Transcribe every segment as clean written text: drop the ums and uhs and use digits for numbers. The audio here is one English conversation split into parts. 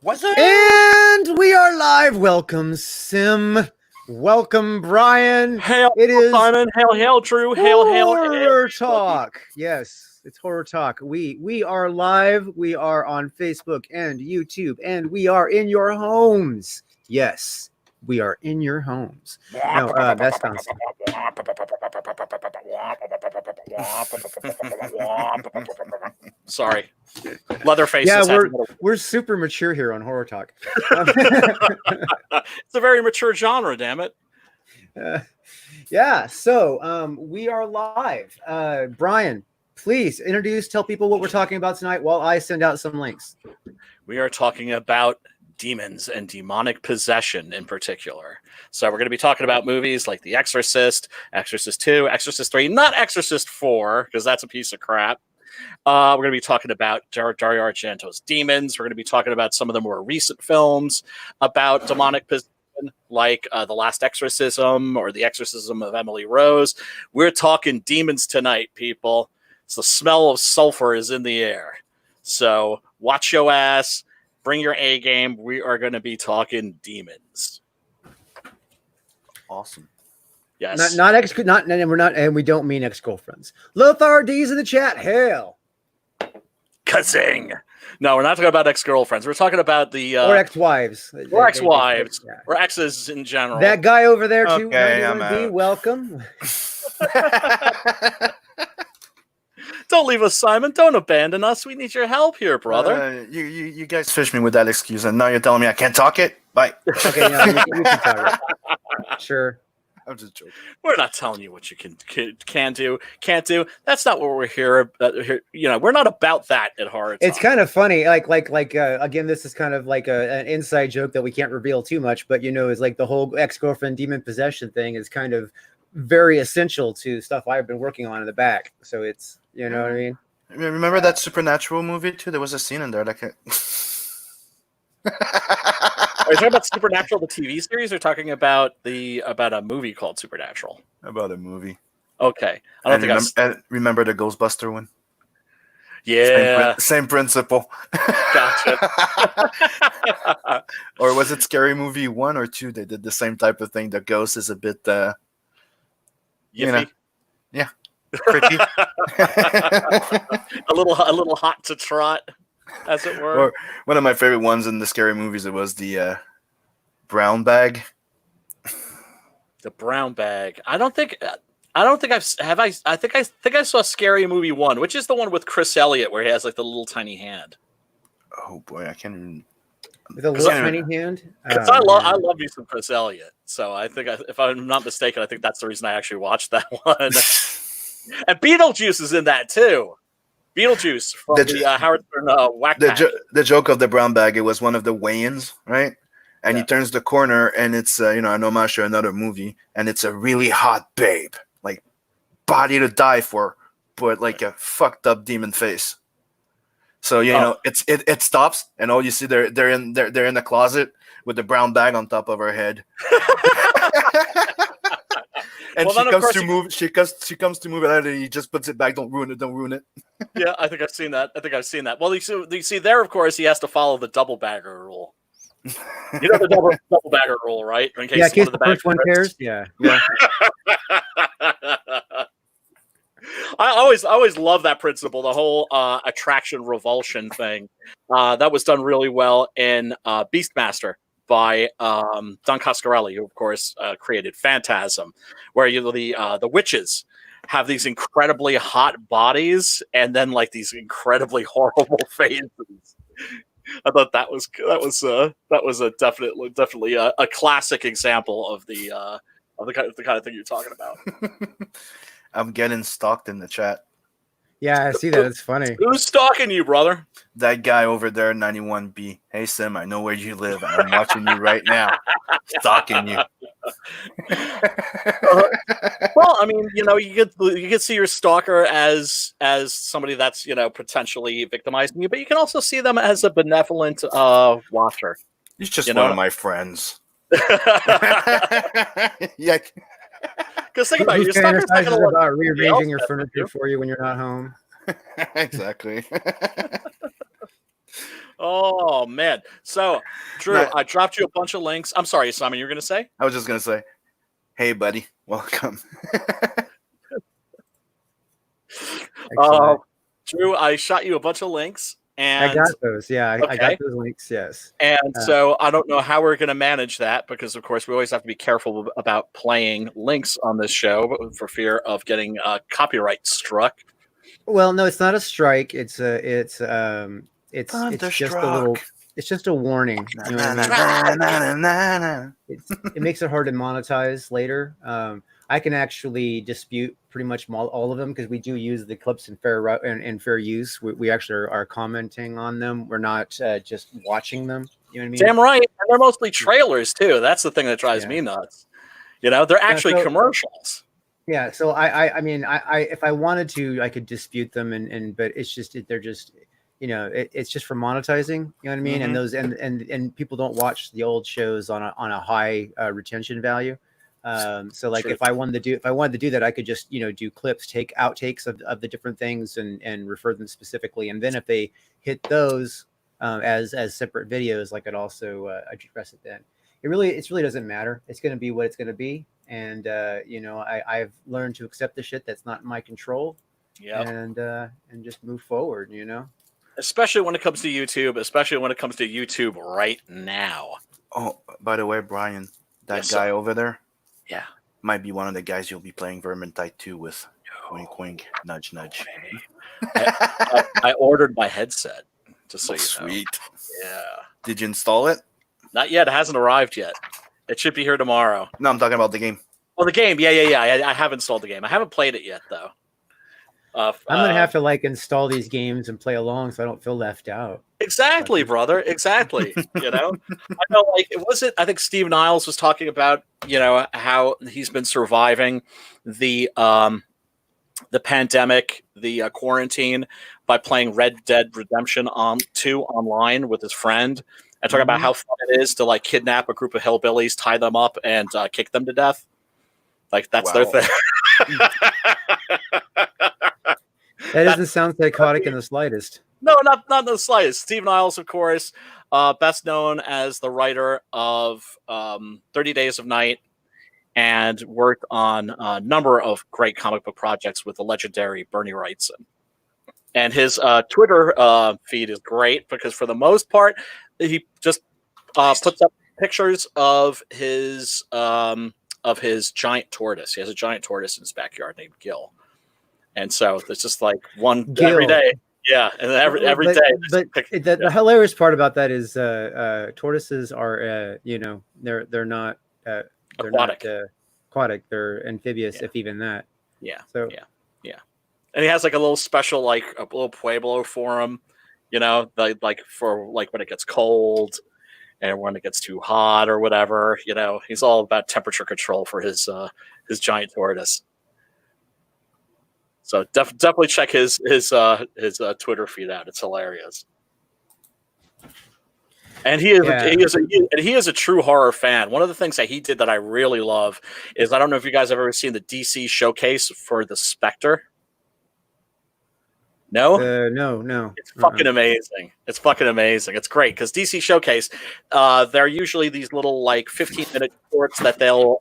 What's up? And we are live. Welcome, Sim. Welcome, Brian. Hail, It is Simon. Hail, Drew. Hail, horror talk. Yes, it's horror talk. We are live. We are on Facebook and YouTube, and we are in your homes. Yes, we are in your homes. No, that sounds. Sorry, Leatherface. Yeah, is we're super mature here on horror talk. It's a very mature genre. Damn it. Yeah, so we are live. Brian, please tell people what we're talking about tonight while I send out some links. We are talking about demons and demonic possession in particular. So we're going to be talking about movies like The Exorcist, Exorcist 2, Exorcist 3, not Exorcist 4, because that's a piece of crap. We're going to be talking about Dario Argento's Demons. We're going to be talking about some of the more recent films about demonic possession, like The Last Exorcism or The Exorcism of Emily Rose. We're talking demons tonight, people. So the smell of sulfur is in the air. So watch your ass. Bring your A game. We are going to be talking demons. Awesome. Yes. And we don't mean ex-girlfriends. Lothar D's in the chat. Hail. Kazing. No, we're not talking about ex-girlfriends. We're talking about the or ex-wives. Or ex-wives. Or exes in general. That guy over there too. Okay, I'm out. Welcome. Don't leave us, Simon. Don't abandon us. We need your help here, brother. You guys fished me with that excuse, and now you're telling me I can't talk it? Bye. Okay, no, you can talk it. Sure. I'm just joking. We're not telling you what you can do, can't do. That's not what we're here. We're not about that at Horror Talk. It's kind of funny. Again, this is kind of like an inside joke that we can't reveal too much, but is like the whole ex-girlfriend demon possession thing is kind of very essential to stuff I've been working on in the back. So it's, you know what I mean? Remember that Supernatural movie too? There was a scene in there like. Are you talking about Supernatural, the TV series, or talking about a movie called Supernatural? About a movie. Okay, remember the Ghostbuster one? Yeah, same principle. Gotcha. Or was it Scary Movie 1 or 2? They did the same type of thing. The ghost is a bit, Yiffy. Yeah, pretty. a little hot to trot, as it were. Or one of my favorite ones in the scary movies, it was the brown bag. The brown bag. I think I saw Scary Movie 1, which is the one with Chris Elliott where he has like the little tiny hand. Oh boy, I can't even. With a little tiny hand. Because I love me some Chris Elliott. So I think if I'm not mistaken, I think that's the reason I actually watched that one. And Beetlejuice is in that too. Beetlejuice from the Howard Stern Whack Pack. The joke of the brown bag, it was one of the weigh-ins, right? And he turns the corner, and it's an homage to another movie, and it's a really hot babe, like body to die for, but like a fucked up demon face. So it stops, and all you see they're in the closet with the brown bag on top of her head. And she comes to move it out, and he just puts it back. Don't ruin it. Yeah, I think I've seen that. Well, you see there, of course, he has to follow the double bagger rule. You know the double bagger rule, right? In case the first one tears. Yeah. I always love that principle, the whole attraction revulsion thing. That was done really well in Beastmaster by Don Coscarelli, who of course created Phantasm, where the witches have these incredibly hot bodies and then like these incredibly horrible faces. I thought that was definitely a classic example of the kind of thing you're talking about. I'm getting stalked in the chat. Yeah, I see that. It's funny. Who's stalking you, brother? That guy over there, 91B. Hey, Sim, I know where you live. I'm watching you right now. Stalking you. Well, I mean, you could see your stalker as somebody that's potentially victimizing you, but you can also see them as a benevolent watcher. He's just one of my friends. Yeah. Because think about it, your stalker's not going to about rearranging your furniture for you when you're not home. Exactly. Oh man. So, Drew, Nah. I dropped you a bunch of links. I'm sorry, Simon, you were gonna say? I was just gonna say, hey, buddy, welcome. Uh, Drew, I shot you a bunch of links, I and got those. Yeah, I okay. got those links. Yes. And so I don't know how we're going to manage that because, of course, we always have to be careful about playing links on this show for fear of getting copyright struck. Well, no, it's not a strike. It's just a little. It's just a warning. You know what I mean? It makes it hard to monetize later. I can actually dispute pretty much all of them because we do use the clips in fair use. We actually are commenting on them. We're not just watching them. You know what I mean? Damn right. And they're mostly trailers too. That's the thing that drives me nuts. You know, they're actually commercials. Yeah. So I mean, if I wanted to, I could dispute them, but it's just they're just. You know, it's just for monetizing. You know what I mean? And those and people don't watch the old shows on a high retention value. So like if I wanted to do that, I could just do clips, take outtakes of the different things and refer them specifically. And then if they hit those as separate videos, I could also address it then. It really doesn't matter. It's going to be what it's going to be. And I've learned to accept the shit that's not in my control. Yeah. And just move forward. Especially when it comes to YouTube, especially when it comes to YouTube right now. Oh, by the way, Brian, that guy over there, might be one of the guys you'll be playing Vermintide 2 with. Wink, wink, nudge, nudge. I ordered my headset, just so you know. Sweet. Yeah. Did you install it? Not yet. It hasn't arrived yet. It should be here tomorrow. No, I'm talking about the game. Oh, the game. Yeah. I have installed the game. I haven't played it yet, though. I'm gonna have to install these games and play along so I don't feel left out. Exactly, brother. Exactly. I know, I think Steve Niles was talking about, how he's been surviving the pandemic, the quarantine by playing Red Dead Redemption 2 online with his friend and talking about how fun it is to kidnap a group of hillbillies, tie them up, and kick them to death. That's their thing. That doesn't sound psychotic in the slightest. No, not in the slightest. Steve Niles, of course, best known as the writer of 30 Days of Night and worked on a number of great comic book projects with the legendary Bernie Wrightson. And his Twitter feed is great because for the most part, he just puts up pictures of his giant tortoise. He has a giant tortoise in his backyard named Gil. And so it's just one Gil. Every day. Yeah. And every day. But the hilarious part about that is tortoises are, they're not aquatic. Aquatic. They're amphibious, if even that. Yeah. So yeah. And he has a little special, a little Pueblo for him, for when it gets cold and when it gets too hot or whatever, he's all about temperature control for his giant tortoise. So definitely check his Twitter feed out. It's hilarious. And he is a true horror fan. One of the things that he did that I really love is I don't know if you guys have ever seen the DC showcase for the Spectre. No? No. It's fucking amazing. It's fucking amazing. It's great because DC Showcase, they're usually these little 15-minute shorts that they'll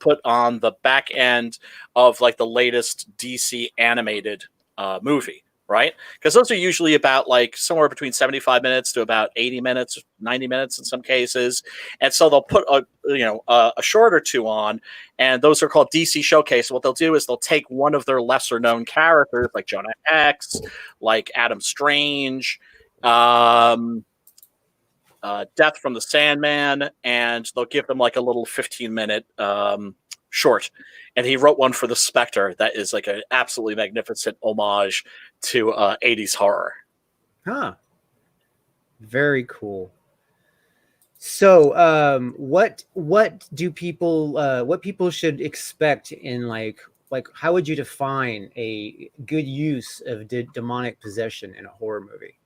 put on the back end of the latest DC animated movie, right? Because those are usually about somewhere between 75 minutes to about 80 minutes, 90 minutes in some cases. And so they'll put a short or two on, and those are called DC Showcase. What they'll do is they'll take one of their lesser known characters like Jonah Hex, like Adam Strange, Death from the Sandman, and they'll give them a little 15-minute short. And he wrote one for the Spectre that is an absolutely magnificent homage to 80s horror. Huh. Very cool. So, what do people should expect in how would you define a good use of demonic possession in a horror movie?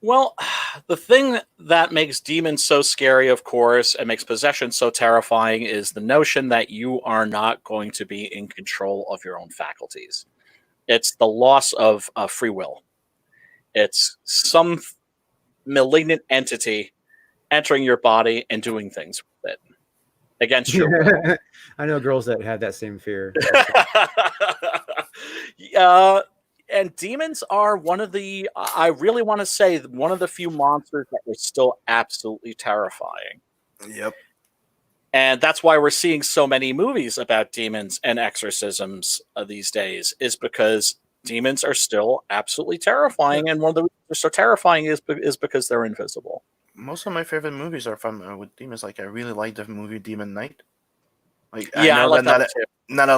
Well, the thing that makes demons so scary, of course, and makes possession so terrifying is the notion that you are not going to be in control of your own faculties. It's the loss of free will. It's some malignant entity entering your body and doing things with it against your will. I know girls that have that same fear. And demons are one of the, I really want to say, one of the few monsters that are still absolutely terrifying. Yep. And that's why we're seeing so many movies about demons and exorcisms these days, is because demons are still absolutely terrifying. And one of the reasons they're so terrifying is because they're invisible. Most of my favorite movies are from with demons. Like I really like the movie Demon Knight. Like Yeah, I I know like that that too. not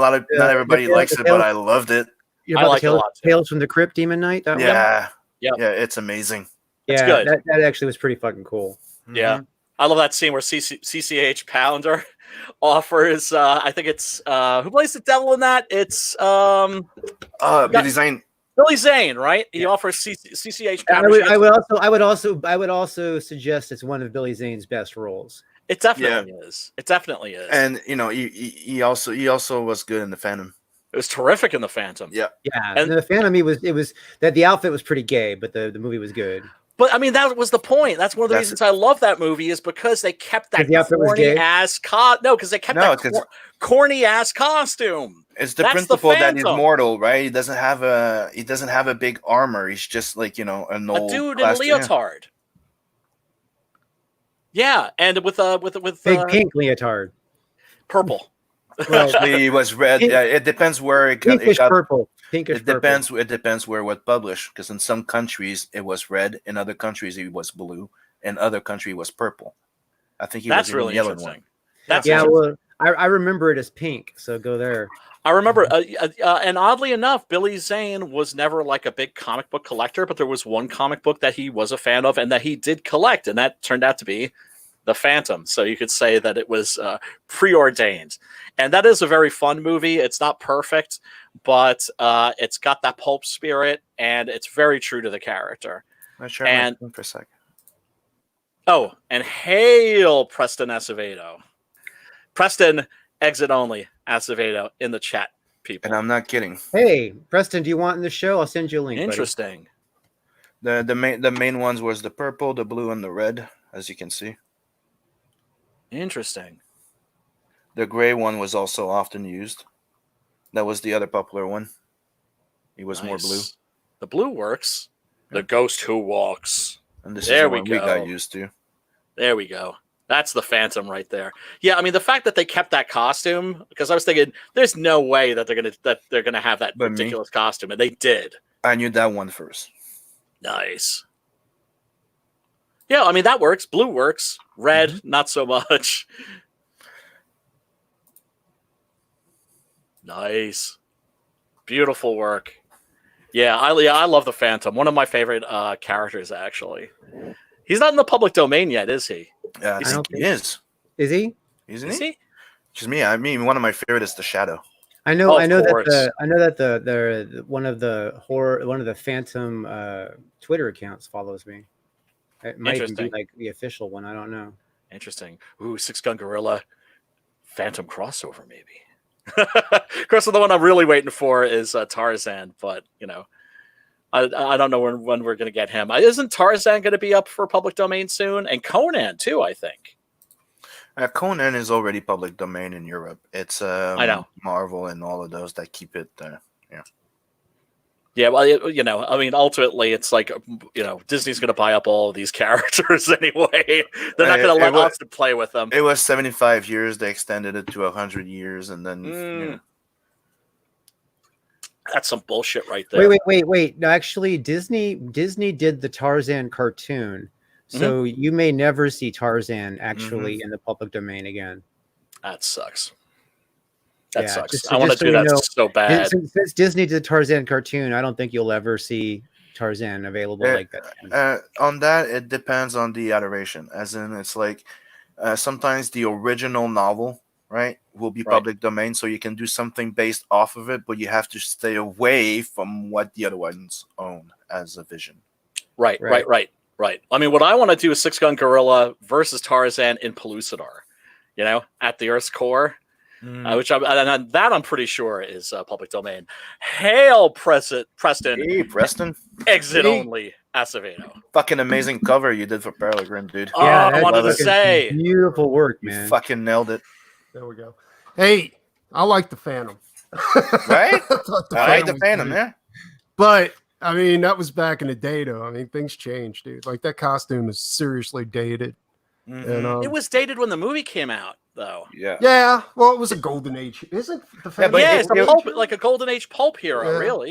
everybody likes it, but I loved it. You're I about like the it a lot, too. Tales from the Crypt Demon Knight? That one? Yeah. Yep. Yeah, it's amazing. It's Yeah, good. that actually was pretty fucking cool. Yeah. I love that scene where CCH Pounder offers, I think it's, who plays the devil in that? It's Billy Zane. Billy Zane, right? He offers CCH I Pounder. would also suggest it's one of Billy Zane's best roles. It definitely is. It definitely is. And you know, he also was good in the Phantom. It was terrific in the Phantom. Yeah. Yeah, And the Phantom, it was that the outfit was pretty gay, but the movie was good. But I mean, that was the point. That's one of the reasons I love that movie, is because they kept that corny ass because they kept that corny ass costume. It's the principle that he's mortal, right? He doesn't have a big armor. He's just like, you know, an old dude in a leotard. Yeah, and with big pink leotard, purple. Well, actually, it was red. Yeah, it depends where it got. Purple. Pinkish it depends. Purple. It depends where it was published. Because in some countries it was red, in other countries it was blue, in other countries it was purple. I think that's was really interesting. One. That's well, I remember it as pink. So go there. I remember, and oddly enough, Billy Zane was never like a big comic book collector, but there was one comic book that he was a fan of and that he did collect, and that turned out to be The Phantom. So you could say that it was preordained. And that is a very fun movie. It's not perfect, but it's got that pulp spirit, and it's very true to the character. Let's try for a second. Oh, and hail Preston Acevedo. Preston, exit only, Acevedo in the chat, people. And I'm not kidding. Hey, Preston, do you want in the show? I'll send you a link. Interesting. Buddy. The main ones was the purple, the blue, and the red, as you can see. Interesting. The gray one was also often used. That was the other popular one. He was more blue. The blue works. Yeah. The Ghost Who Walks. And this is the one we got used to. There we go. That's the Phantom right there. Yeah, I mean the fact that they kept that costume, because I was thinking there's no way that they're gonna have that ridiculous costume, and they did. I knew that one first. Nice. Yeah, I mean that works. Blue works. Red, not so much. Nice. Beautiful work. Yeah, I love the Phantom. One of my favorite characters, actually. He's not in the public domain yet, is he? Yeah, I think he is. Is he? Isn't he? Just me. I mean, one of my favorite is the Shadow. I know that the one of the Phantom Twitter accounts follows me. It might even be like the official one. I don't know. Interesting. Ooh, Six Gun Gorilla Phantom crossover, maybe. Of course, the one I'm really waiting for is Tarzan, but you know, I don't know when we're going to get him. Isn't Tarzan going to be up for public domain soon? And Conan too, I think. Conan is already public domain in Europe. It's I know Marvel and all of those that keep it. Yeah. Yeah, well, you know, I mean, ultimately, it's like, you know, Disney's going to buy up all of these characters anyway. They're not going to let us play with them. It was 75 years. They extended it to 100 years, and then. You know. That's some bullshit right there. Wait. No, actually, Disney did the Tarzan cartoon, so you may never see Tarzan actually in the public domain again. That sucks. That sucks. I want to do that so bad. Since Disney did the Tarzan cartoon, I don't think you'll ever see Tarzan available like that. On that, it depends on the iteration. As in, it's like sometimes the original novel, right, will be public domain, so you can do something based off of it, but you have to stay away from what the other ones own as a vision. Right. I mean, what I want to do is Six Gun Gorilla versus Tarzan in Pellucidar, you know, at the Earth's core. Which I'm pretty sure is public domain. Hail, Preston! Hey, Preston! Exit only. Acevedo. Fucking amazing cover you did for Peregrine, dude. Oh, Yeah, I that's wanted to fucking say. beautiful work, You man. fucking nailed it. There we go. Hey, I like the Phantom. Right? I thought I like the was Phantom, great. yeah. But I mean, that was back in the day, though. I mean, things changed, dude. Like that costume is seriously dated. Mhm. And It was dated when the movie came out, though. Yeah. yeah, well, it was a golden age. Isn't the Phantom? but Yeah, it- it's a it- pulp, like a golden age pulp hero, Yeah. really.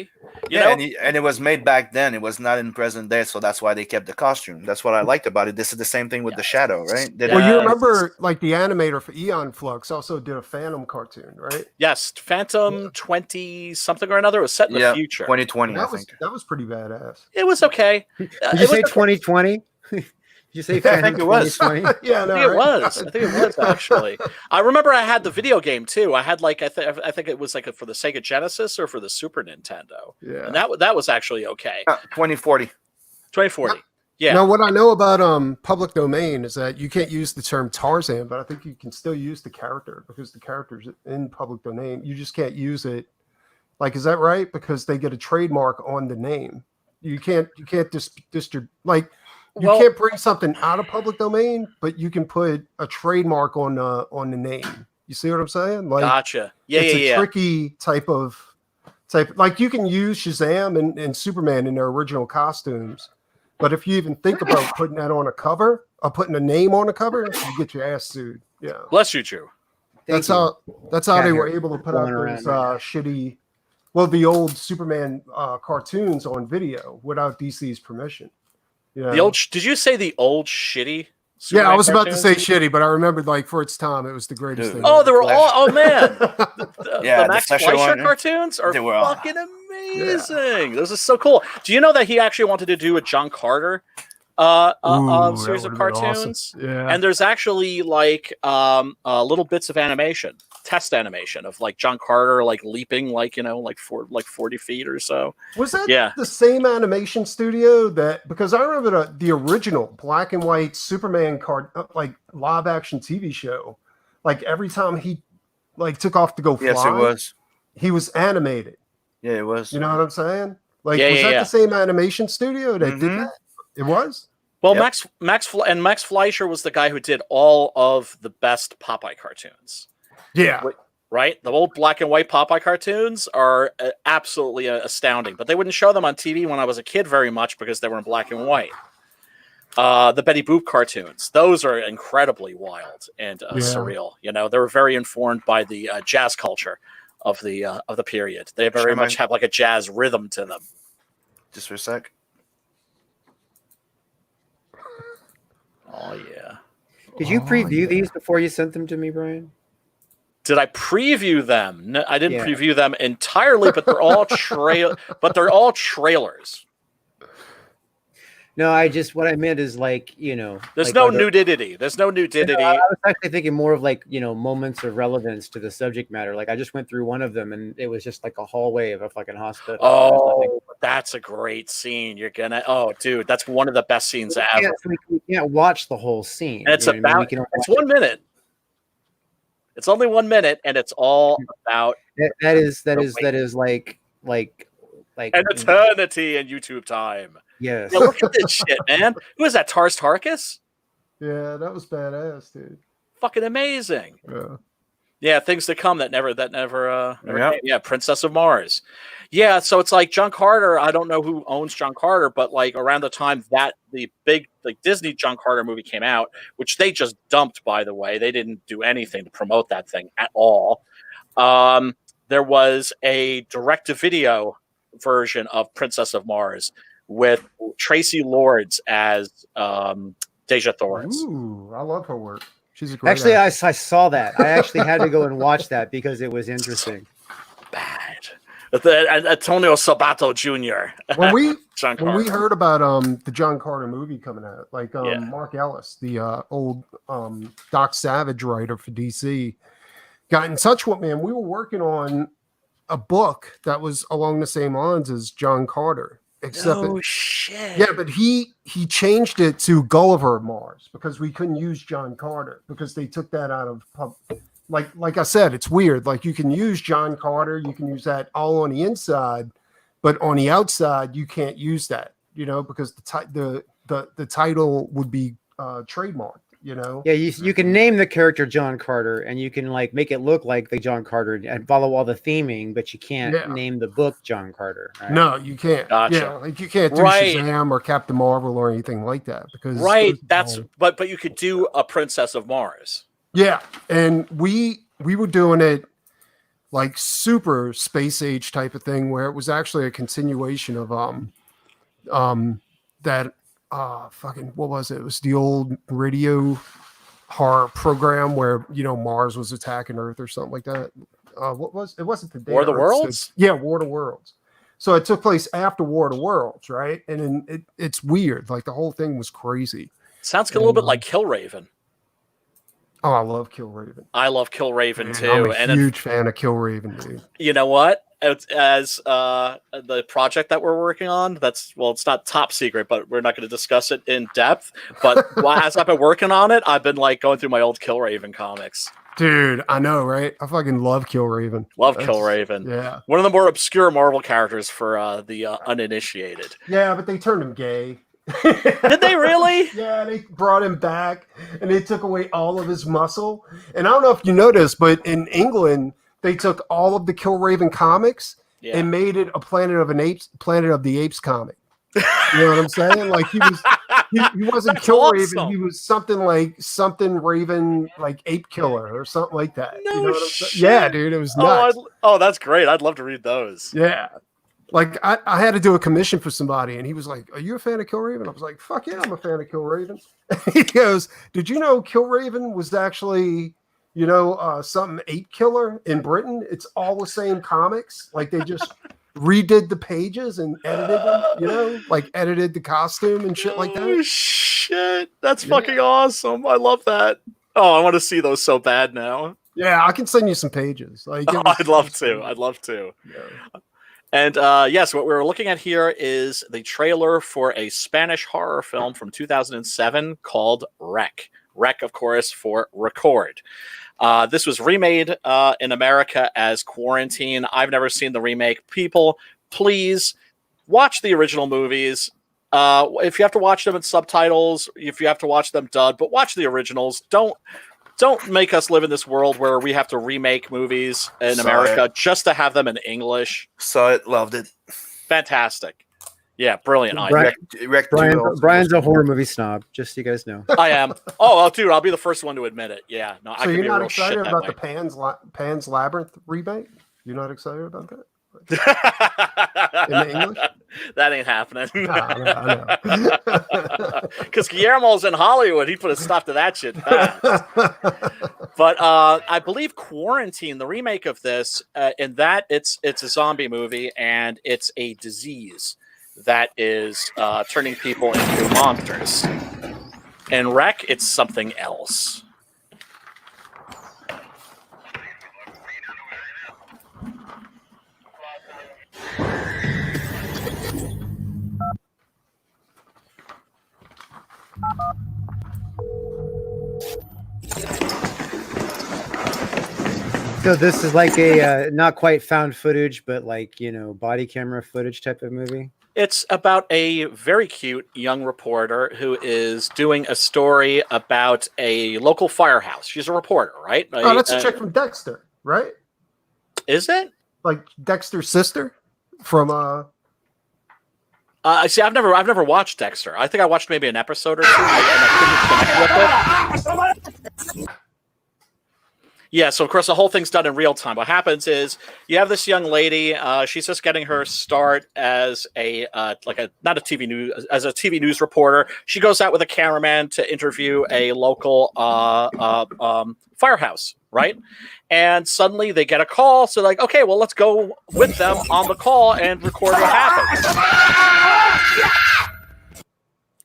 You Yeah, know? and it was made back then. It was not in present day, so that's why they kept the costume. That's what I liked about it. This is the same thing with the Shadow, right? They Well, didn't- you Yeah. remember, like the animator for Eon Flux also did a Phantom cartoon, right? Yes, Phantom 20 something or another. It was set in the yeah, future. 2020, I That was think. pretty badass. It was okay. Did It you say was okay. 2020? Did you say Yeah, I think it was. 2020? Yeah, I think it was. I think it was actually. I remember I had the video game too. I had like I think it was like for the Sega Genesis or for the Super Nintendo, Yeah. and that was actually okay. 2040. 2040. Yeah. Now, what I know about public domain is that you can't use the term Tarzan, but I think you can still use the character because the character's in public domain. You just can't use it. Like, is that right? Because they get a trademark on the name. You can't distribute like. You Well- can't bring something out of public domain, but you can put a trademark on the name. You see what I'm saying? Like, Gotcha. Yeah, it's yeah, a yeah. tricky type. Like you can use Shazam and Superman in their original costumes, but if you even think about putting that on a cover or putting a name on a cover, you get your ass sued. Yeah, Bless you, Drew. that's you. how Cat they were hair able to put out blowing around those right now. shitty, well, the old Superman cartoons on video without DC's permission. Yeah. The old. Did you say the old shitty? Yeah, I Superman was about to say cartoons? shitty, but I remembered like for its time, it was the greatest Dude. thing. Oh, ever. they were all. Oh man, the Yeah, the Max Fleischer Fleischer one, yeah. cartoons are They were all- fucking amazing. Those are so cool. Do you know that he actually wanted to do a John Carter Ooh, series that of would've been awesome. cartoons? Yeah. And there's actually like little bits of animation, test animation of like John Carter like leaping like like 40 feet or so. Was that Yeah. the same animation studio that? Because I remember the original black and white Superman like live action TV show. Like every time he like took off to go fly, Yes, it was. he was animated. Yeah, it was. You know what I'm saying? Like, Yeah, was yeah, that yeah. the same animation studio that did Mhm. that? It was. Well, Yep. Max Fleischer was the guy who did all of the best Popeye cartoons. Yeah. Right? The old black and white Popeye cartoons are absolutely astounding, but they wouldn't show them on TV when I was a kid very much because they were in black and white. The Betty Boop cartoons, those are incredibly wild and surreal. They were very informed by the jazz culture of the period. They very much have like a jazz rhythm to them. Just for a sec. Oh yeah. Did you preview these before you sent them to me, Brian? Did I preview them? No, I didn't Yeah. preview them entirely, but they're all trailers. No, what I meant is like, There's like no other- nudity. There's no nudity. I was actually thinking more of like, moments of relevance to the subject matter. Like I just went through one of them and it was just like a hallway of a fucking hospital. Oh, that's a great scene. Dude, that's one of the best scenes ever. We can't watch the whole scene. And it's you know what I mean? about, We it's can 1 minute. It's only 1 minute and it's all about that is like an eternity in YouTube time. yes. Yeah, look at this shit, man. Who is that? Tars Tarkus? Yeah, that was badass, dude. Fucking amazing. Yeah. Yeah, things to come that never Yeah. came. Yeah, Princess of Mars. Yeah, so it's like John Carter. I don't know who owns John Carter, but like around the time that the big Disney John Carter movie came out, which they just dumped, by the way, they didn't do anything to promote that thing at all. There was a direct-to-video version of Princess of Mars with Tracy Lords as Deja Thoris. Ooh, I love her work. She's a great Actually, I actress. saw that. I actually had to go and watch that because it was interesting. Bad. Antonio Sabato Jr. when we John when we Carter. heard about the John Carter movie coming out, like Yeah. Mark Ellis, the old Doc Savage writer for DC, got in touch with me, and we were working on a book that was along the same lines as John Carter, except No shit. yeah, but he changed it to Gulliver of Mars because we couldn't use John Carter because they took that out of like I said, it's weird. Like you can use John Carter, you can use that all on the inside, but on the outside you can't use that. because the title would be trademarked. Yeah, you can name the character John Carter, and you can like make it look like the John Carter and follow all the theming, but you can't name the book John Carter. Right? No, you can't. Gotcha. Yeah, like you can't do Shazam or Captain Marvel or anything like that because but you could do a Princess of Mars. Yeah, and we were doing it like super space age type of thing where it was actually a continuation of that fucking what was it? It was the old radio horror program where Mars was attacking Earth or something like that. What was it? Wasn't the day War of the Worlds? Yeah, War of the Worlds. So it took place after War of the Worlds, right? And it's weird. Like the whole thing was crazy. Sounds a little bit like Killraven. Oh, I love Killraven. I love Killraven too. I'm a huge fan of Killraven, dude. You know what? As the project that we're working on, it's not top secret, but we're not going to discuss it in depth. But as I've been working on it, I've been like going through my old Killraven comics. Dude, I know, right? I fucking love Killraven. Killraven. Yeah. One of the more obscure Marvel characters for the uninitiated. Yeah, but they turned him gay. Did they really? Yeah, they brought him back and they took away all of his muscle. And I don't know if you noticed, but in England, they took all of the Killraven comics and made it a Planet of the Apes comic. You know what I'm saying? Like he wasn't Killraven, awesome. He was something Raven, like Ape Killer or something like that. No, you know what I'm shit. saying? Yeah, dude, it was nuts. That's great. I'd love to read those. Yeah. Like I had to do a commission for somebody, and he was like, "Are you a fan of Killraven?" I was like, "Fuck yeah, I'm a fan of Killraven." He goes, "Did you know Killraven was actually, something Ape Killer in Britain? It's all the same comics. Like they just redid the pages and edited them, like edited the costume and shit like that." Oh shit, that's fucking awesome! I love that. Oh, I want to see those so bad now. Yeah, I can send you some pages. Like, I'd love to. Yeah. And yes, what we're looking at here is the trailer for a Spanish horror film from 2007 called Rec. Rec, of course, for record. This was remade in America as Quarantine. I've never seen the remake. People, please watch the original movies. If you have to watch them in subtitles, if you have to watch them dubbed, but watch the originals. Don't make us live in this world where we have to remake movies in America just to have them in English. Saw it, loved it. Fantastic. Yeah, brilliant. Brian's a horror movie snob, just so you guys know. I am. Oh, dude, I'll be the first one to admit it. Yeah. No, so you're not excited about the Pan's Labyrinth remake? You're not excited about that? In the English? That ain't happening. I know. Because Guillermo's in Hollywood. He put a stop to that shit fast. But I believe Quarantine, the remake of this, in that it's a zombie movie and it's a disease that is turning people into monsters. In Rec, it's something else. So this is like a not quite found footage, but like, body camera footage type of movie. It's about a very cute young reporter who is doing a story about a local firehouse. She's a reporter, right? Oh, that's a chick from Dexter, right? Is it? Like Dexter's sister from see, I've never watched Dexter. I think I watched maybe an episode or two, and I couldn't connect with it. Yeah, so of course the whole thing's done in real time. What happens is you have this young lady. She's just getting her start as not a TV news, as a TV news reporter. She goes out with a cameraman to interview a local firehouse, right? And suddenly they get a call. So like, okay, well, let's go with them on the call and record what happens.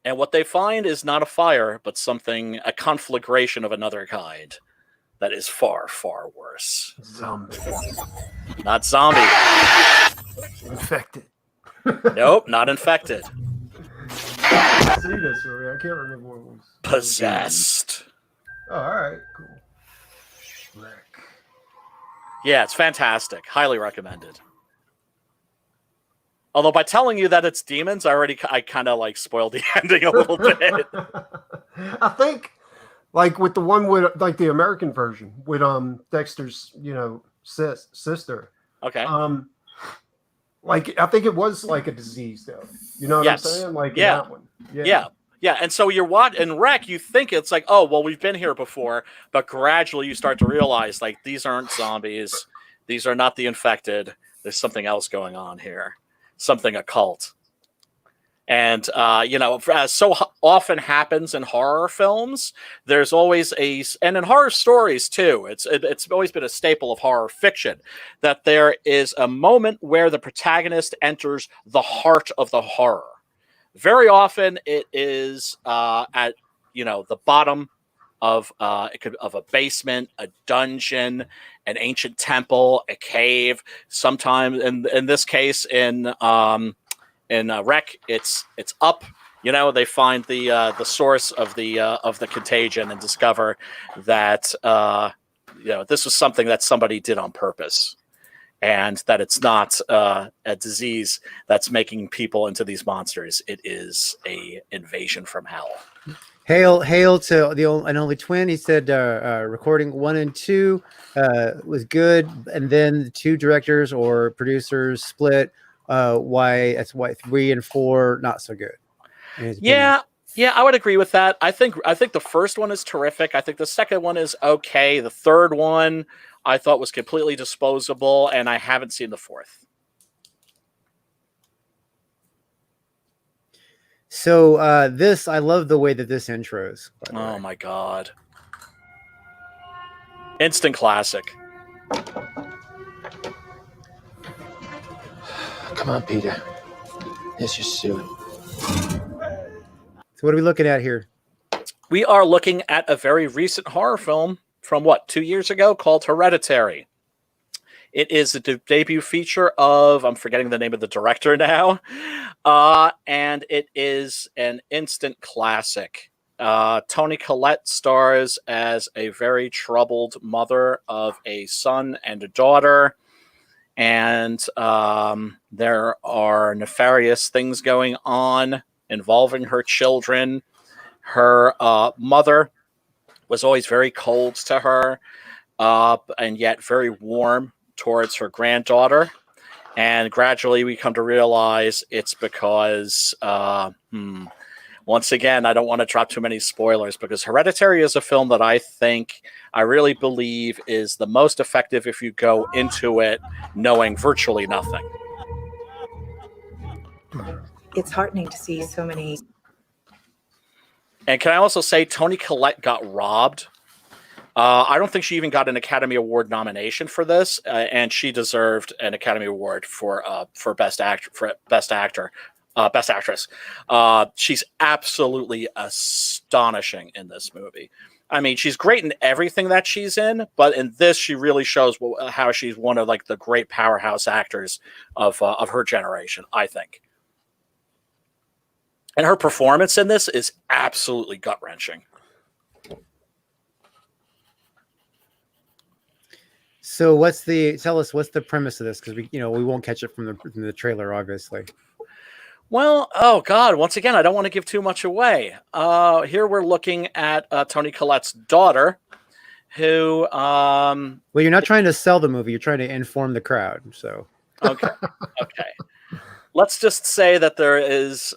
And what they find is not a fire, but a conflagration of another kind. That is far, far worse. Zombie. Not zombie. Infected. Nope, not infected. I see this movie. I can't remember what it was. Possessed. Oh, all right, cool. Rick. Yeah, it's fantastic. Highly recommended. Although by telling you that it's demons, I kind of like spoiled the ending a little bit. I think, like with the one with like the American version with Dexter's, sister. Okay. Like I think it was like a disease though. You know what I'm saying? Like in that one. Yeah. And so you're in Rec, you think it's like, oh, well, we've been here before, but gradually you start to realize like these aren't zombies. These are not the infected. There's something else going on here, something occult. And, as so often happens in horror films, there's always and in horror stories too, it's always been a staple of horror fiction, that there is a moment where the protagonist enters the heart of the horror. Very often it is at the bottom of of a basement, a dungeon, an ancient temple, a cave. Sometimes, in this case, in Rec, it's up. They find the source of the contagion and discover that this was something that somebody did on purpose. And that it's not a disease that's making people into these monsters. It is a invasion from hell. Hail to the only twin. He said recording 1 and 2 was good, and then the 2 directors or producers split. Why 3 and 4 not so good? Yeah, I would agree with that. I think the first one is terrific. I think the second one is okay. The third one I thought was completely disposable, and I haven't seen the fourth. So I love the way that this intros. Oh my god. Instant classic. Come on, Peter. Here's your suit. So what are we looking at here? We are looking at a very recent horror film from 2 years ago called Hereditary. It is the debut feature of, I'm forgetting the name of the director now, and it is an instant classic. Toni Collette stars as a very troubled mother of a son and a daughter, and there are nefarious things going on involving her children. Her mother was always very cold to her, and yet very warm towards her granddaughter. And gradually we come to realize it's because, once again, I don't want to drop too many spoilers, because Hereditary is a film that I really believe is the most effective if you go into it knowing virtually nothing. It's heartening to see so many. And can I also say Toni Collette got robbed? I don't think she even got an Academy Award nomination for this, and she deserved an Academy Award for Best Actress. She's absolutely astonishing in this movie. I mean, she's great in everything that she's in, but in this, she really shows how she's one of the great powerhouse actors of her generation, I think. And her performance in this is absolutely gut-wrenching. So tell us what's the premise of this? Because we won't catch it from the trailer, obviously. Well, oh God, once again, I don't want to give too much away. Here we're looking at Toni Collette's daughter, who... Well, you're not trying to sell the movie, you're trying to inform the crowd, so... Okay. Let's just say that there is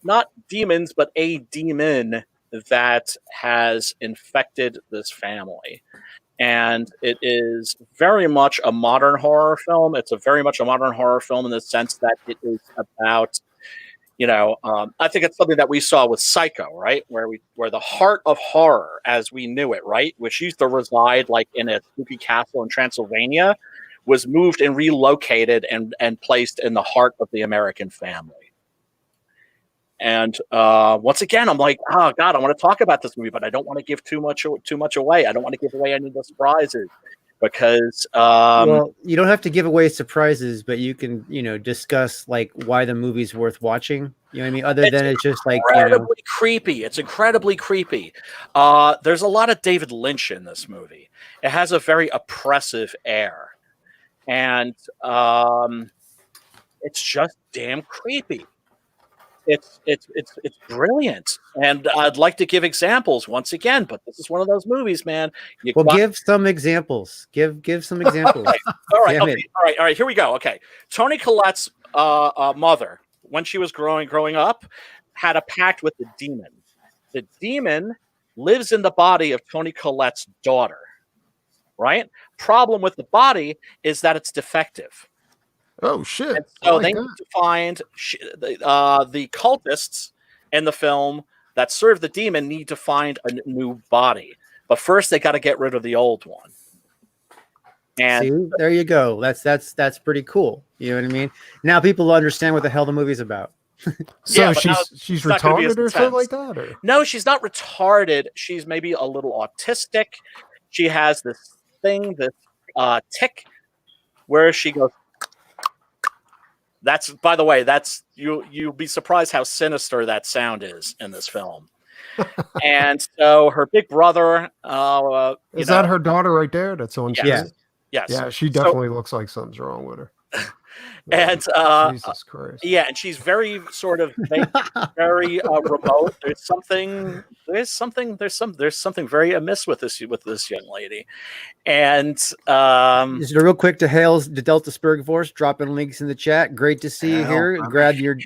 not demons, but a demon that has infected this family. And it is very much a modern horror film. It's very much a modern horror film in the sense that it is about, I think it's something that we saw with Psycho, right? Where the heart of horror, as we knew it, right, which used to reside in a spooky castle in Transylvania, was moved and relocated and placed in the heart of the American family. And once again, I'm like, oh God, I want to talk about this movie, but I don't want to give too much away. I don't want to give away any of the surprises because well, you don't have to give away surprises, but you can discuss why the movie's worth watching. You know what I mean? Other than it's just incredibly creepy. It's incredibly creepy. There's a lot of David Lynch in this movie. It has a very oppressive air. and it's just damn creepy. It's brilliant, and I'd like to give examples once again, but this is one of those movies, man. Well, give some examples. Give some examples. All right, Damn okay, it. all right. Here we go. Okay, Toni Collette's mother, when she was growing up, had a pact with the demon. The demon lives in the body of Toni Collette's daughter. Right? Problem with the body is that it's defective. Oh shit! And so like they that. need to find the cultists in the film that serve the demon need to find a new body, but first they got to get rid of the old one. And see, there you go. That's pretty cool. You know what I mean? Now people understand what the hell the movie's about. So Yeah, but now she's it's not gonna be as retarded or something intense. like that, or No, she's not retarded. She's maybe a little autistic. She has this thing, this tick, where she goes. That's, by the way, that's you'll be surprised how sinister that sound is in this film. And so her big brother, is that her daughter right there? That's on Yes. screen? Yes. Yeah, she So- definitely looks like something's wrong with her. And Jesus Christ. yeah, and she's very sort of very remote. There's something very amiss with this young lady. And Just real quick to hail the Delta Spurg Force, dropping links in the chat. Great to see you here. Glad to see you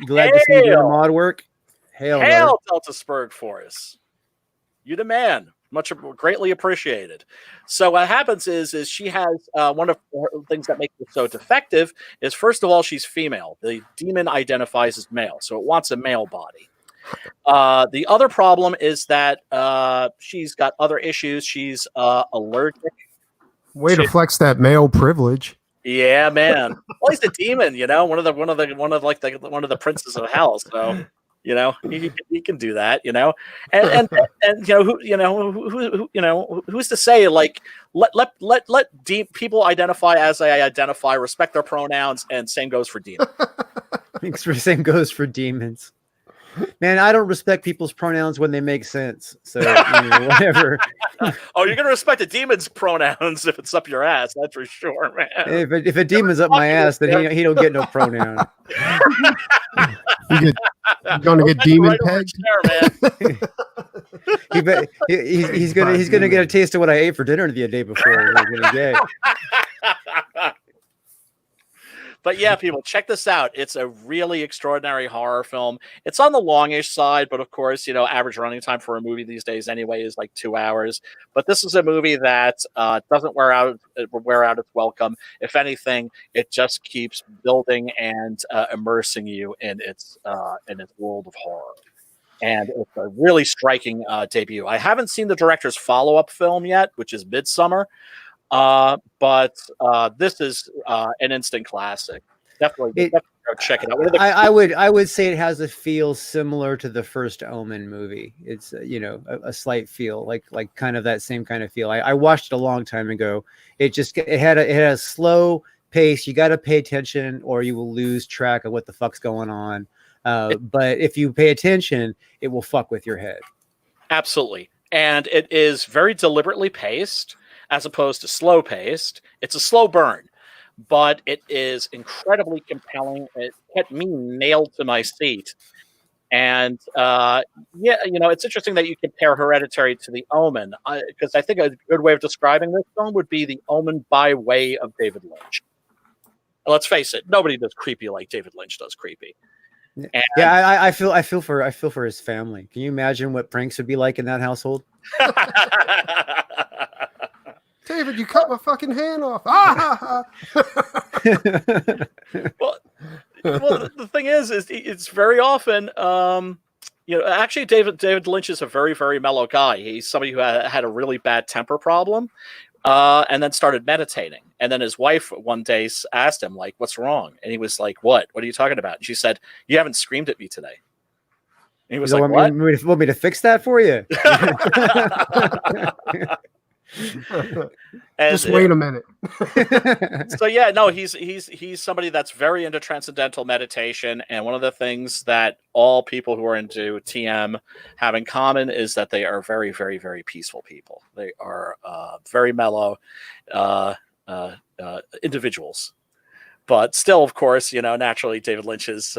doing the mod work. Hail Delta Spurg Force. You the man. Much greatly appreciated. So what happens is she has one of the things that makes her so defective is, first of all, she's female. The demon identifies as male, so it wants a male body. The other problem is that she's got other issues. She's allergic. Way to flex that male privilege. Yeah, man. Well, he's a demon, you know, one of the princes of hell. So. You know, he can do that. You know, and who's to say, like, let people identify as they identify, respect their pronouns, and same goes for demons. Same goes for demons. Man, I don't respect people's pronouns when they make sense. So whatever. Oh, you're gonna respect a demon's pronouns if it's up your ass. That's for sure, man. If a demon's up my ass, then he don't get no pronoun. You're gonna get demon pegged. He's gonna get a taste of what I ate for dinner the day before. But yeah, people, check this out. It's a really extraordinary horror film. It's on the longish side, but of course, you know, average running time for a movie these days anyway is like 2 hours. But this is a movie that doesn't wear out its welcome. If anything, it just keeps building and immersing you in its world of horror. And it's a really striking debut. I haven't seen the director's follow-up film yet, which is Midsummer. But this is an instant classic. Definitely go check it out. I would say it has a feel similar to the first Omen movie. It's a slight feel like kind of that same kind of feel. I watched it a long time ago. It had a slow pace. You got to pay attention, or you will lose track of what the fuck's going on. But if you pay attention, it will fuck with your head. Absolutely, and it is very deliberately paced. As opposed to slow paced. It's a slow burn, but it is incredibly compelling. It kept me nailed to my seat. And it's interesting that you compare Hereditary to The Omen, because I think a good way of describing this film would be The Omen by way of David Lynch. Let's face it, nobody does creepy like David Lynch does creepy. And I feel for his family. Can you imagine what pranks would be like in that household? David, you cut my fucking hand off. Well, the thing is it's very often, actually David Lynch is a very, very mellow guy. He's somebody who had a really bad temper problem, and then started meditating. And then his wife one day asked him, like, what's wrong? And he was like, what are you talking about? And she said, you haven't screamed at me today. And he was like, what? Want me to fix that for you? Just wait a minute. So yeah, no, he's somebody that's very into transcendental meditation, and one of the things that all people who are into TM have in common is that they are very, very, very peaceful people. They are very mellow, individuals. But still, of course, naturally, David Lynch has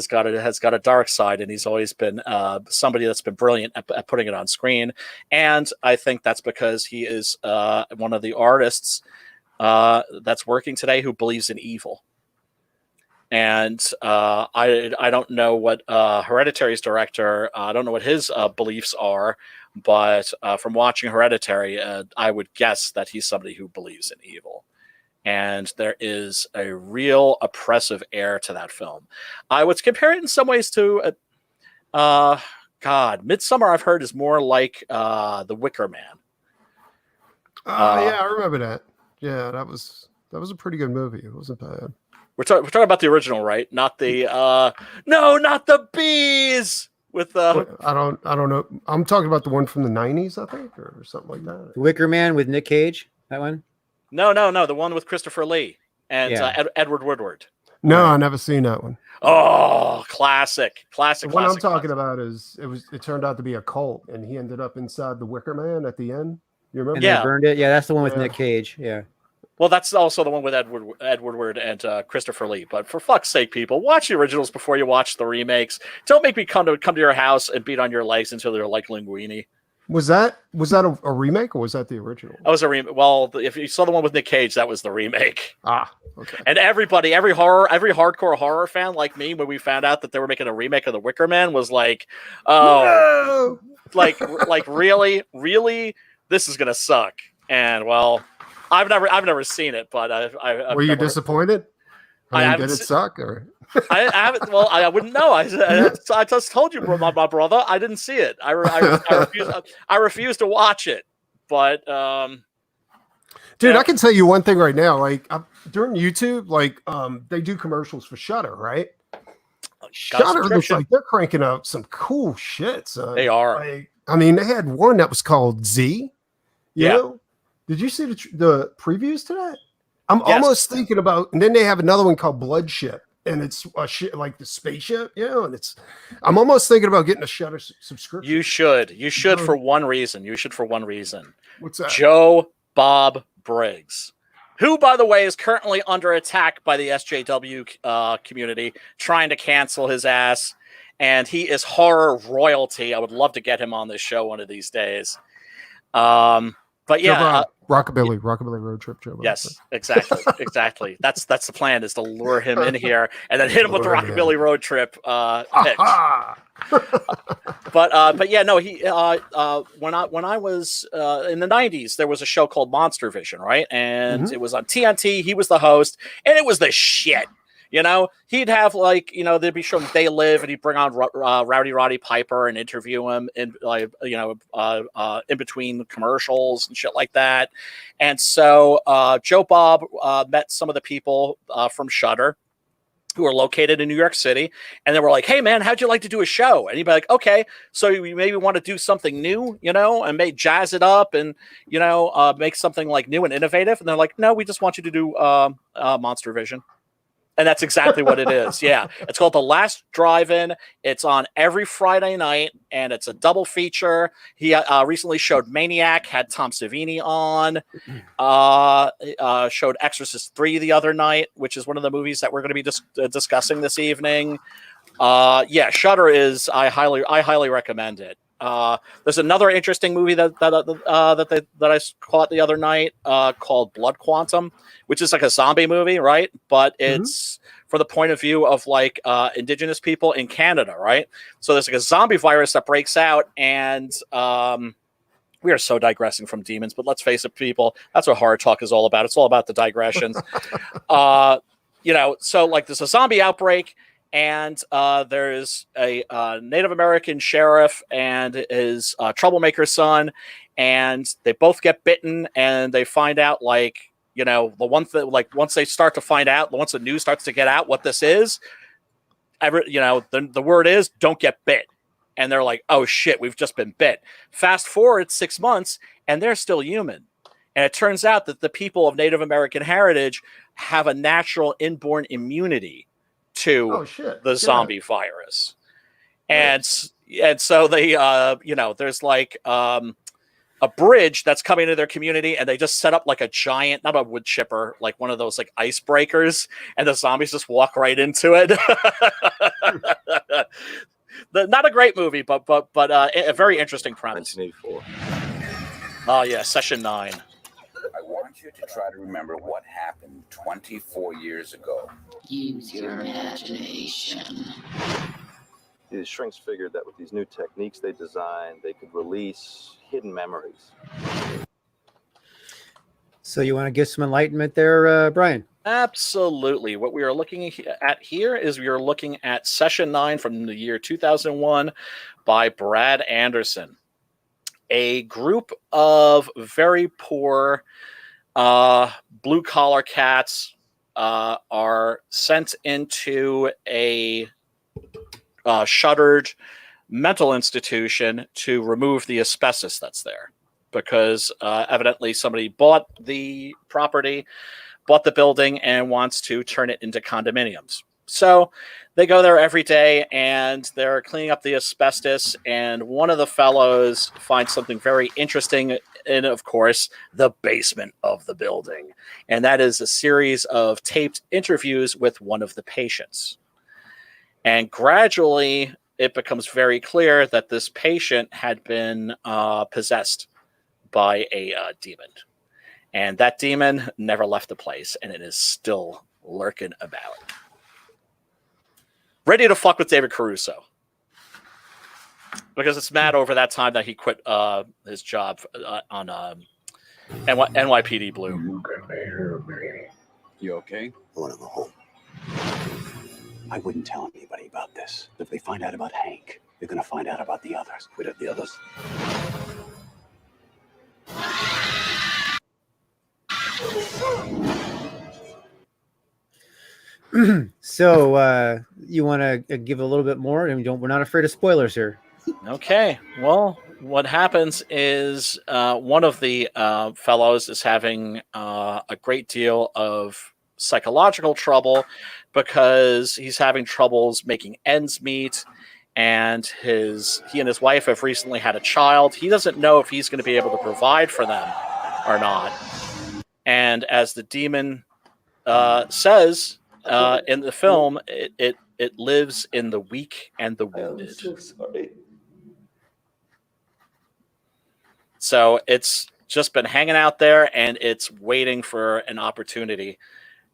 got a dark side, and he's always been somebody that's been brilliant at putting it on screen. And I think that's because he is one of the artists that's working today who believes in evil. And I don't know what Hereditary's director, I don't know what his beliefs are, but from watching Hereditary, I would guess that he's somebody who believes in evil. And there is a real oppressive air to that film. I would compare it in some ways to, Midsummer, I've heard, is more like The Wicker Man. Yeah, I remember that. Yeah, that was a pretty good movie. It wasn't bad. We're talking about the original, right? Not the no, not the bees with I don't know. I'm talking about the one from the 90s, I think, or something like that. The Wicker Man with Nick Cage. That one. No, the one with Christopher Lee and Edward Woodward. No, I never seen that one. Oh, classic. The one I'm talking about is it turned out to be a cult, and he ended up inside the Wicker Man at the end. You remember? And they burned it. Yeah, that's the one with Nick Cage. Yeah. Well, that's also the one with Edward Woodward and Christopher Lee. But for fuck's sake, people, watch the originals before you watch the remakes. Don't make me come to your house and beat on your legs until they're like linguine. Was that a remake, or was that the original? That was a remake. Well, if you saw the one with Nick Cage, that was the remake. Ah, okay. And every hardcore horror fan like me, when we found out that they were making a remake of The Wicker Man, was like, oh, no! like really, this is gonna suck. And well, I've never seen it, but I've were you disappointed? Did it suck, or? I haven't. Well, I wouldn't know. I just told you, my brother. I didn't see it. I refuse to watch it. But dude, I can tell you one thing right now. Like during YouTube, they do commercials for Shudder, right? Shudder looks like they're cranking out some cool shit. Son. They are. They had one that was called Z. You know? Did you see the previews to that? I'm almost thinking about, and then they have another one called Bloodship, and it's a shit like the spaceship, and I'm almost thinking about getting a Shudder subscription. You should for one reason. What's that? Joe Bob Briggs, who, by the way, is currently under attack by the SJW community, trying to cancel his ass, and he is horror royalty. I would love to get him on this show one of these days. But yeah, Rockabilly Road Trip, Joe. Yes, exactly. That's the plan, is to lure him in here and then hit him with the Rockabilly Road Trip pitch. But yeah, no, he when I was in the 90s, there was a show called Monster Vision, right? And it was on TNT. He was the host, and it was the shit. He'd have they'd be showing They Live, and he'd bring on Rowdy Roddy Piper and interview him in in between commercials and shit like that. And so Joe Bob met some of the people from Shudder who are located in New York City, and they were like, "Hey man, how'd you like to do a show?" And he'd be like, "Okay, so you maybe want to do something new, and maybe jazz it up and make something like new and innovative." And they're like, "No, we just want you to do Monster Vision." And that's exactly what it is. Yeah. It's called The Last Drive-In. It's on every Friday night, and it's a double feature. He recently showed Maniac, had Tom Savini on, showed Exorcist 3 the other night, which is one of the movies that we're going to be discussing this evening. Shudder is, I highly recommend it. There's another interesting movie that I caught the other night called Blood Quantum, which is like a zombie movie, right? But it's for the point of view of indigenous people in Canada, right? So there's like a zombie virus that breaks out, and we are so digressing from demons, but let's face it, people, that's what horror talk is all about. It's all about the digressions. So there's a zombie outbreak. And there's a Native American sheriff and his troublemaker son, and they both get bitten, and they find out the one thing, once they start to find out, once the news starts to get out what this is, the word is don't get bit. And they're like, oh shit, we've just been bit. Fast forward 6 months, and they're still human. And it turns out that the people of Native American heritage have a natural inborn immunity to the zombie virus. And so they there's a bridge that's coming into their community, and they just set up like a giant, not a wood chipper, like one of those like icebreakers, and the zombies just walk right into it. Not a great movie, but a very interesting premise. 1984. Oh yeah, Session 9. I want you to try to remember what happened 24 years ago. Use your imagination. These shrinks figured that with these new techniques they designed, they could release hidden memories. So you want to give some enlightenment there, Brian? Absolutely. What we are looking at here is we are looking at Session 9 from the year 2001 by Brad Anderson. A group of very poor blue-collar cats are sent into a shuttered mental institution to remove the asbestos that's there, because evidently somebody bought the property, bought the building, and wants to turn it into condominiums. So they go there every day and they're cleaning up the asbestos, and one of the fellows finds something very interesting in, of course, the basement of the building. And that is a series of taped interviews with one of the patients. And gradually it becomes very clear that this patient had been possessed by a demon. And that demon never left the place, and it is still lurking about. Ready to fuck with David Caruso. Because it's mad over that time that he quit his job on NYPD Blue. You okay? I want to go home. I wouldn't tell anybody about this. If they find out about Hank, they're going to find out about the others. What are the others? So you want to give a little bit more? And we're not afraid of spoilers here. Okay. Well, what happens is one of the fellows is having a great deal of psychological trouble because he's having troubles making ends meet, and he and his wife have recently had a child. He doesn't know if he's going to be able to provide for them or not. And as the demon says in the film, it lives in the weak and the wounded. I'm so sorry. So it's just been hanging out there, and it's waiting for an opportunity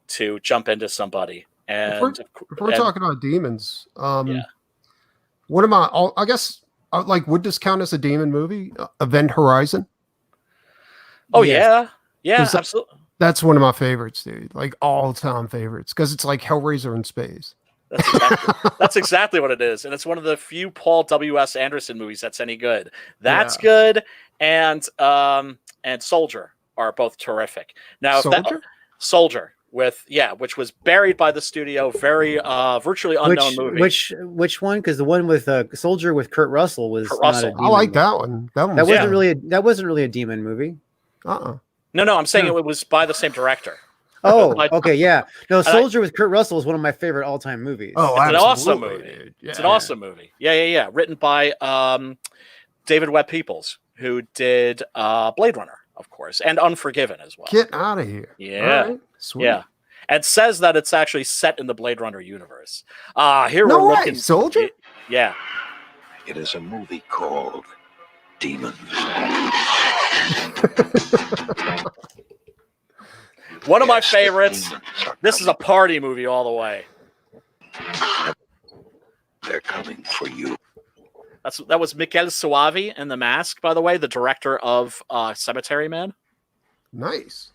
to jump into somebody. And If we're talking about demons, yeah. What am I guess, would this count as a demon movie? Event Horizon? Oh, Yes. yeah, Is that- absolutely. That's one of my favorites, dude. Like all-time favorites, because it's like Hellraiser in space. That's exactly what it is, and it's one of the few Paul W.S. Anderson movies that's any good. That's good, and Soldier are both terrific. Now, Soldier which was buried by the studio, very virtually unknown movie. Which one? Because the one with Soldier with Kurt Russell was Kurt not Russell. a demon I like movie. that one. That wasn't really a demon movie. No, I'm saying it was by the same director. Oh, okay, yeah. No, Soldier with Kurt Russell is one of my favorite all-time movies. Oh, it's an awesome absolutely, movie. dude. Yeah. It's an awesome movie. Yeah. Written by David Webb Peoples, who did Blade Runner, of course, and Unforgiven as well. Get out of here. Yeah. All right. Sweet. Yeah. And says that it's actually set in the Blade Runner universe. Here No we're way, looking. Soldier? Yeah. It is a movie called Demons. One of my favorites. This is a party movie all the way. They're coming for you. That was Mikel Suavi in The Mask, by the way, the director of Cemetery Man. Nice.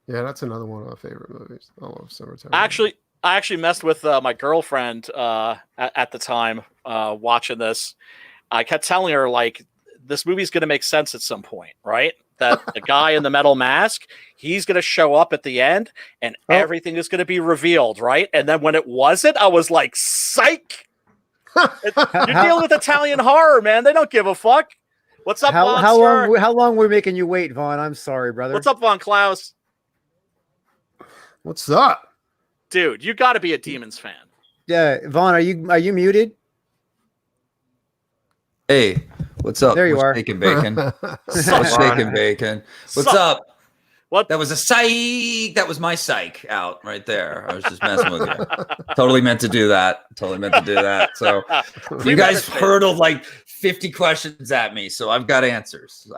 Yeah, that's another one of my favorite movies. I love Cemetery. I actually messed with my girlfriend at the time watching this. I kept telling her, like, this movie's going to make sense at some point, right? That the guy in the metal mask, he's going to show up at the end, and everything is going to be revealed, right? And then when it wasn't, I was like, psych! You're dealing with Italian horror, man. They don't give a fuck. What's up, Von how Star? long were we making you wait, Vaughn? I'm sorry, brother. What's up, Von Klaus? What's up? Dude, you got to be a Demons fan. Yeah, Vaughn, are you muted? Hey, What's up? There you are. Steak and bacon. What's steak and bacon? What's up? What? That was a psych. That was my psych out right there. I was just messing with you. Totally meant to do that. So you guys hurled like 50 questions at me, so I've got answers.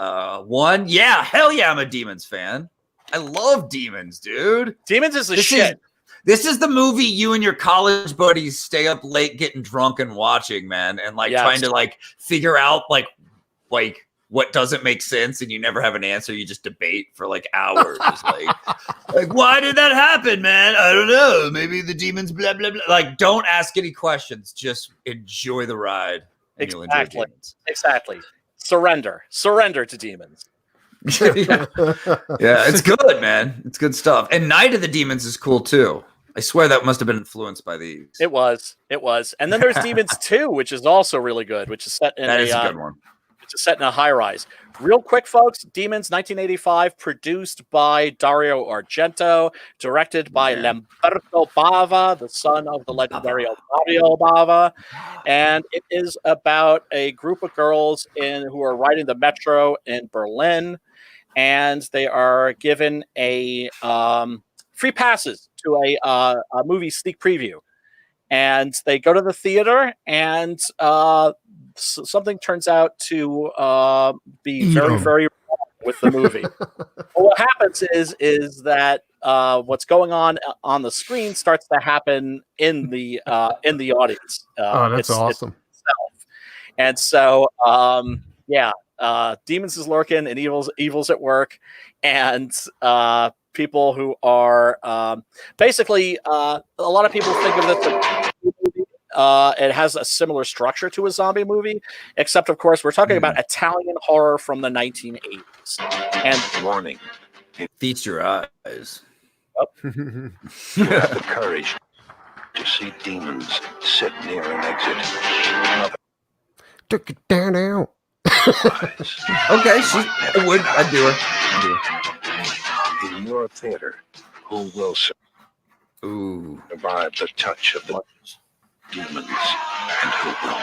One, yeah, hell yeah, I'm a Demons fan. I love Demons, dude. Demons is the shit. This is the movie you and your college buddies stay up late getting drunk and watching, man, and like trying to like figure out like what doesn't make sense, and you never have an answer. You just debate for like hours. like why did that happen, man? I don't know. Maybe the demons, blah blah blah. Like, don't ask any questions. Just enjoy the ride. Exactly. Surrender to demons. Yeah, it's good, man. It's good stuff. And Night of the Demons is cool too. I swear that must have been influenced by these. It was. And then there's Demons 2, which is also really good, which is set in a good one. It's set in a high rise. Real quick, folks. Demons, 1985, produced by Dario Argento, directed by Lamberto Bava, the son of the legendary Mario Bava, and it is about a group of girls who are riding the metro in Berlin, and they are given a free passes to a movie sneak preview, and they go to the theater and. Something turns out to be very, very wrong with the movie. Well, what happens is that what's going on the screen starts to happen in the audience. That's awesome. And so, Demons is lurking and evil's at work, and people who are basically a lot of people think of this as it has a similar structure to a zombie movie, except of course we're talking about Italian horror from the 1980s. And warning, feast your eyes. You have the courage to see demons sit near an exit. Took it down now. Okay, I'd do her. In your theater, who will survive the touch of the demons, and who will?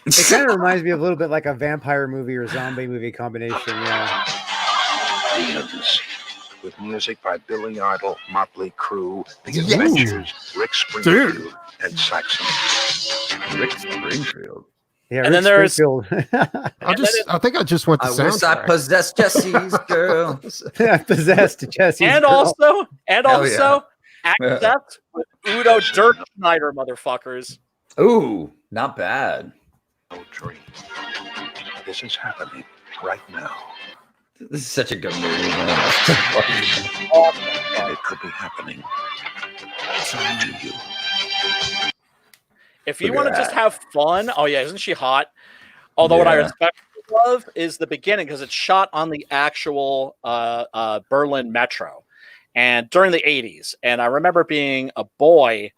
It kind of reminds me of a little bit like a vampire movie or zombie movie combination. Yeah. Demons, with music by Billy Idol, Motley Crue, The Adventures, Rick Springfield, and Saxon. Rick Springfield. Yeah, and then there's. I think I just went to soundtrack. Wish I possessed Jesse's girl. Possessed Jesse's and girl. also, Accept with Udo Dirkschneider, motherfuckers. Ooh, not bad. No dream. This is happening right now. This is such a good movie. And it could be happening to you. If you want to just have fun, isn't she hot? Although what I especially love is the beginning, because it's shot on the actual Berlin metro, and during the 80s. And I remember being a boy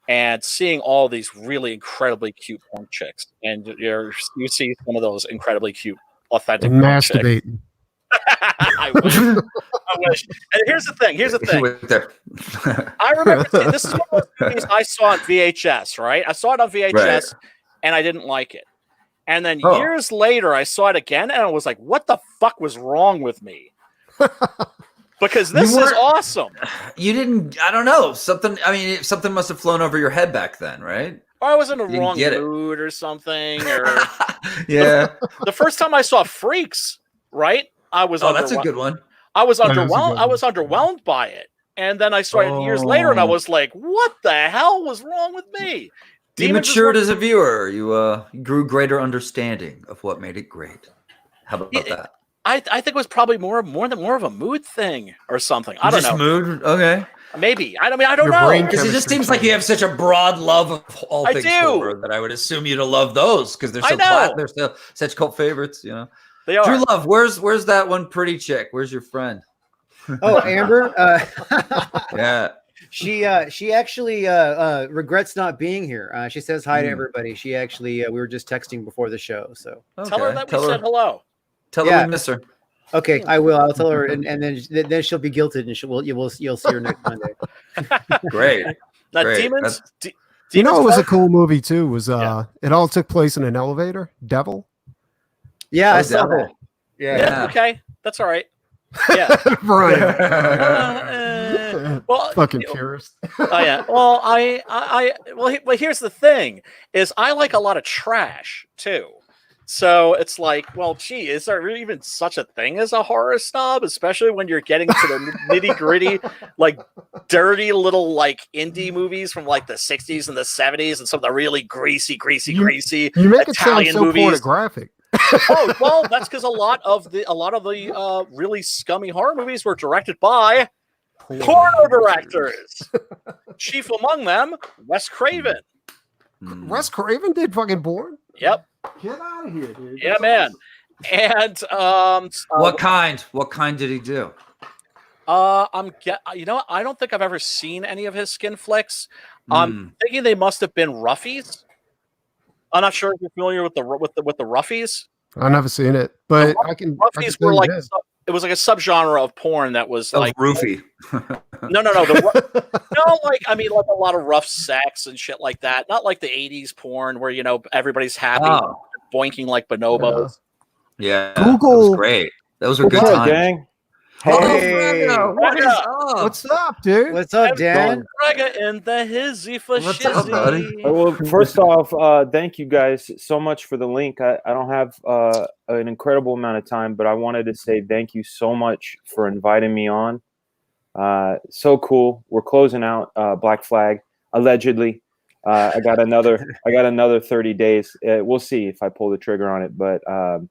and seeing all these really incredibly cute punk chicks, and you see some of those incredibly cute, authentic punk chicks. Masturbating. I wish. And here's the thing. I remember this is one of those movies I saw on VHS, right? I saw it on VHS and I didn't like it. And then years later, I saw it again and I was like, what the fuck was wrong with me? Because this is awesome. You didn't, I don't know. Something must have flown over your head back then, right? Or I was in a wrong mood or something. Or yeah. The first time I saw Freaks, right? I was that's a good one. I was underwhelmed. I was underwhelmed by it, and then I saw it years later, and I was like, "What the hell was wrong with me?" You matured as a viewer. You grew greater understanding of what made it great. How about that? I think it was probably more of a mood thing or something. I don't know. Mood, okay. Maybe. I don't know. Because it just seems like you have such a broad love of all things horror that I would assume you to love those because they're they're still such cult favorites. You know. They are. Drew Love, where's that one pretty chick? Where's your friend? Oh, Amber. Yeah. She actually regrets not being here. She says hi to everybody. She actually we were just texting before the show, so tell her that we said hello. Tell her we miss her. Okay, I will. I'll tell her, and then she'll be guilted, and you'll see her next Monday. Great. Now, Great. Demons. You know, it was a cool movie too. Was it all took place in an elevator? Devil. Yeah, I was saw down there. that. Yeah. Yeah, okay, that's all right. Yeah. Brian. Well, Fucking purist. Oh yeah. Well, well, here's the thing: is I like a lot of trash too. So it's like, well, gee, is there really even such a thing as a horror snob? Especially when you're getting to the nitty gritty, like dirty little like indie movies from like the '60s and the '70s, and some of the really greasy You make Italian it sound so movies. pornographic. Oh well, that's because a lot of the really scummy horror movies were directed by porno directors. Chief among them, Wes Craven. Wes Craven did fucking porn? Yep. Get out of here, dude. Yeah, man. And What kind? What kind did he do? I don't think I've ever seen any of his skin flicks. I'm thinking they must have been roughies. I'm not sure if you're familiar with the roughies. I've never seen it, but Roughies were like it was like a subgenre of porn that was like roofie. No, no, like I mean, like a lot of rough sex and shit like that. Not like the '80s porn where everybody's happy, boinking like bonobos. Yeah, Google. That was great. Those were good times. Gang. Hey, what is up? What's up, dude? What's up, Dan? Frega in the hizzy for What's up, shizzy. buddy? Well, first off, thank you guys so much for the link. I don't have an incredible amount of time, but I wanted to say thank you so much for inviting me on. So cool. We're closing out Black Flag, allegedly. I got another 30 days. We'll see if I pull the trigger on it. But how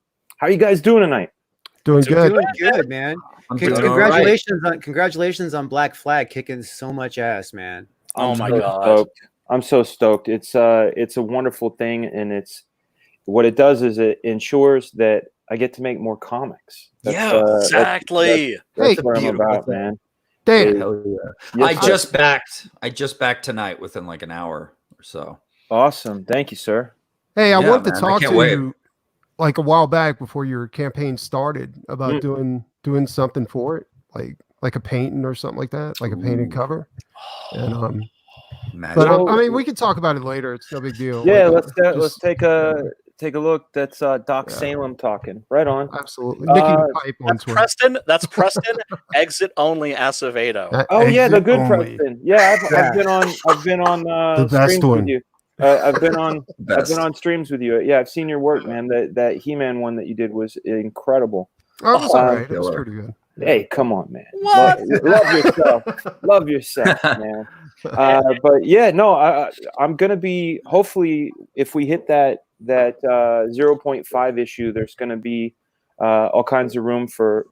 are you guys doing tonight? Doing good. Doing good, man. Congratulations on Black Flag kicking so much ass, man. Oh my god. Stoked. I'm so stoked. It's a wonderful thing, and it's what it does is it ensures that I get to make more comics. Exactly. That's what I'm about, man. Dan, I just backed tonight within like an hour or so. Awesome. Thank you, sir. Hey, I wanted to man, talk I to can't wait. you like a while back before your campaign started about doing something for it, like a painting or something like that, like a painted cover. And but I mean, we can talk about it later. It's no big deal. Yeah, Like, let's take a look. That's Doc Salem talking. Right on. Absolutely. Nikki the Pipe on Twitter. That's Preston. Exit only Acevedo. Oh yeah, the good only. Preston. Yeah, I've been on The best streams one. with you. I've been on streams with you. Yeah, I've seen your work, man. That He-Man one that you did was incredible. Oh, that's all right. It was pretty good. Hey, come on, man. What? Love yourself. Love yourself, man. But yeah, no, I'm gonna be. Hopefully, if we hit that 0.5 issue, there's gonna be all kinds of room for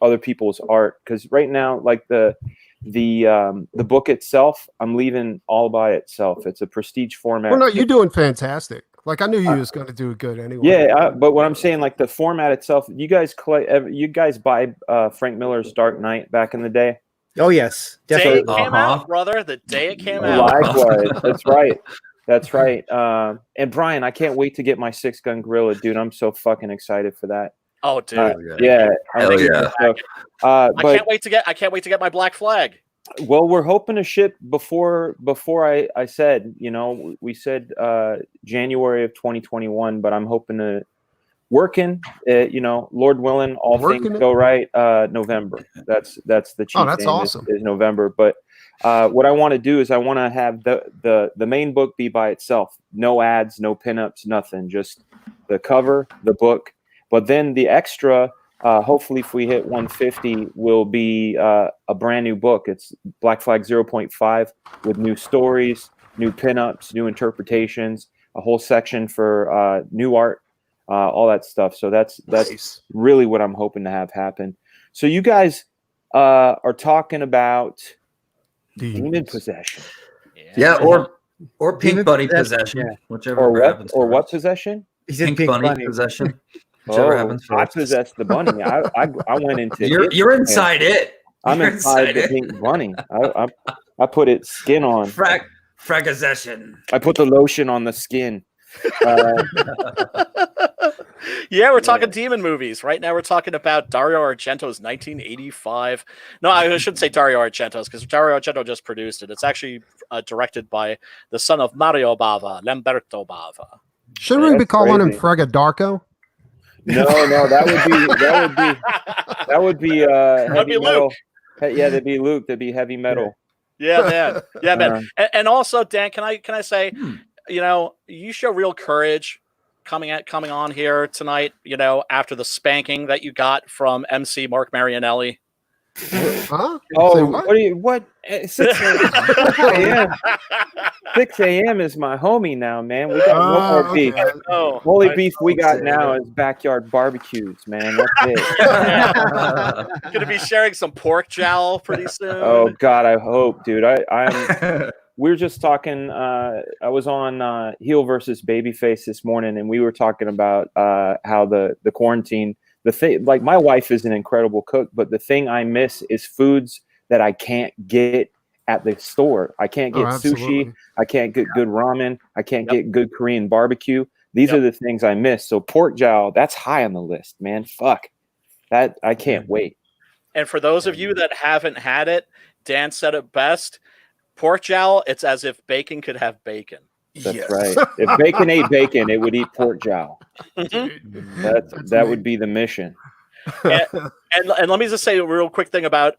other people's art. Because right now, like the book itself, I'm leaving all by itself. It's a prestige format. Well, no, you're doing fantastic. Like I knew you was going to do good anyway. Yeah, but what I'm saying, like the format itself, you guys buy Frank Miller's Dark Knight back in the day. Oh yes, Day definitely. it came out, brother. The day it came out. Likewise, that's right. And Brian, I can't wait to get my 6-gun gorilla, dude. I'm so fucking excited for that. Oh, dude. Yeah. Hell yeah. I can't wait to get my Black Flag. Well, we're hoping to ship before I said, we said January of 2021, but I'm hoping to working, Lord willing, all things go right, November. That's the chief. Oh, that's awesome. Is November. But what I want to do is I want to have the main book be by itself. No ads, no pinups, nothing. Just the cover, the book. But then the extra, hopefully if we hit 150, will be a brand new book. It's Black Flag 0.5 with new stories, new pinups, new interpretations, a whole section for new art, all that stuff. So that's Nice. really what I'm hoping to have happen. So you guys are talking about demon possession. Yeah, or pink bunny possession, whichever or what happens or first. what possession? He said Pink pink bunny bunny. possession. Whichever happens I first. possessed the bunny. I went into You're inside it. I'm You're inside the it. pink bunny. I put its skin on. Fragazession. I put the lotion on the skin. Yeah, we're talking demon movies. Right now we're talking about Dario Argento's 1985. No, I shouldn't say Dario Argento's because Dario Argento just produced it. It's actually directed by the son of Mario Bava, Lamberto Bava. Shouldn't we be That's calling him crazy. Fregadarko? No, that would be heavy metal. Yeah, that'd be Luke. That'd be heavy metal. Yeah, man. Yeah, man. And also, Dan, can I say, you know, you show real courage coming on here tonight, you know, after the spanking that you got from MC Mark Marianelli. Huh? Oh, what? 6 a.m. 6 a.m. is my homie now, man. We got no more beef. Only beef we got now is backyard barbecues, man. That's it. Gonna be sharing some pork jowl pretty soon. Oh God, I hope, dude. I'm. We were just talking. I was on Heel versus Babyface this morning, and we were talking about how the quarantine. The thing, like, my wife is an incredible cook, but the thing I miss is foods that I can't get at the store. I can't get sushi. I can't get good ramen. I can't get good Korean barbecue. These are the things I miss. So pork jowl, that's high on the list, man. Fuck that. I can't wait. And for those of you that haven't had it, Dan said it best. Pork jowl, it's as if bacon could have bacon. That's right. If bacon ate bacon, it would eat pork jowl. That would be the mission. And let me just say a real quick thing about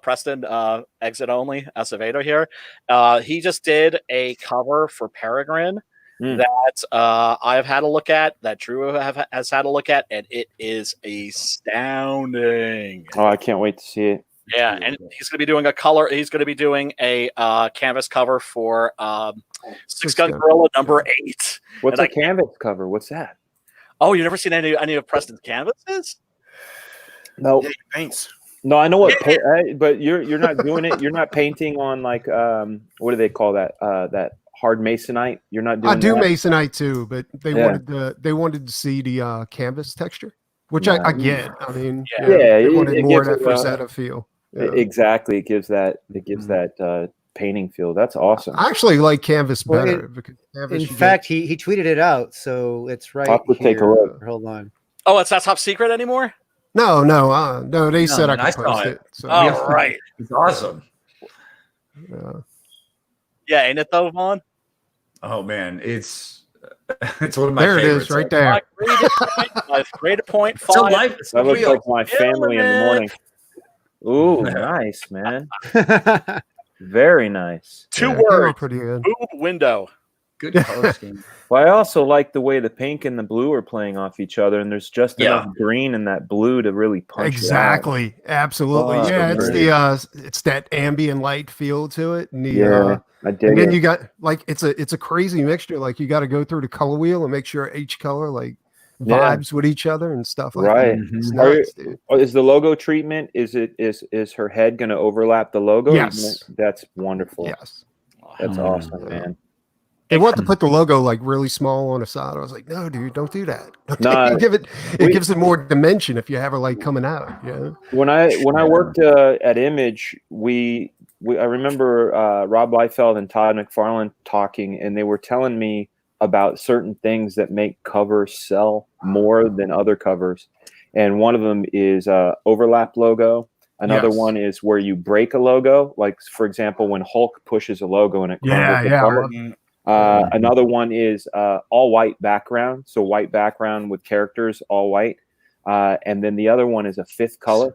Preston Exit Only Acevedo here. He just did a cover for Peregrine that I've had a look at, that Drew has had a look at, and it is astounding. Oh, I can't wait to see it. Yeah, and he's going to be doing a color. He's going to be doing a canvas cover for Six Gun Gorilla #8. What's a canvas cover? What's that? Oh, you've never seen any of Preston's canvases? No, he paints. No, I know what, but you're not doing it. You're not painting on like what do they call that? That hard masonite. You're not doing. I do that? masonite too, but they wanted to see the canvas texture, which I get. I mean, they wanted more of that Rosetta feel. Yeah. Exactly, it gives that painting feel. That's awesome. I actually like canvas better. Because canvas, in fact, he tweeted it out, so it's right I'll here. take a look. Hold on. Oh, it's not top secret anymore? No. They said I could post it. So. Oh, right. It's awesome. Yeah, ain't it though, Vaughn? Oh man, it's one of my there favorites. It is, right there. Grade point 5. That looks like my family in the morning. Ooh, nice, man. Very nice. Two words. Pretty good. Boob window. Good color scheme. Well, I also like the way the pink and the blue are playing off each other, and there's just enough green in that blue to really punch exactly. it out. Absolutely. Oh, yeah, it's that ambient light feel to it. And I dig and then it. you got like it's a crazy mixture. Like you got to go through the color wheel and make sure each color like vibes with each other and stuff like that. It's nice, dude. Is the logo treatment? Is her head going to overlap the logo? Yes. That's wonderful. Yes. That's awesome, man. They want to put the logo like really small on the side. I was like, no, dude, don't do that. No, it gives it more dimension if you have her like coming out. Yeah. When I worked at Image, I remember Rob Liefeld and Todd McFarlane talking, and they were telling me about certain things that make covers sell more than other covers. And one of them is overlap logo. Another one is where you break a logo. Like, for example, when Hulk pushes a logo and it crumbles the cover. Another one is all white background. So white background with characters, all white. And then the other one is a fifth color.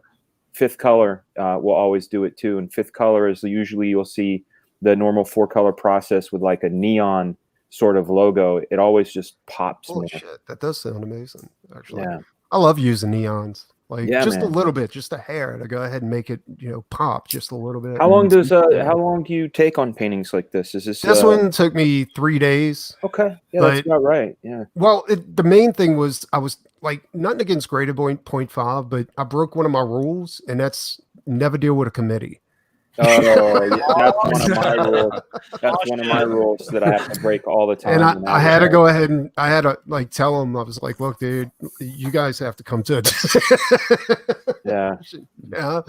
Fifth color will always do it too. And fifth color is usually you'll see the normal 4-color process with like a neon sort of logo. It always just pops. Holy shit, that does sound amazing. Actually, yeah. I love using neons. Like just man. a little bit, just a hair to go ahead and make it, pop just a little bit. How long do you take on paintings like this? Is this one took me 3 days. Okay, yeah, that's about right. Yeah. Well, the main thing was I was like nothing against graded 0.5, but I broke one of my rules, and that's never deal with a committee. Oh, yeah, that's one of my rules. That's one of my rules that I have to break all the time. And I had to go ahead and I had to like tell him, I was like, look, dude, you guys have to come to it. Yeah.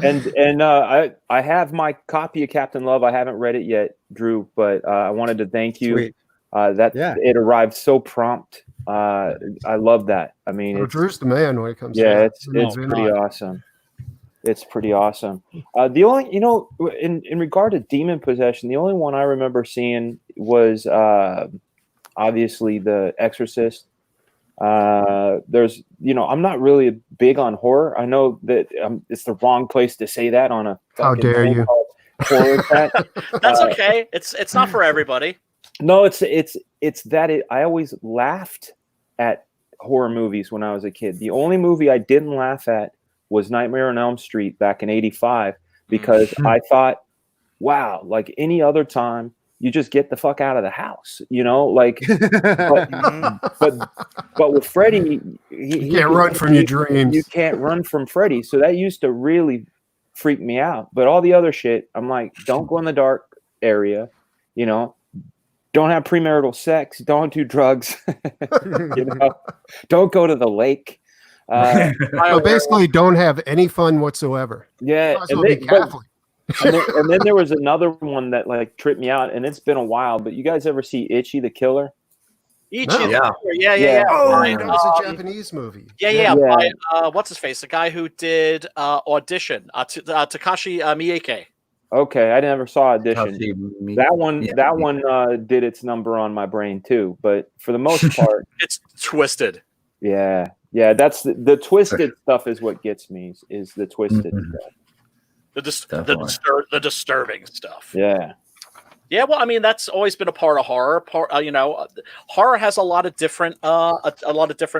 And I have my copy of Captain Love. I haven't read it yet, Drew, but I wanted to thank you. Sweet. It arrived so prompt. I love that. I mean, Drew's the man when it comes to it's pretty awesome. It's pretty awesome. The only, in regard to demon possession, the only one I remember seeing was obviously the Exorcist. There's, I'm not really big on horror. I know that it's the wrong place to say that on a How dare you? Horror chat. That's okay. It's not for everybody. No, it's that I always laughed at horror movies when I was a kid. The only movie I didn't laugh at was Nightmare on Elm Street back in '85 because I thought, wow, like any other time, you just get the fuck out of the house, like. but with Freddy, you can't run from your dreams. You can't run from Freddy, so that used to really freak me out. But all the other shit, I'm like, don't go in the dark area, don't have premarital sex, don't do drugs, don't go to the lake. So basically, don't have any fun whatsoever. Yeah, and then there was another one that like tripped me out, and it's been a while. But you guys ever see Itchy the Killer? Itchy, yeah. Oh, that was a Japanese movie. Yeah. By, what's his face? The guy who did Audition, Takashi Miike. Okay, I never saw Audition. That one did its number on my brain too. But for the most part, it's twisted. Yeah. That's the twisted stuff is what gets me. Is the twisted stuff. The disturbing stuff. Yeah. Yeah, well, I mean, that's always been a part of horror. Horror has a lot of different,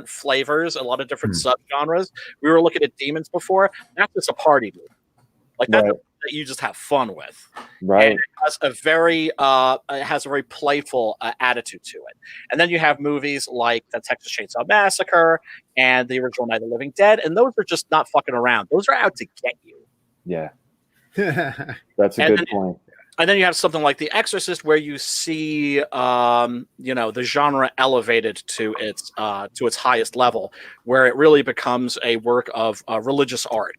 flavors, a lot of different subgenres. We were looking at demons before. That's just a party movie, like that you just have fun with. Right. And it has a very playful attitude to it. And then you have movies like the Texas Chainsaw Massacre and the original Night of the Living Dead, and those are just not fucking around. Those are out to get you. Yeah. That's a good point. And then you have something like The Exorcist, where you see, the genre elevated to its highest level, where it really becomes a work of religious art.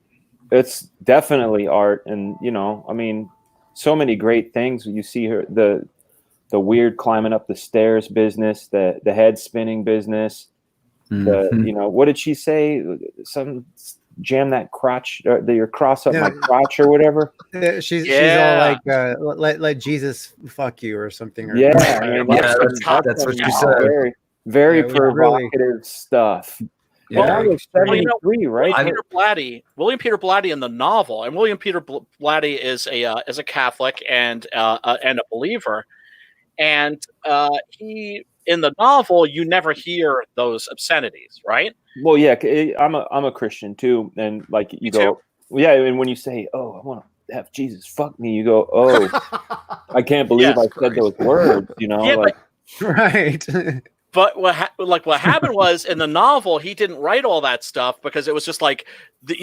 It's definitely art, and I mean, so many great things. You see her the weird climbing up the stairs business, the head spinning business. What did she say? Some jam that crotch, your cross up my crotch or whatever. She's all like, let Jesus fuck you or something. That's what she said. Very, very provocative stuff. Yeah. Well, that was 73, right? William Peter Blatty in the novel, and William Peter Blatty is a Catholic and a believer, and he in the novel you never hear those obscenities, right? Well, yeah, I'm a Christian too, and like you go, yeah, and when you say, "Oh, I want to have Jesus fuck me," you go, "Oh, I can't believe I said those words," right. But what happened was in the novel he didn't write all that stuff because it was just like the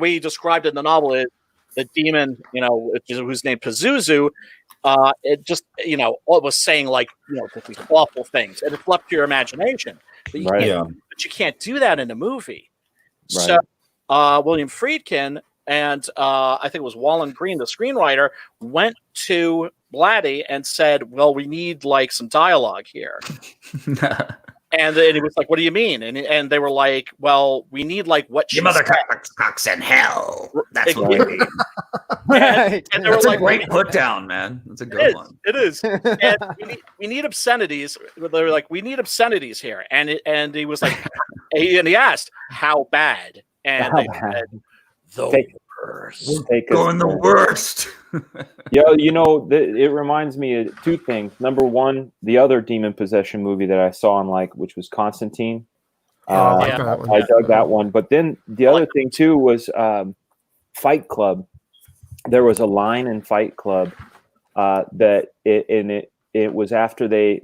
way he described it in the novel is the demon who's named Pazuzu. It just it was saying these awful things, and it's left to your imagination. But you can't do that in a movie. Right. So William Friedkin and I think it was Wallen Green, the screenwriter, went to Blatty and said, "Well, we need some dialogue here." And then he was like, "What do you mean?" And they were like, "Well, we need what your mother cocks in hell." That's what we mean. And that's a great put down, man. That's a good one. It is. And we need obscenities. They were like, "We need obscenities here." And he was like, he asked, "How bad?" And they said, "The worst." Going the worst. It reminds me of two things. Number one, the other demon possession movie that I saw which was Constantine. I dug that one. But then the other thing too was Fight Club. There was a line in Fight Club that it was after they,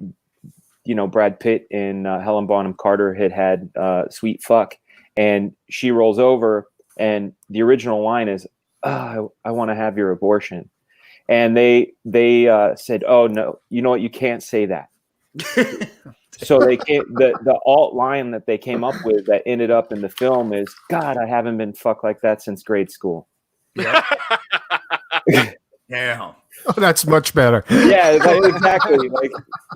Brad Pitt and Helen Bonham Carter had sweet fuck, and she rolls over, and the original line is, "I want to have your abortion," and they said, "Oh no, you know what? You can't say that." So they the alt line that they came up with that ended up in the film is, "God, I haven't been fucked like that since grade school." Yeah. Yeah. Oh, that's much better. Yeah, exactly.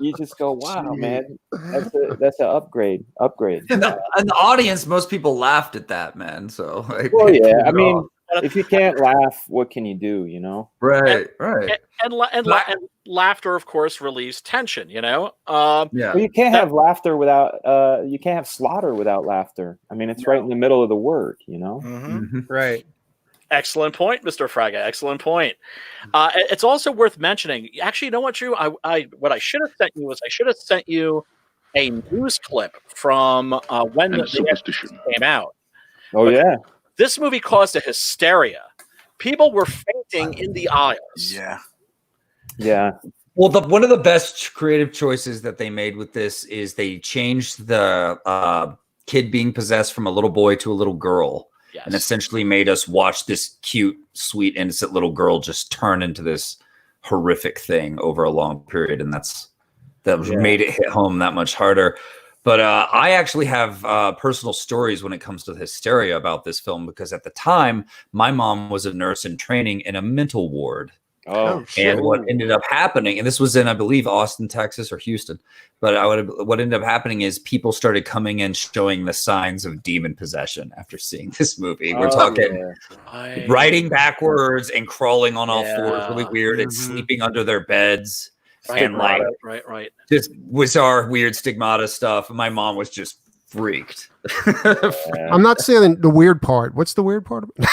You just go, "Wow, man, that's an upgrade." And the audience, most people laughed at that, man. So well, yeah, I mean, if you can't laugh, what can you do? You know, right. And laughter, of course, relieves tension. You know, yeah. Well, you can't have laughter without. You can't have slaughter without laughter. I mean, it's right in the middle of the word. You know, right. Excellent point, Mr. Fraga. Excellent point. It's also worth mentioning. Actually, you know what, Drew? What I should have sent you was I should have sent you a news clip from when the Exorcist came out. Oh yeah. This movie caused a hysteria. People were fainting in the aisles. Yeah. Yeah. Well, one of the best creative choices that they made with this is they changed the kid being possessed from a little boy to a little girl. Yes. And essentially made us watch this cute, sweet, innocent little girl just turn into this horrific thing over a long period. And that made it hit home that much harder. But I actually have personal stories when it comes to the hysteria about this film, because at the time, my mom was a nurse in training in a mental ward. Oh, and what ended up happening, and this was in, I believe, Austin, Texas, or Houston, but what ended up happening is people started coming in showing the signs of demon possession after seeing this movie. We're talking riding backwards and crawling on all fours, really weird, and sleeping under their beds. And right. Just was our weird stigmata stuff. My mom was just freaked. I'm not saying the weird part. What's the weird part of it?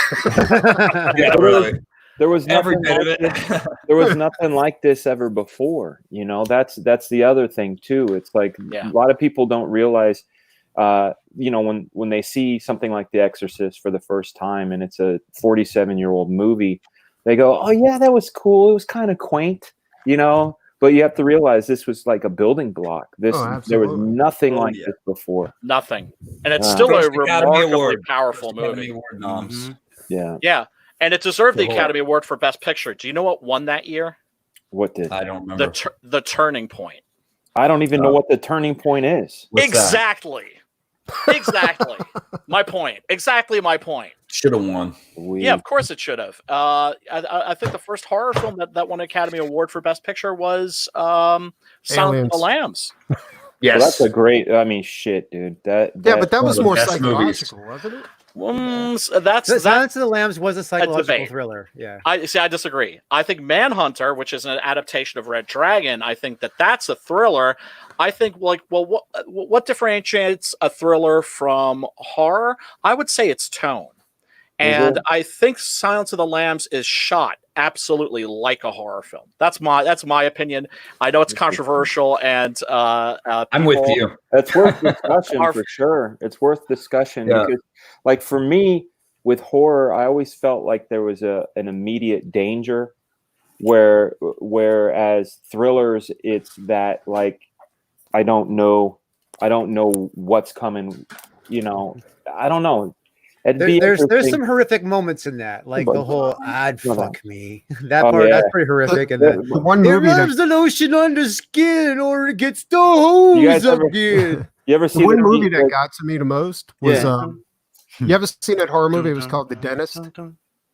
Yeah, really. There was Every nothing bit like of it. this. There was nothing like this ever before. You know, that's the other thing too. It's like a lot of people don't realize, you know, when they see something like The Exorcist for the first time and it's a 47-year-old movie, they go, "Oh yeah, that was cool. It was kind of quaint," you know. But you have to realize this was like a building block. There was nothing like this before. Nothing, and it's still a remarkably powerful movie. Yeah. Yeah. And it deserved the Academy Award for Best Picture. Do you know what won that year? What did? I don't remember. The Turning Point. I don't even know what the turning point is. Exactly. My point. Exactly my point. Should have won. Yeah, of course it should have. I think the first horror film that won an Academy Award for Best Picture was Silence of the Lambs. Yes. Well, that's a great. I mean, shit, dude. But that was more psychological, wasn't it? Silence of the Lambs was a psychological thriller. Yeah, I disagree. I think Manhunter, which is an adaptation of Red Dragon, I think that's a thriller. I think, what differentiates a thriller from horror? I would say it's tone. And I think Silence of the Lambs is shot absolutely like a horror film. That's my opinion. I know it's controversial, and I'm with you. That's worth discussion for sure. It's worth discussion because, like, for me with horror, I always felt like there was an immediate danger, whereas thrillers, it's that, like, I don't know what's coming. You know, I don't know. There's some horrific moments in that, like the whole "I'd fuck me" that part. That's pretty horrific. And then one movie rubs the lotion on the skin, or it gets the hose again. You ever see one movie that got to me the most was you ever seen that horror movie? It was called The Dentist.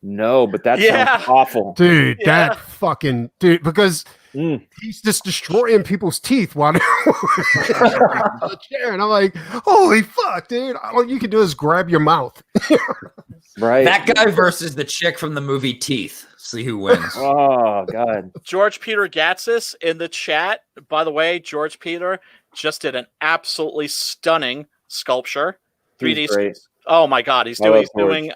No, but that sounds awful, dude. That fucking dude, because he's just destroying people's teeth while they're on the chair, and I'm like, holy fuck, dude! All you can do is grab your mouth. Right. That guy versus the chick from the movie Teeth. See who wins. Oh God. George Peter Gatsis in the chat. By the way, George Peter just did an absolutely stunning sculpture. 3D. Oh my God, he's doing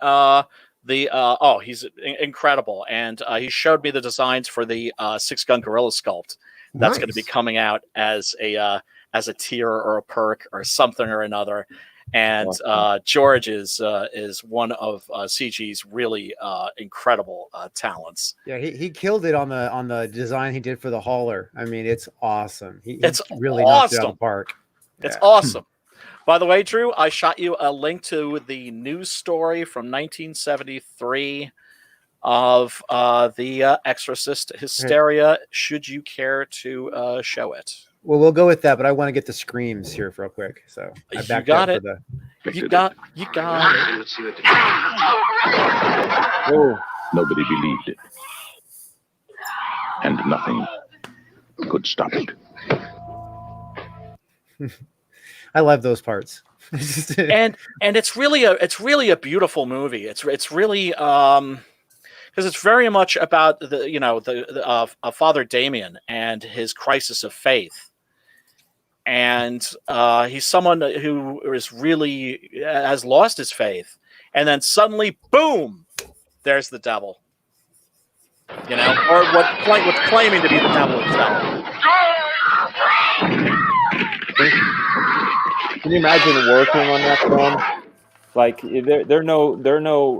he's incredible, and he showed me the designs for the 6-gun gorilla sculpt that's going to be coming out as a tier or a perk or something or another. And George is one of CG's really incredible talents. Yeah, he killed it on the design he did for the hauler. I mean, it's awesome. It's really knocked it out of the park. It's awesome. By the way, Drew, I shot you a link to the news story from 1973 of the Exorcist hysteria. Should you care to show it? Well, we'll go with that, but I want to get the screams here real quick. So I you got it. You got it. Oh, nobody believed it, and nothing could stop it. I love those parts. and it's really a beautiful movie. It's really because it's very much about the Father Damien and his crisis of faith. And he's someone who is really has lost his faith, and then suddenly, boom, there's the devil. Or what's claiming to be the devil itself. Can you imagine working on that film? Like there are no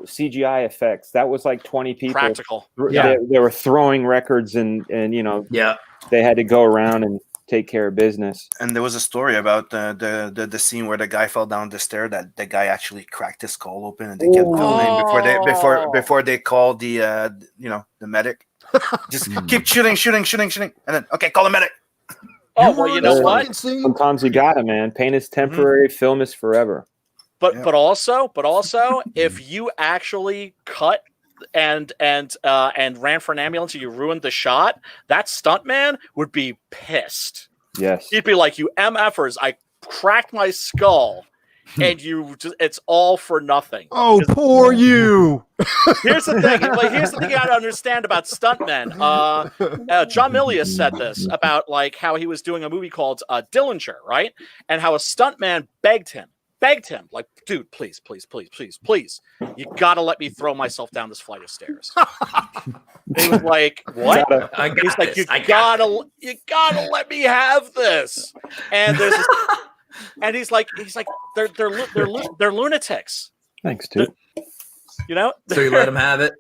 CGI effects. That was like 20 people. Practical. They were throwing records and they had to go around and take care of business. And there was a story about the scene where the guy fell down the stair, that the guy actually cracked his skull open, and they kept filming before they called the the medic. Just keep shooting, and then call the medic. Oh well, you know what? Sometimes you gotta, man. Pain is temporary, film is forever. But also, if you actually cut and ran for an ambulance and you ruined the shot, that stuntman would be pissed. Yes. He'd be like, "You MFers, I cracked my skull and it's all for nothing." Oh, poor you. Here's the thing. Here's the thing you gotta understand about stuntmen. John Milius said this about like how he was doing a movie called Dillinger, right? And how a stuntman begged him, like, "Dude, please, you gotta let me throw myself down this flight of stairs." He was like, "What?" He's like, "You gotta let me have this." And there's this, and he's like, they're lunatics. Thanks, dude. So you let him have it.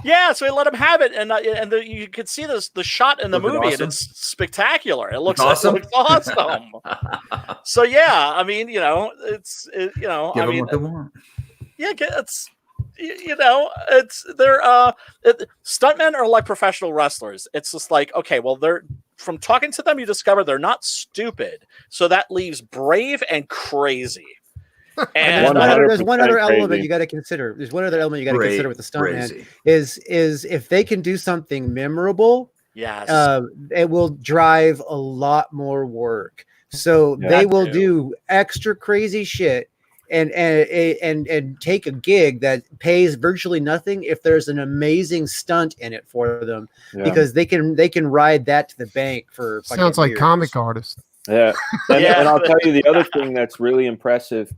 Yeah, so he let him have it, and you could see the shot in the movie, awesome? and it's spectacular. It looks awesome. It looks awesome. So yeah, I mean, it's Give them what they want. Yeah, stuntmen are like professional wrestlers. It's just like, okay, well, from talking to them, you discover they're not stupid, so that leaves brave and crazy. And there's one other element you got to consider. There's one other element you got to consider with the stuntman is if they can do something memorable, yes, it will drive a lot more work. So they will do extra crazy shit and take a gig that pays virtually nothing if there's an amazing stunt in it for them, because they can ride that to the bank for sounds like years. Comic artist. Yeah. And I'll tell you the other thing that's really impressive.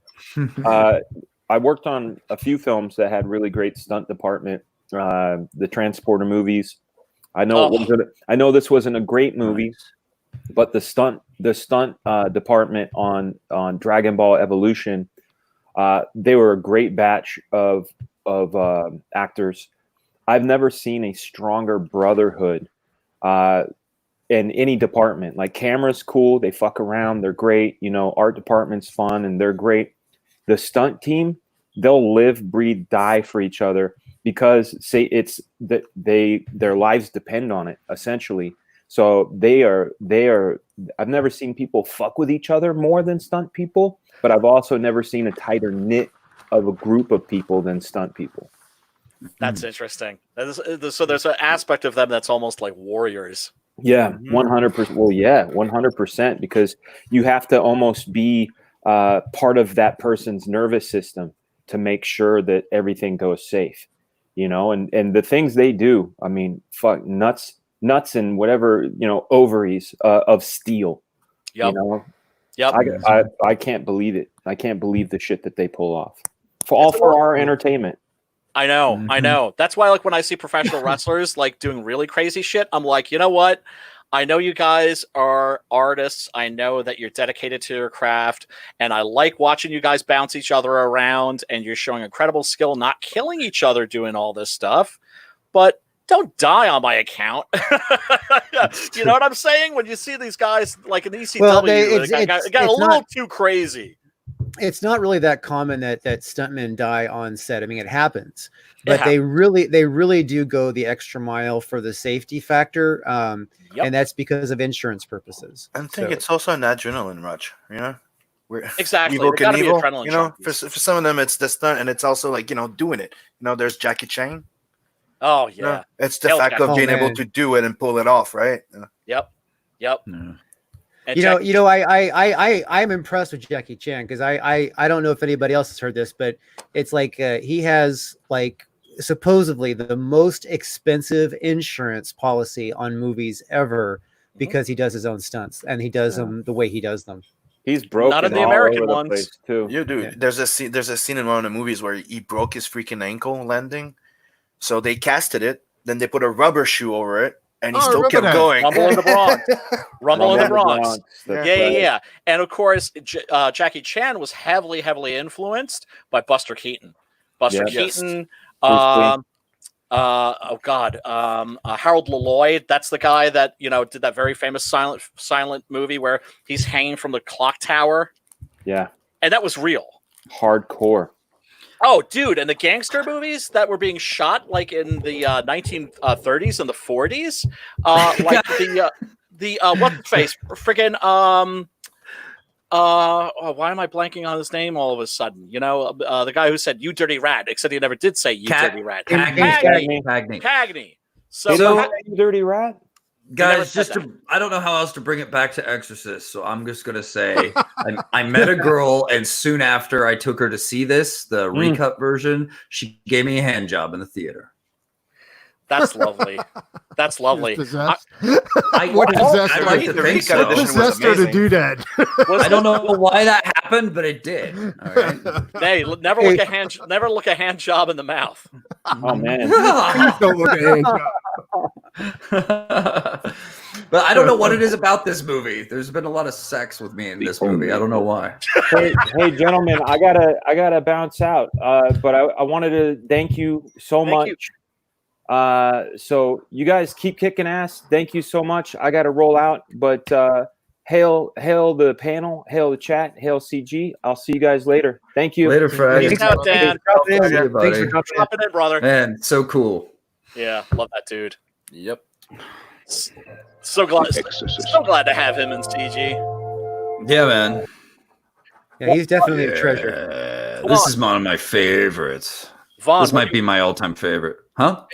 I worked on a few films that had really great stunt department. The Transporter movies. I know this wasn't a great movie, but the stunt department on Dragon Ball Evolution, they were a great batch of actors. I've never seen a stronger brotherhood in any department. Like, camera's cool, they fuck around, they're great. Art department's fun and they're great. The stunt team, they'll live, breathe, die for each other, because it's that their lives depend on it, essentially. So they are. I've never seen people fuck with each other more than stunt people, but I've also never seen a tighter knit of a group of people than stunt people. That's interesting. So there's an aspect of them that's almost like warriors. Yeah, 100%. Well, yeah, 100%, because you have to almost be part of that person's nervous system to make sure that everything goes safe, and the things they do, I mean, fuck, nuts and whatever, ovaries of steel. Yep. Yep. I can't believe it. I can't believe the shit that they pull off for our entertainment. I know. That's why, like, when I see professional wrestlers like doing really crazy shit, I'm like, you know what? I know you guys are artists. I know that you're dedicated to your craft, and I like watching you guys bounce each other around, and you're showing incredible skill, not killing each other doing all this stuff. But don't die on my account. You know what I'm saying? When you see these guys like in ECW, it got a little too crazy. It's not really that common that stuntmen die on set. I mean, it happens, but they really do go the extra mile for the safety factor, and that's because of insurance purposes. I think it's also an adrenaline rush, Exactly. Evil Knievel, adrenaline for some of them it's the stunt, and it's also like doing it. There's Jackie Chan. Oh yeah, it's the fact of being able to do it and pull it off, right? Yep. Yeah. And I'm impressed with Jackie Chan because I don't know if anybody else has heard this, but it's like he has like supposedly the most expensive insurance policy on movies ever because he does his own stunts and he does them the way he does them. He's broken Not in the all American over the ones. place too. Yeah, dude. There's a scene in one of the movies where he broke his freaking ankle landing, so they casted it. Then they put a rubber shoe over it, and he still kept going. Rumble in the Bronx. Rumble in the Bronx. That's Yeah, right. yeah. And of course, Jackie Chan was heavily influenced by Buster Keaton. Buster Keaton. Harold Lloyd. That's the guy that did that very famous silent movie where he's hanging from the clock tower. Yeah. And that was real. Hardcore. Oh, dude, and the gangster movies that were being shot like in the 1930s and the 40s, like the what's the face, friggin' why am I blanking on his name all of a sudden? The guy who said "you dirty rat," except he never did say "you dirty rat." Cagney. So you dirty rat. Guys, I don't know how else to bring it back to Exorcist, so I'm just gonna say I met a girl, and soon after I took her to see the recut version, she gave me a hand job in the theater. That's lovely. That's lovely. What possessed her to do that? I don't know why that happened, but it did. All right. Hey, never look a hand job in the mouth. Oh man. Don't look at hand job. But I don't know what it is about this movie. There's been a lot of sex with me in this movie. I don't know why. Hey, gentlemen, I gotta bounce out. But I wanted to thank you so much. So you guys keep kicking ass. Thank you so much. I gotta roll out, but hail the panel, hail the chat, hail CG. I'll see you guys later. Thank you. Later, Fred. Thanks out, Dan. Thanks for dropping in, brother. Man, so cool. Yeah, love that dude. Yep. So glad to have him in CG. Yeah, man. Yeah, he's definitely a treasure. This is one of my favorites. Vaughn, this might be my all-time favorite. Huh?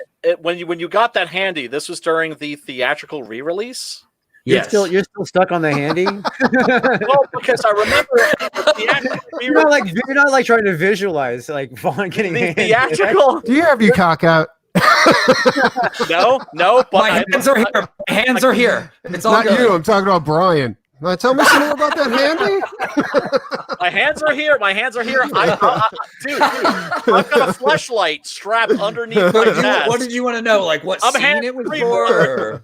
When you got that handy, this was during the theatrical re-release? Yes. You're still stuck on the handy? Well, because I remember you're not like trying to visualize like Vaughn getting the theatrical. Do you have your cock out? No, but my hands are here. My hands are here. It's all not good. you. I'm talking about Brian. Tell me some more about that handy. My hands are here. Dude, I've got a fleshlight strapped underneath my chest. What did you want to know? Like what scene it was for?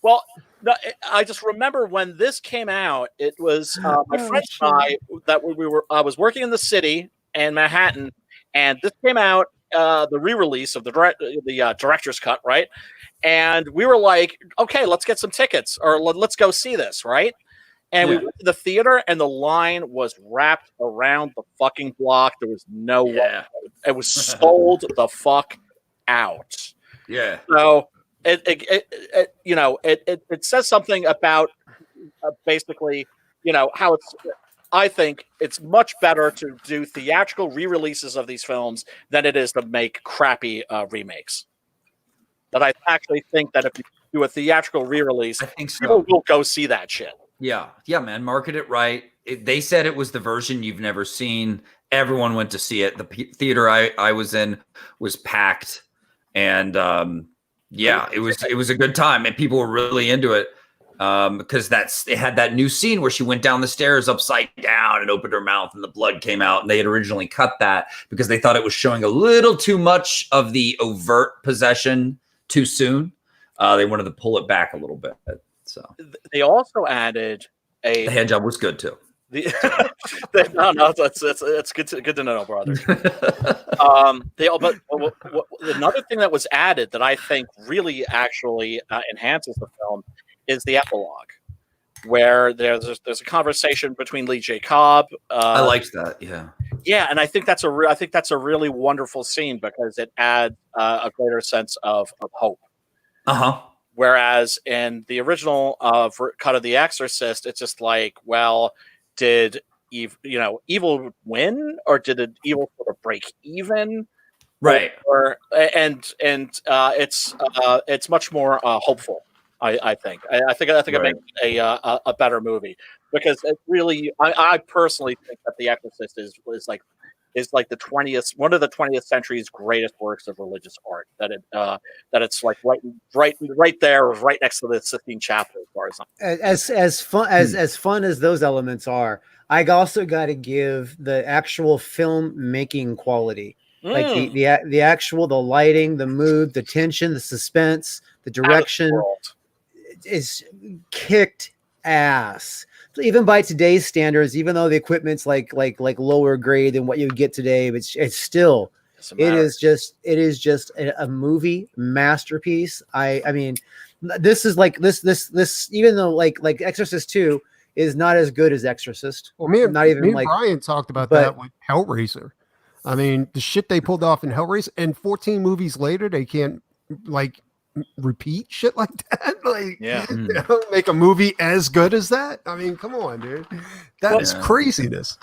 Well, no, I just remember when this came out. It was my friends and I that I was working in the city in Manhattan, and this came out. The re-release of the director's cut, right? And we were like, okay, let's get some tickets or let's go see this, right? And we went to the theater, and the line was wrapped around the fucking block. There was no way. It was sold the fuck out. Yeah. So it says something about basically, how it's. I think it's much better to do theatrical re-releases of these films than it is to make crappy remakes. But I actually think that if you do a theatrical re-release, people will go see that shit. Yeah, man, market it right. They said it was the version you've never seen. Everyone went to see it. The theater I was in was packed, and it was a good time, and people were really into it. Because it had that new scene where she went down the stairs upside down and opened her mouth and the blood came out, and they had originally cut that because they thought it was showing a little too much of the overt possession too soon. They wanted to pull it back a little bit. So they also added the hand job was good too. No, it's good to know, brother. Another thing that was added that I think really actually enhances the film is the epilogue, where there's a conversation between Lee J. Cobb. I liked that, yeah, and I think that's a really wonderful scene because it adds a greater sense of hope. Whereas in the original cut of The Exorcist, it's just like, well, did evil win, or did evil sort of break even? Right. It's much more hopeful. I think it makes a better movie because it really. I personally think that The Exorcist is like the 20th one of the 20th century's greatest works of religious art. That it's like right there, right next to the Sistine Chapter, as far as as fun as those elements are. I also got to give the actual film making quality, like the actual the lighting, the mood, the tension, the suspense, the direction is kicked ass. Even by today's standards, even though the equipment's like lower grade than what you would get today, but it's still it is just a movie masterpiece. I mean, this is like this even though like Exorcist 2 is not as good as Exorcist. Well, me and like Brian talked about that with Hellraiser. I mean, the shit they pulled off in Hellraiser, and 14 movies later, they can't like repeat shit like that. Like, you know, make a movie as good as that. I mean, come on, dude. That is craziness.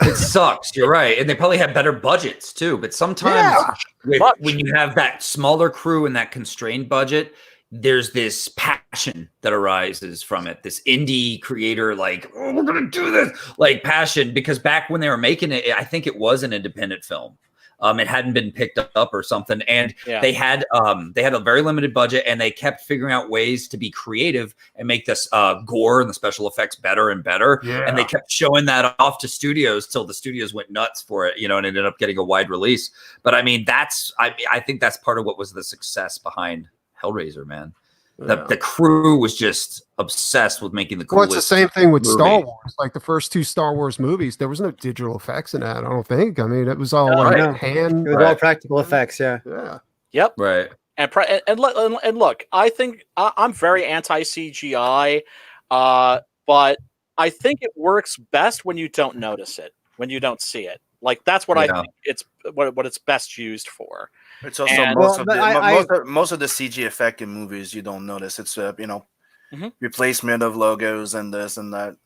It sucks. You're right, and they probably have better budgets too. But sometimes when you have that smaller crew and that constrained budget, there's this passion that arises from it. This indie creator, like, oh, we're gonna do this, like passion. Because back when they were making it, I think it was an independent film. It hadn't been picked up or something, and they had a very limited budget, and they kept figuring out ways to be creative and make this gore and the special effects better and better. Yeah. And they kept showing that off to studios till the studios went nuts for it, you know, and ended up getting a wide release. But I mean, I think that's part of what was the success behind Hellraiser, man. The crew was just obsessed with making the coolest. Well, it's the same thing with movie. Star Wars. Like the first 2 Star Wars movies, there was no digital effects in that. I don't think. I mean, it was all hand. It was all practical effects. Yeah. Yep. Right. And look, I think I'm very anti CGI, but I think it works best when you don't notice it, when you don't see it. Like that's what I think it's what it's best used for. It's also most of the CG effect in movies you don't notice. It's replacement of logos and this and that.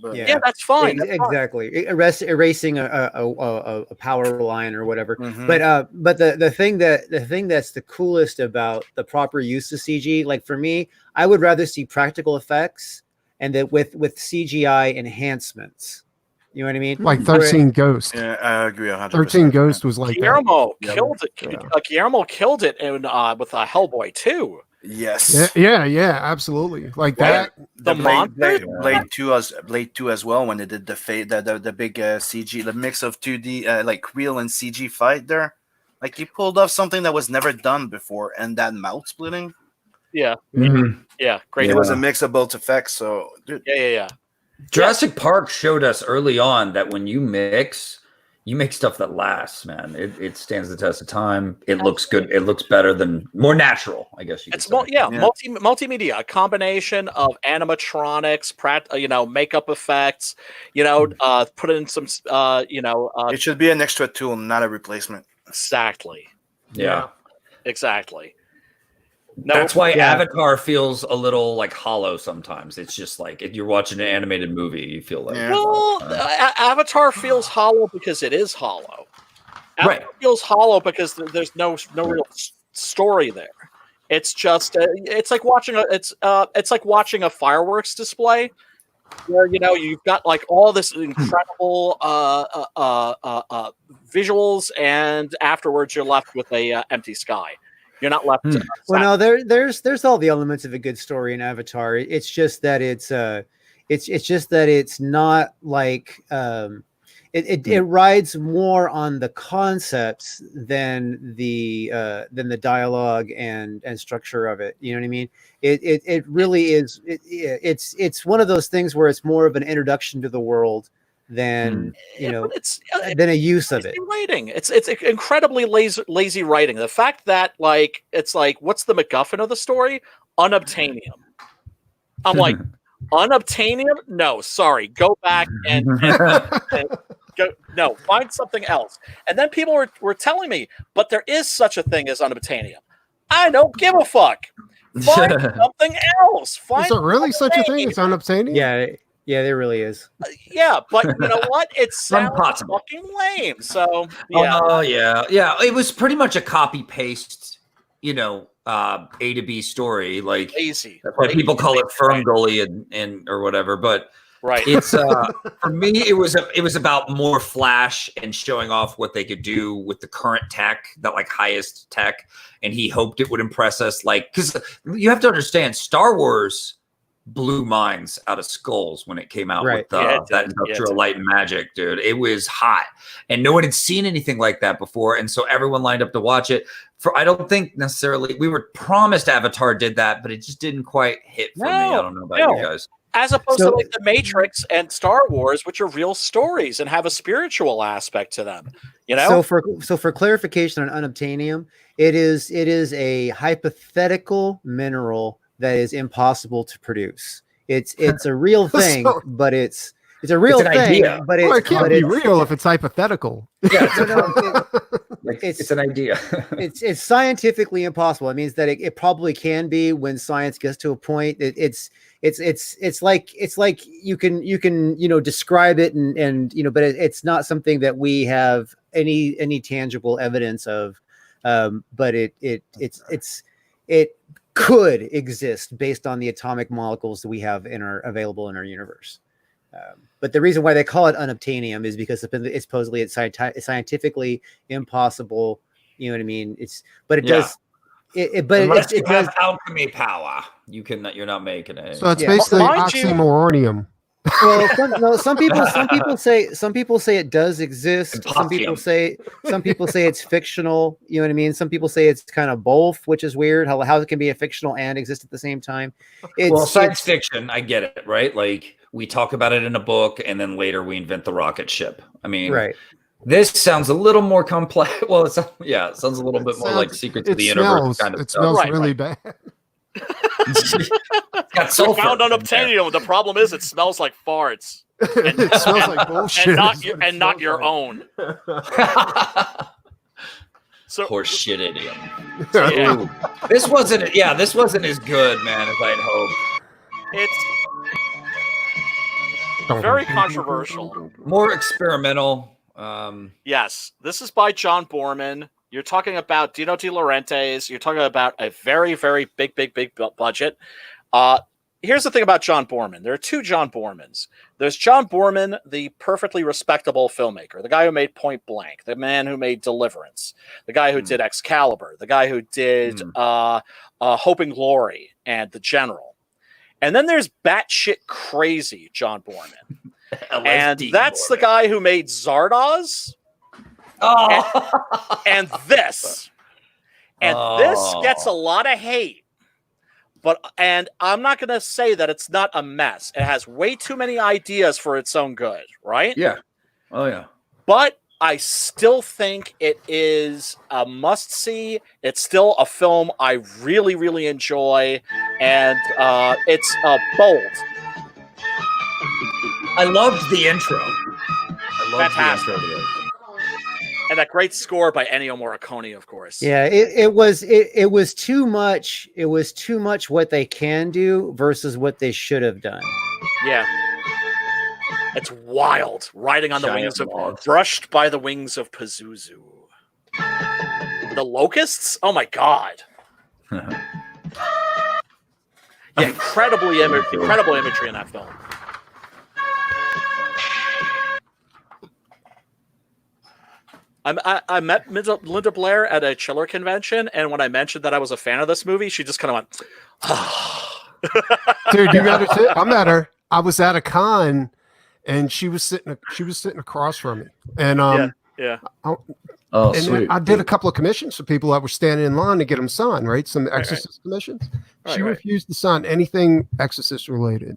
But yeah, that's fine. Exactly. Erasing a power line or whatever. But the thing that's the coolest about the proper use of CG, like for me, I would rather see practical effects and that with CGI enhancements. You know what I mean? Like 13 Ghosts. Yeah, I agree 100%. 13 Ghosts was like Guillermo killed it. Guillermo killed it in with Hellboy 2. Yes. Yeah, absolutely. Like that. The Blade 2 as well, when they did the big CG, the mix of 2D like real and CG fight there. Like you pulled off something that was never done before, and that mouth splitting. Yeah. Yeah, great. It was a mix of both effects, so dude. Yeah. Jurassic Park showed us early on that when you make stuff that lasts, man. It stands the test of time. It looks good. It looks better than more natural, I guess you could say. Multimedia, a combination of animatronics, makeup effects, put in some, it should be an extra tool, not a replacement. Exactly. Yeah. Exactly. That's why Avatar feels a little like hollow sometimes. It's just like if you're watching an animated movie, you feel like Avatar feels hollow because it is hollow. Avatar feels hollow because there's no real story there. It's just it's like watching a fireworks display where you've got like all this incredible visuals, and afterwards you're left with a empty sky. You're not left. Well, no, there's all the elements of a good story in Avatar. It's just that it's just that it's not like it rides more on the concepts than the dialogue and structure of it. You know what I mean? It really is. It's one of those things where it's more of an introduction to the world than than a use of it. Writing. It's incredibly lazy writing. The fact that it's like what's the MacGuffin of the story? Unobtainium. I'm like, unobtainium? No, sorry. Go back and go. No, find something else. And then people were telling me, but there is such a thing as unobtainium. I don't give a fuck. Find something else. Is there really such a thing as unobtainium? Yeah, there really is. Yeah, but you know what? It sounds fucking lame. So yeah. It was pretty much a copy paste, A to B story. Like lazy. That's why people call it Ferngully and or whatever. But right, it's for me, it was about more flash and showing off what they could do with the current tech, that like highest tech. And he hoped it would impress us, like, because you have to understand, Star Wars blew minds out of skulls when it came out with that Industrial Light and Magic, dude. It was hot, and no one had seen anything like that before, and so everyone lined up to watch it. I don't think necessarily we were promised Avatar did that, but it just didn't quite hit for me. I don't know about you guys. As opposed to like the Matrix and Star Wars, which are real stories and have a spiritual aspect to them, you know. So for clarification on unobtainium, it is a hypothetical mineral that is impossible to produce. It's a real thing, but it's a real thing, idea. But it can't be real if it's hypothetical. Yeah, it's an idea. it's scientifically impossible. It means that it probably can be when science gets to a point. It's like you can describe it and but it's not something that we have any tangible evidence of. But it could exist based on the atomic molecules that we have available in our universe. But the reason why they call it unobtainium is because it's supposedly scientifically impossible. You know what I mean? It does have alchemy power. You're not making it. So it's basically oxymoronium. Well, some people say it does exist. Some people say it's fictional. You know what I mean? Some people say it's kind of both, which is weird. How it can be a fictional and exist at the same time. Science fiction, I get it, right? Like we talk about it in a book, and then later we invent the rocket ship. I mean, right. This sounds a little more complex. Well, it sounds a little bit more like Secrets of the Universe kind of it stuff. Smells really bad. Got found unobtainium. The problem is it smells like farts. And, it smells like bullshit. And not your own. So horse shit idiom. This wasn't as good, man, as I'd hoped. It's very controversial. More experimental. Yes, this is by John Borman. You're talking about Dino De Laurentiis. You're talking about a very, very big budget. Here's the thing about John Borman. There are two John Bormans. There's John Borman, the perfectly respectable filmmaker, the guy who made Point Blank, the man who made Deliverance, the guy who did Excalibur, the guy who did Hope and Glory and The General. And then there's batshit crazy John Borman. And that's the guy who made Zardoz. And this gets a lot of hate, and I'm not going to say that it's not a mess. It has way too many ideas for its own good, right? Yeah. Oh yeah. But I still think it is a must-see. It's still a film I really, really enjoy, and it's bold. I loved the intro. Fantastic. The intro. And that great score by Ennio Morricone, of course. Yeah, it was too much. It was too much what they can do versus what they should have done. Yeah, it's wild. Riding on the wings brushed by the wings of Pazuzu. The locusts? Oh my god! Incredible imagery in that film. I met Linda Blair at a Chiller convention, and when I mentioned that I was a fan of this movie, she just kind of went, "Dude, you got to." I met her. I was at a con, and she was sitting across from me, and yeah. Sweet. I did a couple of commissions for people that were standing in line to get them signed. Right, some Exorcist commissions. She refused to sign anything Exorcist related.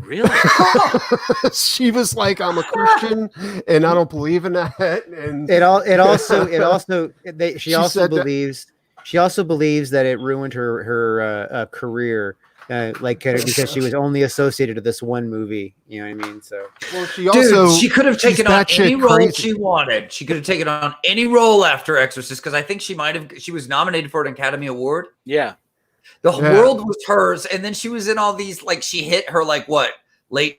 Really? She was like, "I'm a Christian, and I don't believe in that." And she also believes that it ruined her career, because she was only associated with this one movie. You know what I mean? So, well, she could have taken on any role she wanted. She could have taken on any role after Exorcist, because I think she was nominated for an Academy Award. Yeah. The world was hers, and then she was in all these, she hit her late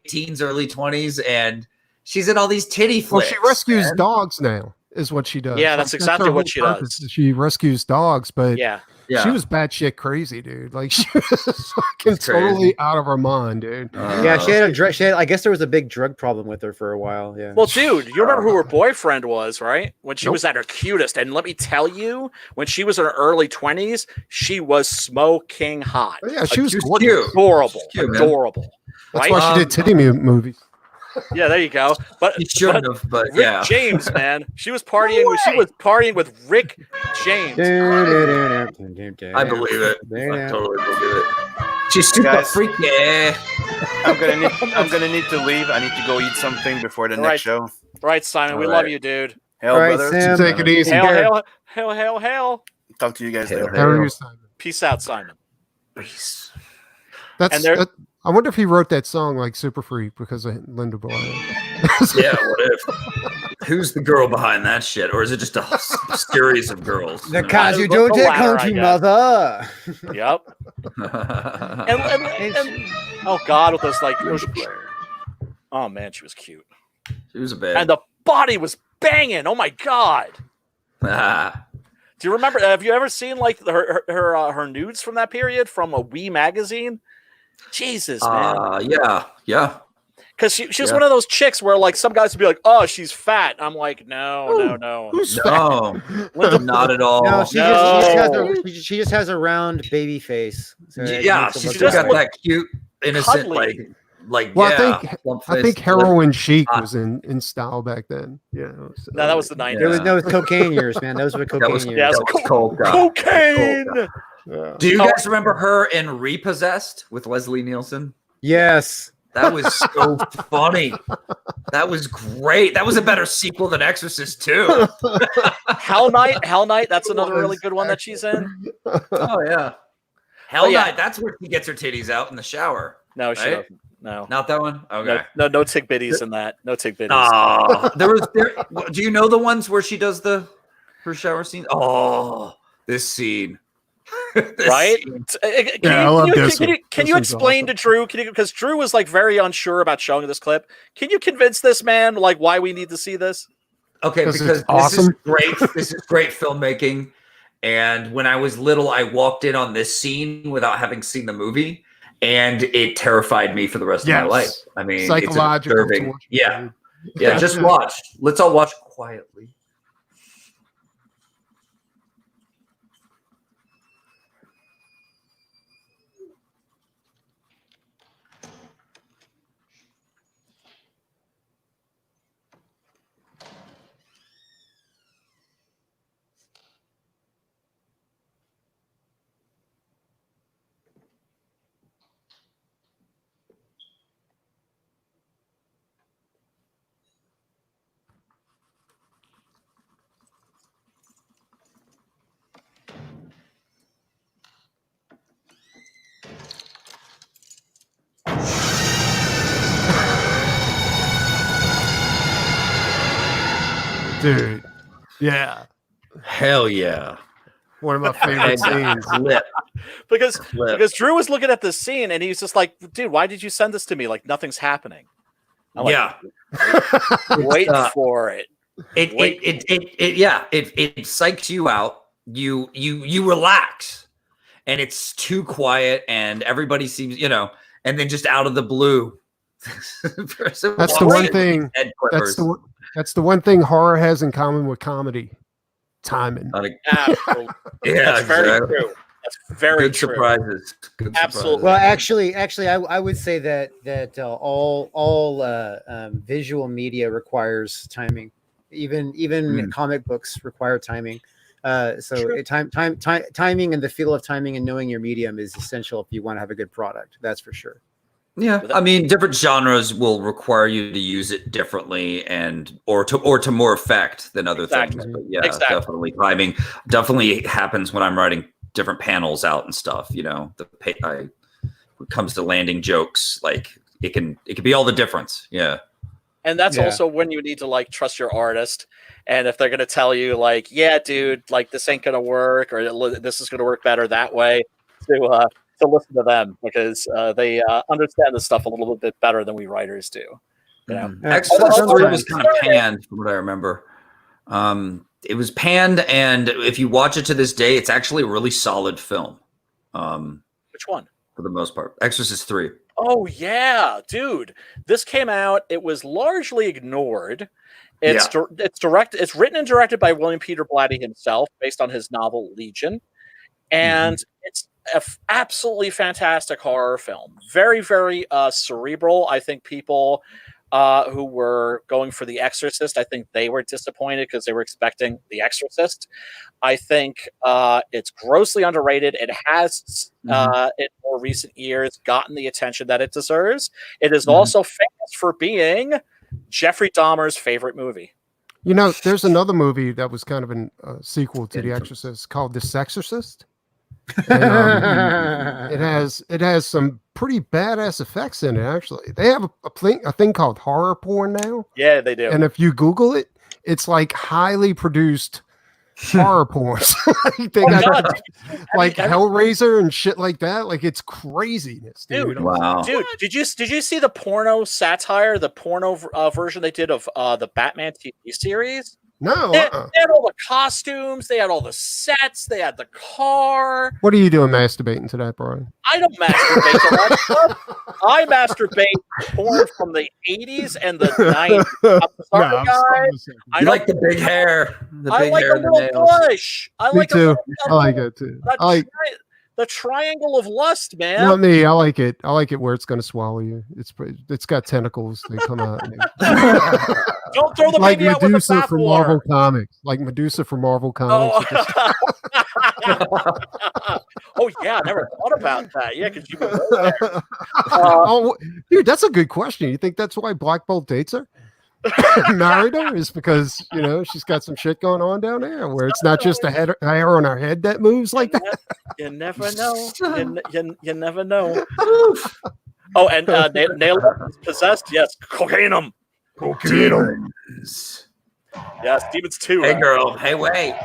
teens, early 20s, and she's in all these titty flicks. Well, she rescues dogs now, is what she does. Yeah, that's exactly what she does. She rescues dogs, but She was batshit crazy, dude. Like she was fucking totally out of her mind, dude. Yeah, she had a drug. I guess there was a big drug problem with her for a while. Yeah. Well, dude, you remember who her boyfriend was, right? When she was at her cutest, and let me tell you, when she was in her early 20s, she was smoking hot. Oh, yeah, she was adorable, cute, adorable. That's right? why she did titty movies. Yeah, there you go. But she shouldn't have. But Rick yeah, James, man, she was partying. She was partying with Rick James. I believe it. I totally believe it. She's super Guys, freaky. I'm gonna need to leave. I need to go eat something before the next show. Right, Simon. We love you, dude. Hail, All right, brother. Sam. Take it easy. Hail. Talk to you guys later. How are you, Simon? Peace out, Simon. Peace. I wonder if he wrote that song like Super Freak because of Linda Blair. Yeah, what if? Who's the girl behind that shit, or is it just a series of girls? Because you don't take country, mother. Yep. and oh god, with those oh man, she was cute. She was a bad. And the body was banging. Oh my god. Do you remember? Have you ever seen like her nudes from that period from a Wee magazine? Jesus, man. Yeah. Because she was one of those chicks where like some guys would be like, "Oh, she's fat." I'm like, no. Who's No, not at all. No, she just has a round baby face. So she's just got that cute, innocent, cuddly. like. Well, yeah, I think heroin chic was in style back then. Yeah. No, that was the 90s. It was cocaine years, man. Those were cocaine years. Yeah, cocaine. Yeah. Do you guys remember her in Repossessed with Leslie Nielsen? Yes. That was so funny. That was great. That was a better sequel than Exorcist 2. Hell Night. That's another really good one that she's in. Oh yeah. Hell Night. That's where she gets her titties out in the shower. No, she right? doesn't. No. Not that one? Okay. No tick bitties in that. No tick bitties. Oh, do you know the ones where she does her shower scene? Oh, this scene. Right? I love this. Can you explain to Drew? Because Drew was like very unsure about showing this clip. Can you convince this man like why we need to see this? Okay, because this is great. This is great filmmaking. And when I was little, I walked in on this scene without having seen the movie, and it terrified me for the rest of my life. I mean, psychological. It's disturbing. Yeah. Just watch. Let's all watch quietly. Dude. Yeah. Hell yeah. One of my favorite scenes. Because Drew was looking at this scene and he was just like, dude, why did you send this to me? Like nothing's happening. I'm like, wait for it. It psychs you out. You relax, and it's too quiet, and everybody seems, and then just out of the blue. That's the one thing. That's the one thing horror has in common with comedy. Timing. Absolutely. Yeah, that's very true. That's very good true. Surprises. Good Absolutely. Well, actually, I would say that all visual media requires timing. Even comic books require timing. Timing and the feel of timing and knowing your medium is essential if you want to have a good product. That's for sure. Yeah, I mean, different genres will require you to use it differently or to more effect than other things. But yeah, definitely timing definitely happens when I'm writing different panels out and stuff. When it comes to landing jokes, like it can be all the difference. Yeah. And that's also when you need to like trust your artist. And if they're going to tell you like, yeah, dude, like this ain't going to work, or this is going to work better that way, to listen to them because they understand this stuff a little bit better than we writers do. Exorcist 3 was kind of panned from what I remember. It was panned, and if you watch it to this day, it's actually a really solid film. Which one? For the most part, Exorcist 3. Oh yeah, dude. This came out. It was largely ignored. It's written and directed by William Peter Blatty himself, based on his novel Legion, and it's an absolutely fantastic horror film. Very, very cerebral. I think people who were going for The Exorcist, I think they were disappointed because they were expecting The Exorcist. I think it's grossly underrated. It has, in more recent years, gotten the attention that it deserves. It is also famous for being Jeffrey Dahmer's favorite movie. You know, there's another movie that was kind of a sequel to The Exorcist called The Sexorcist. And, it has some pretty badass effects in it. Actually, they have a thing called horror porn now. Yeah, they do. And if you Google it, it's like highly produced horror porn. They got like Hellraiser and shit like that. Like it's craziness, dude. Wow, dude. Did you see the porno satire, the porno version they did of the Batman TV series? No, they had all the costumes, they had all the sets, they had the car. What are you doing masturbating to that, Brian? I don't masturbate to that stuff. I masturbate porn from the 80s and the 90s. I'm sorry, guys. I like the big hair. I like a little bush. I like too. I like it too. I like the triangle of lust, man. Not me. I like it. I like it where it's going to swallow you. It's got tentacles. They come out. Don't throw the like baby out with the Medusa from bathwater. Marvel Comics. Like Medusa from Marvel Comics. Oh yeah, I never thought about that. Yeah, because you can go there. Oh, dude, that's a good question. You think that's why Black Bolt dates her? Married her is because she's got some shit going on down there where it's not just a hair on her head that moves like that. You never know. You never know. Oh, and Nail is possessed. Yes, cocaine. Yes, Demons 2. Hey, girl. Hey, wait.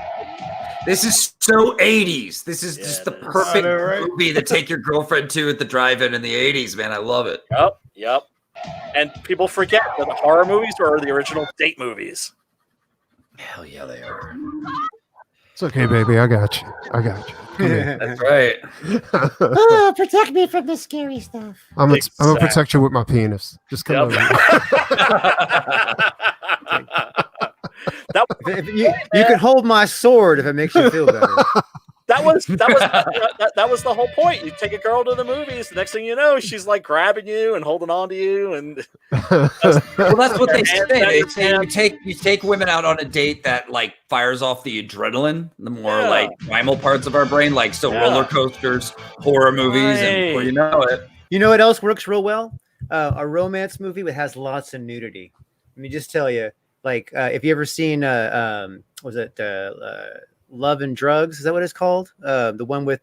This is so 80s. This is just the perfect movie to take your girlfriend to at the drive-in in the 80s, man. I love it. Yep. And people forget that the horror movies are the original date movies. Hell yeah, they are. It's okay, baby. I got you. Come here. That's right. Protect me from the scary stuff. I'm gonna protect you with my penis. Just come over. You can hold my sword if it makes you feel better. That was the whole point. You take a girl to the movies. The next thing you know, she's like grabbing you and holding on to you, and well, that's what they say. They say you take women out on a date that like fires off the adrenaline, the more like primal parts of our brain, like roller coasters, horror movies, and before you know it. You know what else works real well? A romance movie that has lots of nudity. Let me just tell you, like if you ever seen was it Love and Drugs? Is that what it's called? The one with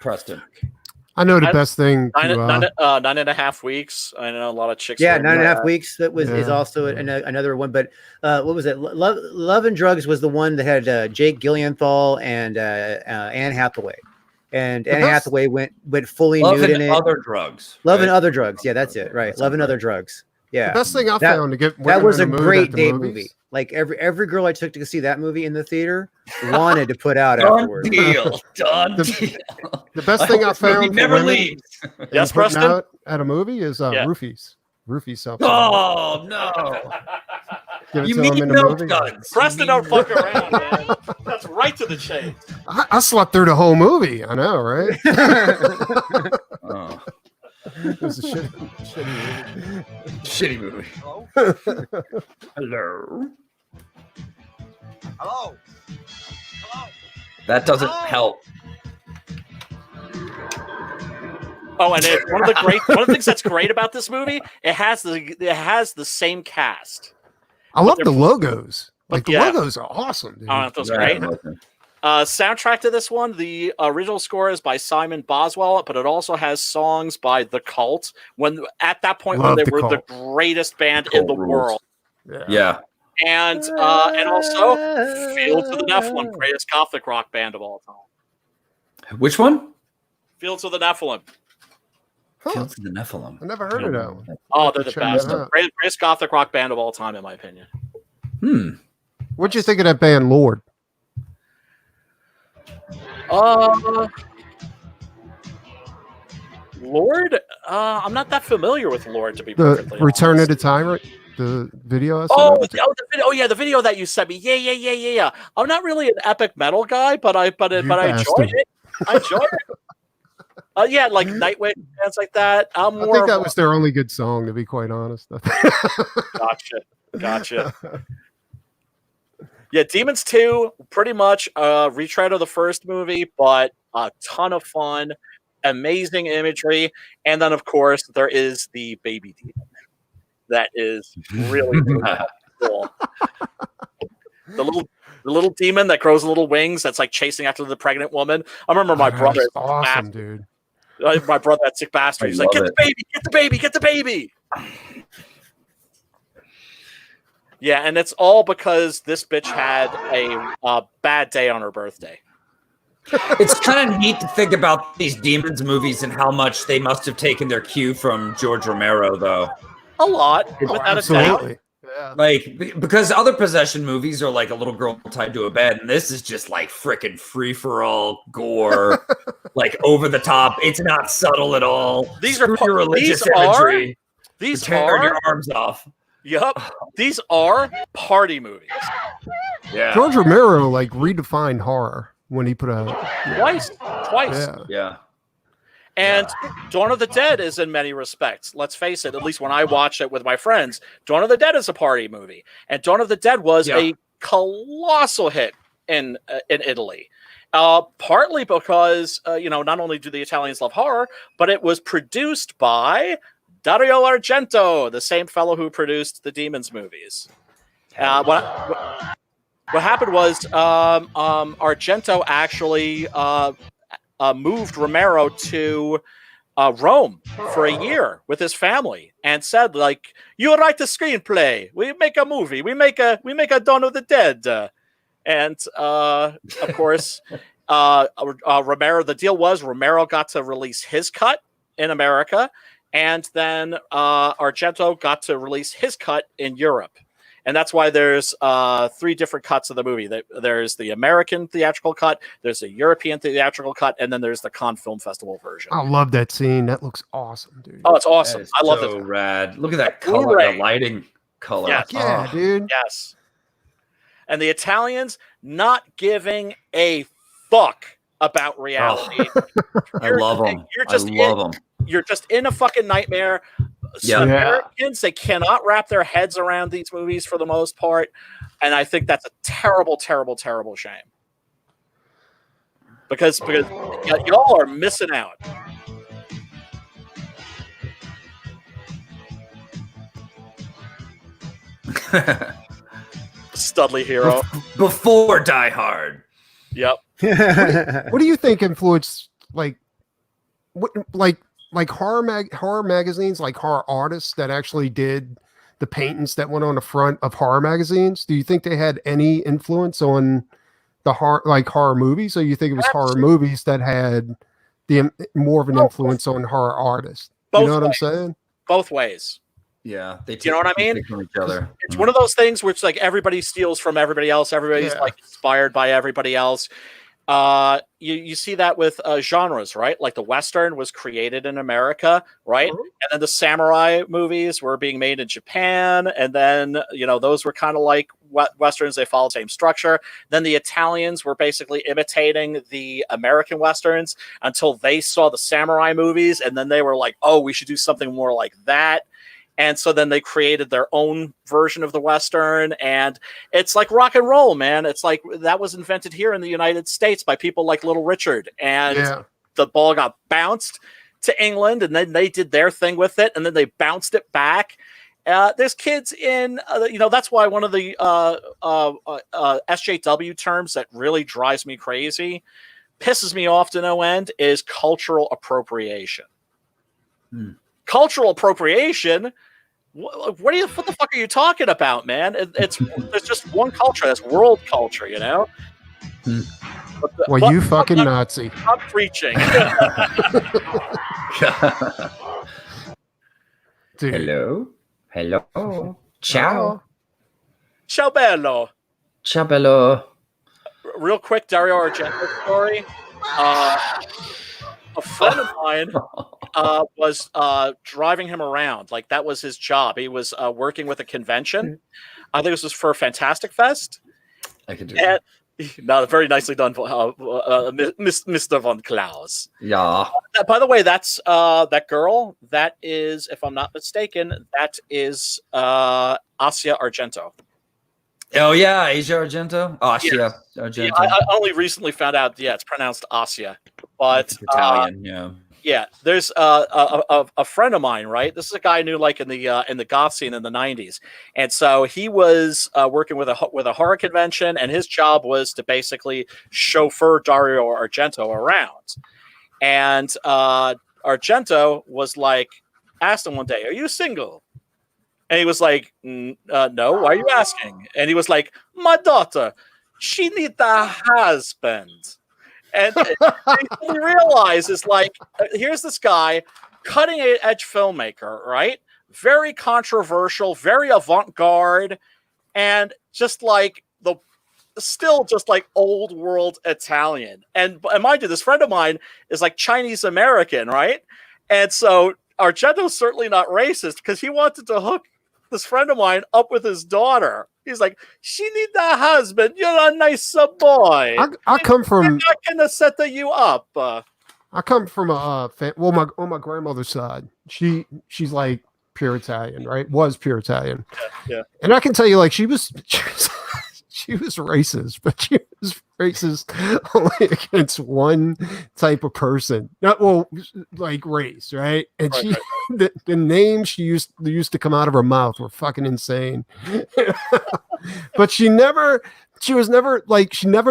Preston. I know the best thing. 9.5 weeks. I know a lot of chicks. Yeah, 9.5 weeks. That is also another one. But what was it? Love and Drugs was the one that had Jake Gyllenhaal and Anne Hathaway. And Anne Hathaway went fully nude in it. Other drugs. Love and Other Drugs. Yeah, that's it. Right. Love and Other Drugs. Yeah. The best thing I found to get that was a great date movies. movie. Like every girl I took to see that movie in the theater wanted to put out afterwards. Done deal. The best thing I found never leaves. Yes, Preston. Out at a movie is roofies. Roofies self. Oh no! You mean milk duds? Preston, don't fuck around, man. That's right to the chase. I slept through the whole movie. I know, right? Oh. It was a shitty movie. Hello. Hello. That doesn't help. Oh, and one of the things that's great about this movie, it has the same cast. I love the logos. Like the logos are awesome. Dude. Oh, that's great. Soundtrack to this one, the original score is by Simon Boswell, but it also has songs by The Cult. At that point, when they were the greatest band in the world. Yeah. And also Fields of the Nephilim, greatest Gothic rock band of all time. Which one? Fields of the Nephilim. Fields of the Nephilim. I never heard of that one. Oh, they're the Check best. that out. Greatest gothic rock band of all time, in my opinion. What'd you think of that band, Lord? Lord, I'm not that familiar with Lord, to be The perfectly Return honest. of the Tyrant, the video. I Oh, sent over to- yeah, the video that you sent me. Yeah. I'm not really an epic metal guy, but I enjoyed bastard. it. I enjoyed it. Yeah, like Nightwish, bands like that. I think that was their only good song, to be quite honest. Gotcha. Yeah, Demons 2, pretty much a retread of the first movie, but a ton of fun, amazing imagery, and then of course there is the baby demon. That is really, really cool. The little demon that grows little wings that's like chasing after the pregnant woman. I remember my brother. That's awesome, dude. My brother, that sick bastard. He's like, get the baby. Yeah, and it's all because this bitch had a bad day on her birthday. It's kind of neat to think about these Demons movies and how much they must have taken their cue from George Romero, though. A lot, without a doubt. Yeah. Like, because other possession movies are like a little girl tied to a bed, and this is just like freaking free-for-all gore, like over the top. It's not subtle at all. These Screw are your religious imagery. These tearing are your arms off. Yep, these are party movies. Yeah, George Romero like redefined horror when he put out twice. Yeah. And Dawn of the Dead is in many respects. Let's face it, at least when I watch it with my friends, Dawn of the Dead is a party movie. And Dawn of the Dead was a colossal hit in Italy. Partly because, not only do the Italians love horror, but it was produced by Dario Argento, the same fellow who produced the Demons movies. What happened was Argento actually moved Romero to Rome for a year with his family and said, like, you write the screenplay, we make a movie, we make a Dawn of the Dead. And of course, Romero, the deal was Romero got to release his cut in America, and then Argento got to release his cut in Europe. And that's why there's 3 different cuts of the movie. There's the American theatrical cut, there's the European theatrical cut, and then there's the Cannes Film Festival version. I love that scene. That looks awesome, dude. Oh, it's awesome. I love so it. Rad. Look at that color, Blu-ray. the lighting color. Yes. Yeah, dude. Yes. And the Italians not giving a fuck about reality. I love them. You're just in a fucking nightmare. Yeah. Americans, they cannot wrap their heads around these movies for the most part. And I think that's a terrible, terrible, terrible shame. Because y'all are missing out. Studley hero. Before Die Hard. Yep. What do you think influenced like horror magazines, like horror artists that actually did the paintings that went on the front of horror magazines? Do you think they had any influence on the horror movies, or you think it was horror movies that had the more of an influence on horror artists? You know what I'm saying? Both ways. Yeah, Do you know what I mean? From each other. It's one of those things where it's like everybody steals from everybody else. Everybody's like inspired by everybody else. You see that with genres, right? Like the Western was created in America, right? And then the samurai movies were being made in Japan. And then, those were kind of like Westerns. They followed the same structure. Then the Italians were basically imitating the American Westerns until they saw the samurai movies. And then they were like, oh, we should do something more like that. And so then they created their own version of the Western. And it's like rock and roll, man. It's like that was invented here in the United States by people like Little Richard. And the ball got bounced to England, and then they did their thing with it. And then they bounced it back. There's kids in, that's why one of the SJW terms that really drives me crazy, pisses me off to no end, is cultural appropriation. Cultural appropriation? What the fuck are you talking about, man? There's just one culture. That's world culture, Well, you fucking Nazi. I'm preaching. Dude. Hello. Hello. Ciao. Ciao bello. Ciao bello. Real quick, Dario Argento story. A friend of mine was driving him around. Like, that was his job. He was working with a convention. I think this was for Fantastic Fest. I could do that. No, very nicely done, Mr. Von Klaus. Yeah. By the way, that's that girl. That is, if I'm not mistaken, that is Asia Argento. Oh yeah, Asia Argento. Asia Argento. Yeah, I only recently found out. Yeah, it's pronounced Asia, but it's Italian. Yeah. Yeah, there's a friend of mine, right? This is a guy I knew like in the goth scene in the 90s. And so he was working with a horror convention, and his job was to basically chauffeur Dario Argento around. And Argento was like, asked him one day, "Are you single?" And he was like, "No, why are you asking?" And he was like, "My daughter, she needs a husband." And he realizes, like, here's this guy, cutting edge filmmaker, right? Very controversial, very avant-garde, and just like still just like old world Italian. And mind you, this friend of mine is like Chinese American, right? And so Argento's certainly not racist because he wanted to hook this friend of mine up with his daughter. He's like, "She need a husband. You're a nice boy. I come from. I'm not gonna set you up." I come from on my grandmother's side. She's like pure Italian, right? Was pure Italian. Yeah. And I can tell you, like, she was racist, but she was racist only against one type of person. Not like race, right? And Right. The names she used to come out of her mouth were fucking insane. But she never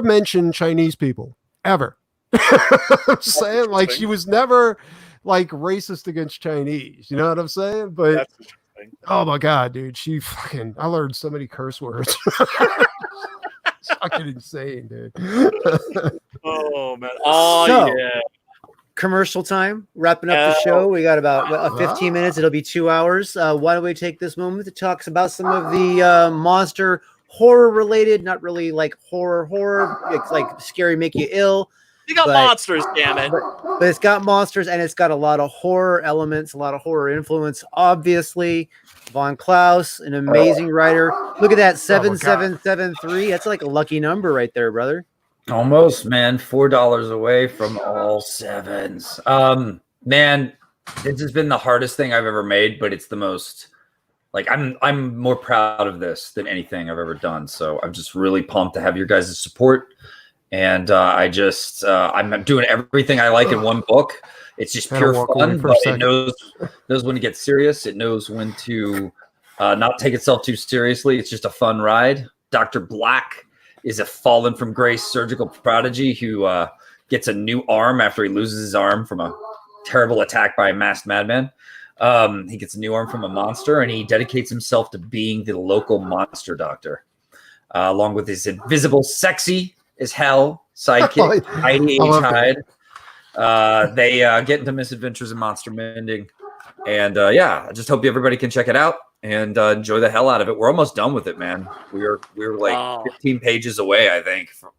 mentioned Chinese people ever. I'm saying, like, she was never like racist against Chinese. You know what I'm saying? But oh my god, dude, I learned so many curse words. It's fucking insane, dude. Oh man. Oh So, yeah. Commercial time. Wrapping up the show. We got about 15 minutes. It'll be 2 hours. Why don't we take this moment to talk about some of the monster horror related, not really like horror. It's like scary, make you ill. You got monsters, damn it. But it's got monsters, and it's got a lot of horror elements, a lot of horror influence. Obviously, Von Klaus, an amazing writer. Look at that, 7773. That's like a lucky number right there, brother. Almost, man. $4 away from all sevens. Man, this has been the hardest thing I've ever made, but it's the most, like, I'm more proud of this than anything I've ever done. So I'm just really pumped to have your guys' support. And I'm doing everything I like in one book. It's just pure fun, but it knows when to get serious. It knows when to not take itself too seriously. It's just a fun ride. Dr. Black is a fallen from grace surgical prodigy who gets a new arm after he loses his arm from a terrible attack by a masked madman. He gets a new arm from a monster, and he dedicates himself to being the local monster doctor, along with his invisible, sexy as hell sidekick, Heidi H. Hyde. They get into misadventures in monster mending. And I just hope everybody can check it out and enjoy the hell out of it. We're almost done with it, man. We're like 15 pages away, I think, from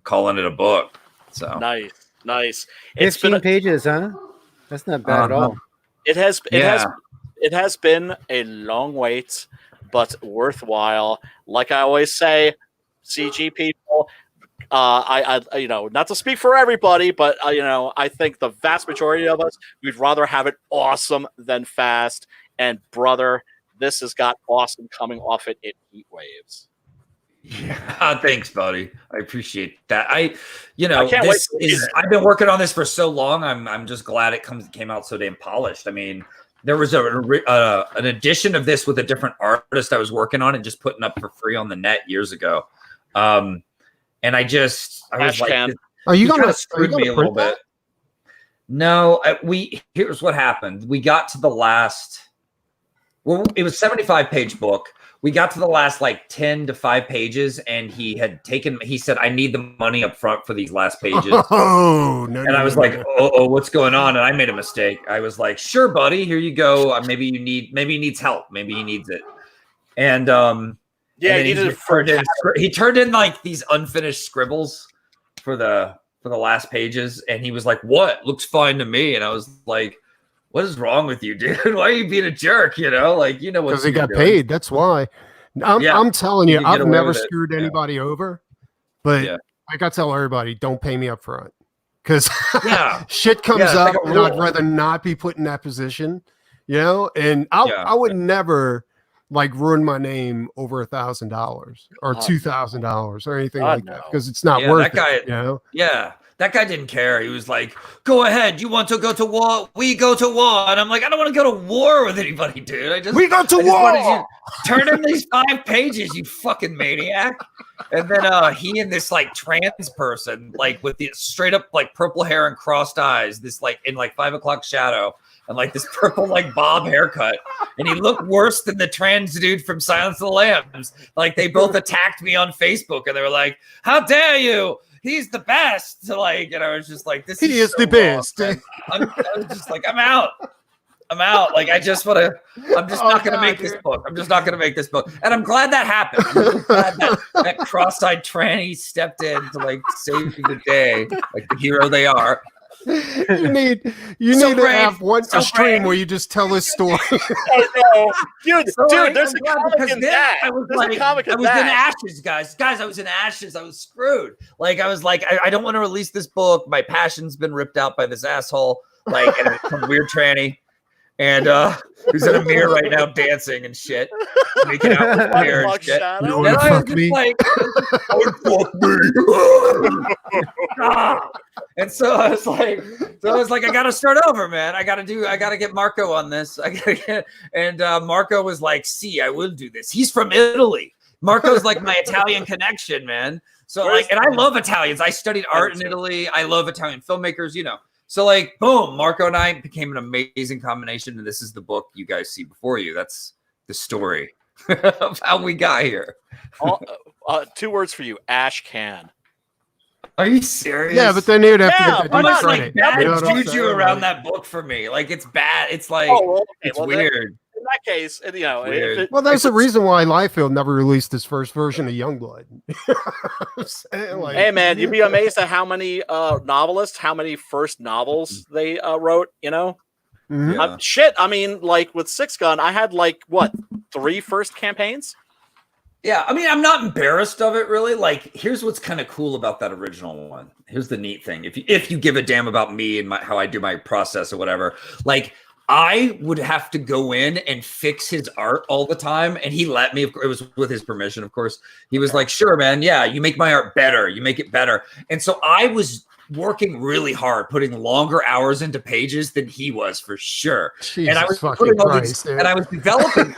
calling it a book. So nice. 15 pages, huh? That's not bad at all. It has been a long wait, but worthwhile. Like I always say, CG people, I not to speak for everybody, but I think the vast majority of us, we'd rather have it awesome than fast. And brother, this has got awesome coming off it in heat waves. Yeah, thanks, buddy. I appreciate that. I've been working on this for so long. I'm just glad it came out so damn polished. I mean, there was an edition of this with a different artist I was working on and just putting up for free on the net years ago. And I was like, are you gonna screw me a little bit? No, here's what happened. We got to the last Well, it was 75-page book. We got to the last like 10 to 5 pages, and he said, I need the money up front for these last pages. Oh, no. And I was like, oh, what's going on? And I made a mistake. I was like, sure, buddy, here you go. Maybe he needs help. Maybe he needs it. And he turned in like these unfinished scribbles for the last pages. And he was like, what? Looks fine to me. And I was like, what is wrong with you, dude? Why are you being a jerk? You know, like, you know what? Because he got paid. That's why. I'm telling you, I've never screwed anybody over. But like I tell everybody, don't pay me up front. Because shit comes up, and I'd rather not be put in that position. You know, and I would never like ruin my name over $1,000 or $2,000 or anything like that, because it's not worth it. You know? Yeah. That guy didn't care. He was like, go ahead. You want to go to war? We go to war. And I'm like, I don't want to go to war with anybody, dude. We go to war. Turn in these 5 pages, you fucking maniac. And then he and this like trans person, like with the straight up like purple hair and crossed eyes, this like in like 5 o'clock shadow, and like this purple like bob haircut. And he looked worse than the trans dude from Silence of the Lambs. Like they both attacked me on Facebook, and they were like, how dare you? He's the best. Like, and I was just like, this is so the best. I was just like, I'm out. Like, I'm just not going to make this book. I'm just not going to make this book. And I'm glad that happened. I'm really glad that cross-eyed tranny stepped in to like save the day, like the hero they are. You need to have a stream where you just tell his story. Dude, there's a comic in that. I was in ashes, guys. I was in ashes. I was screwed. Like, I was like, I don't want to release this book. My passion's been ripped out by this asshole. Like, and some weird tranny. And who's in a mirror right now dancing and shit, making out with hair and shit. And I was just like, fuck me. And so I was like, I gotta start over, man. I gotta get Marco on this. And Marco was like, see, I will do this. He's from Italy. Marco's like my Italian connection, man. So like, and I love Italians. I studied art in Italy. I love Italian filmmakers, you know. So like, boom, Marco and I became an amazing combination. And this is the book you guys see before you. That's the story of how we got here. 2 words for you: ash can. Are you serious? Yeah, but then you'd have to get I'm the not credit. like bad juju around that book for me. Like, it's bad. It's like, it's weird. In that case, you know, well, that's the reason why Liefeld never released his first version of Youngblood. Like, hey, man, you'd be amazed at how many novelists, how many first novels they wrote. You know, shit. I mean, like with Six Gun, I had like what 3 first campaigns. Yeah, I mean, I'm not embarrassed of it, really. Like, here's what's kind of cool about that original one. Here's the neat thing: if you give a damn about me and how I do my process or whatever, like, I would have to go in and fix his art all the time, and he let me. It was with his permission, of course. He was like, "Sure, man. Yeah, you make my art better. You make it better." And so I was working really hard, putting longer hours into pages than he was, for sure. Jesus, and I was putting all these, and I was developing.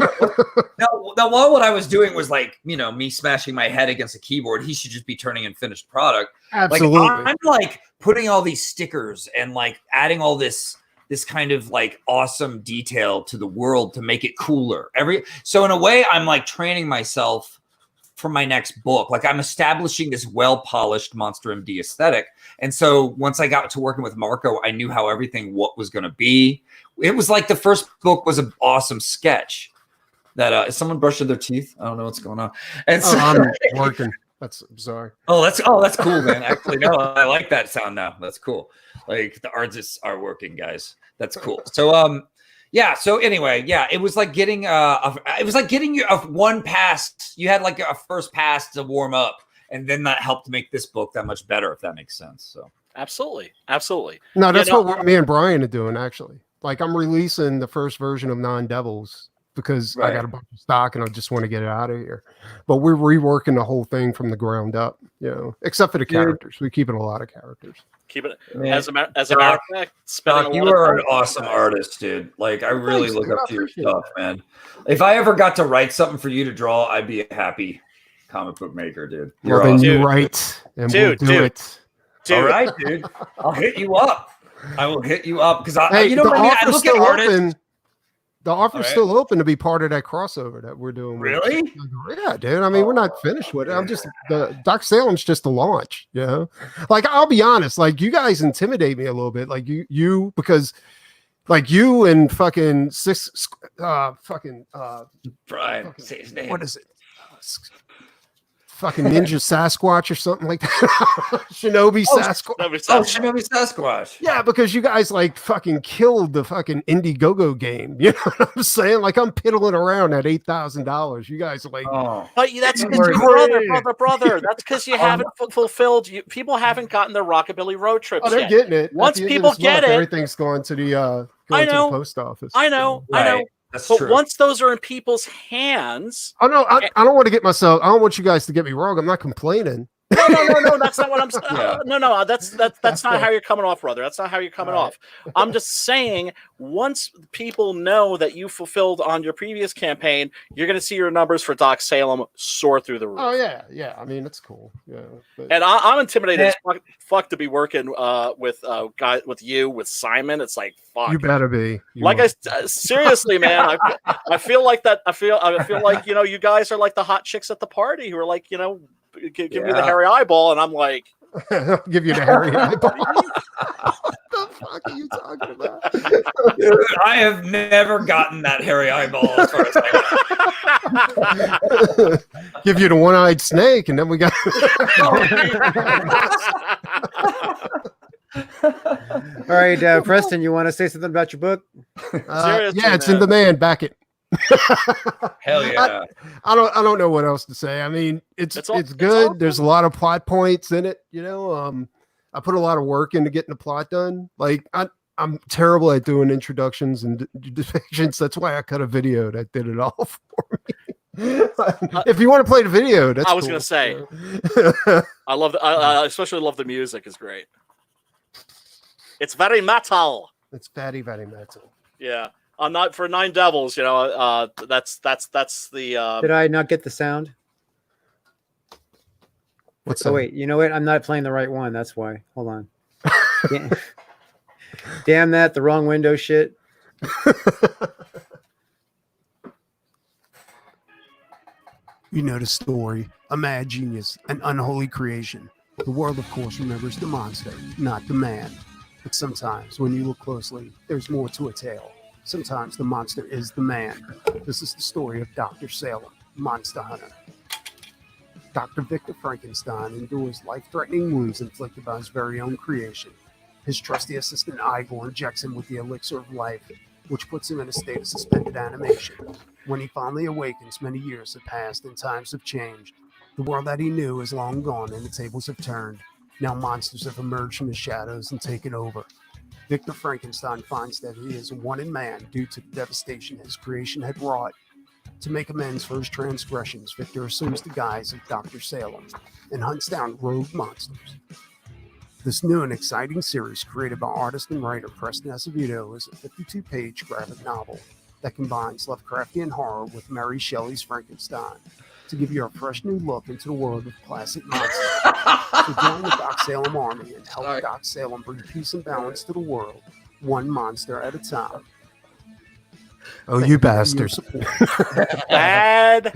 Now, while what I was doing was like, you know, me smashing my head against a keyboard, he should just be turning in finished product. Absolutely. Like, I'm like putting all these stickers and like adding all this kind of like awesome detail to the world to make it cooler. So in a way, I'm like training myself for my next book. Like, I'm establishing this well-polished Monster MD aesthetic. And so once I got to working with Marco, I knew how everything was going to be. It was like the first book was an awesome sketch that is someone brushing their teeth. I don't know what's going on. And so I'm working. I'm sorry. Oh, that's cool, man. Actually, no, I like that sound now. That's cool. Like, the artists are working, guys. That's cool. So, yeah. So anyway, yeah, it was like getting you a one pass. You had like a first pass to warm up, and then that helped make this book that much better, if that makes sense. So absolutely. No, that's what me and Brian are doing, actually. Like, I'm releasing the first version of Non-Devils because I got a bunch of stock and I just want to get it out of here. But we're reworking the whole thing from the ground up, you know, except for the characters. We're keeping a lot of characters. Keep it as a matter of fact. You are an awesome artist, dude. Like, I really look up to your stuff, man. If I ever got to write something for you to draw, I'd be a happy comic book maker, dude. Well, then you write, and we'll do it. All right, dude. I'll hit you up. I will hit you up because you know what I mean. I look at artists. The offer's right. still open to be part of that crossover that we're doing. Really? Yeah, dude. I mean, we're not finished with it. I'm just the Doc Salem's just the launch. You know, like I'll be honest. Like you guys intimidate me a little bit. Like you because like you and fucking Brian, say his name. What is it? Fucking Ninja Sasquatch or something like that. Shinobi Sasquatch. Oh, Shinobi Sasquatch. Yeah, because you guys like fucking killed the fucking Indiegogo game. You know what I'm saying? Like I'm piddling around at $8,000. You guys are like, but that's Don't because worry. brother. That's because you haven't fulfilled. People haven't gotten their Rockabilly road trips oh, they're yet. getting it. At Once the end of people this get month, it, everything's going to the to the post office. I know. That's but true. once those are in people's hands, I don't want to get myself. I don't want you guys to get me wrong. I'm not complaining. No, that's not what I'm saying. No, that's not how you're coming off, brother. That's not how you're coming off. I'm just saying, once people know that you fulfilled on your previous campaign, you're going to see your numbers for Doc Salem soar through the roof. Oh yeah. I mean, it's cool. Yeah, but... And I'm intimidated as fuck to be working with you with Simon. It's like fuck. You better be. Seriously, man. I feel like that. I feel like you guys are like the hot chicks at the party who are like give me the hairy eyeball, and I'm like, I'll give you the hairy eyeball. What the fuck are you talking about? Dude, I have never gotten that hairy eyeball as far as I know. Give you the one-eyed snake, and then we got. All right, Preston, you want to say something about your book? Yeah, it's in demand. Back it. Hell yeah! I don't know what else to say. I mean, it's good. There's a lot of plot points in it. I put a lot of work into getting the plot done. Like I'm terrible at doing introductions and depictions. That's why I cut a video that did it all for me. If you want to play the video, that's. I was cool. gonna say, I love I especially love the music. It's great. It's very metal. It's very metal. Yeah. I'm not for Nine Devils, that's the Did I not get the sound? What's that? Wait, you know what? I'm not playing the right one. That's why. Hold on. Damn that, the wrong window shit. You know the story. A mad genius, an unholy creation. The world, of course, remembers the monster, not the man. But sometimes, when you look closely, there's more to a tale. Sometimes the monster is the man. This is the story of Dr. Salem, Monster Hunter. Dr. Victor Frankenstein endures life-threatening wounds inflicted by his very own creation. His trusty assistant Igor injects him with the elixir of life, which puts him in a state of suspended animation. When he finally awakens, many years have passed and times have changed. The world that he knew is long gone and the tables have turned. Now monsters have emerged from the shadows and taken over. Victor Frankenstein finds that he is one in man due to the devastation his creation had wrought. To make amends for his transgressions, Victor assumes the guise of Dr. Salem and hunts down rogue monsters. This new and exciting series, created by artist and writer Preston Acevedo, is a 52-page graphic novel that combines Lovecraftian horror with Mary Shelley's Frankenstein to give you a fresh new look into the world of classic monsters. So join the Doc Salem army and help Doc Salem bring peace and balance to the world, one monster at a time. Oh, you bastards. Bad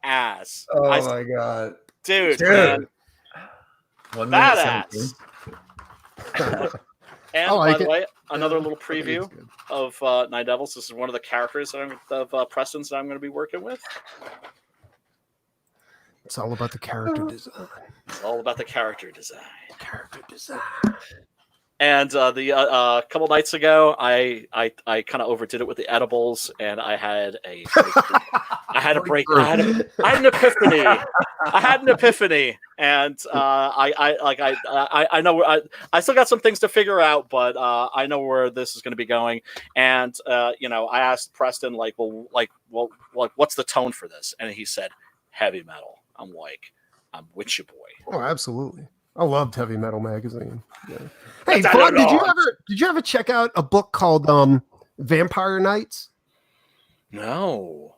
ass. Oh my god. Dude. Man. 1 badass. And like by the way, another little preview of Nine Devils. This is one of the characters of Preston's that I'm going to be working with. It's all about the character design. It's all about the character design. Character design. And the couple nights ago, I kind of overdid it with the edibles, and I had an epiphany. I had an epiphany, and I know I still got some things to figure out, but I know where this is going to be going. And I asked Preston what's the tone for this, and he said heavy metal. I'm like, I'm with you, boy. Oh, absolutely. I loved Heavy Metal Magazine. Yeah. Hey, Bud, did you ever check out a book called Vampire Nights? No.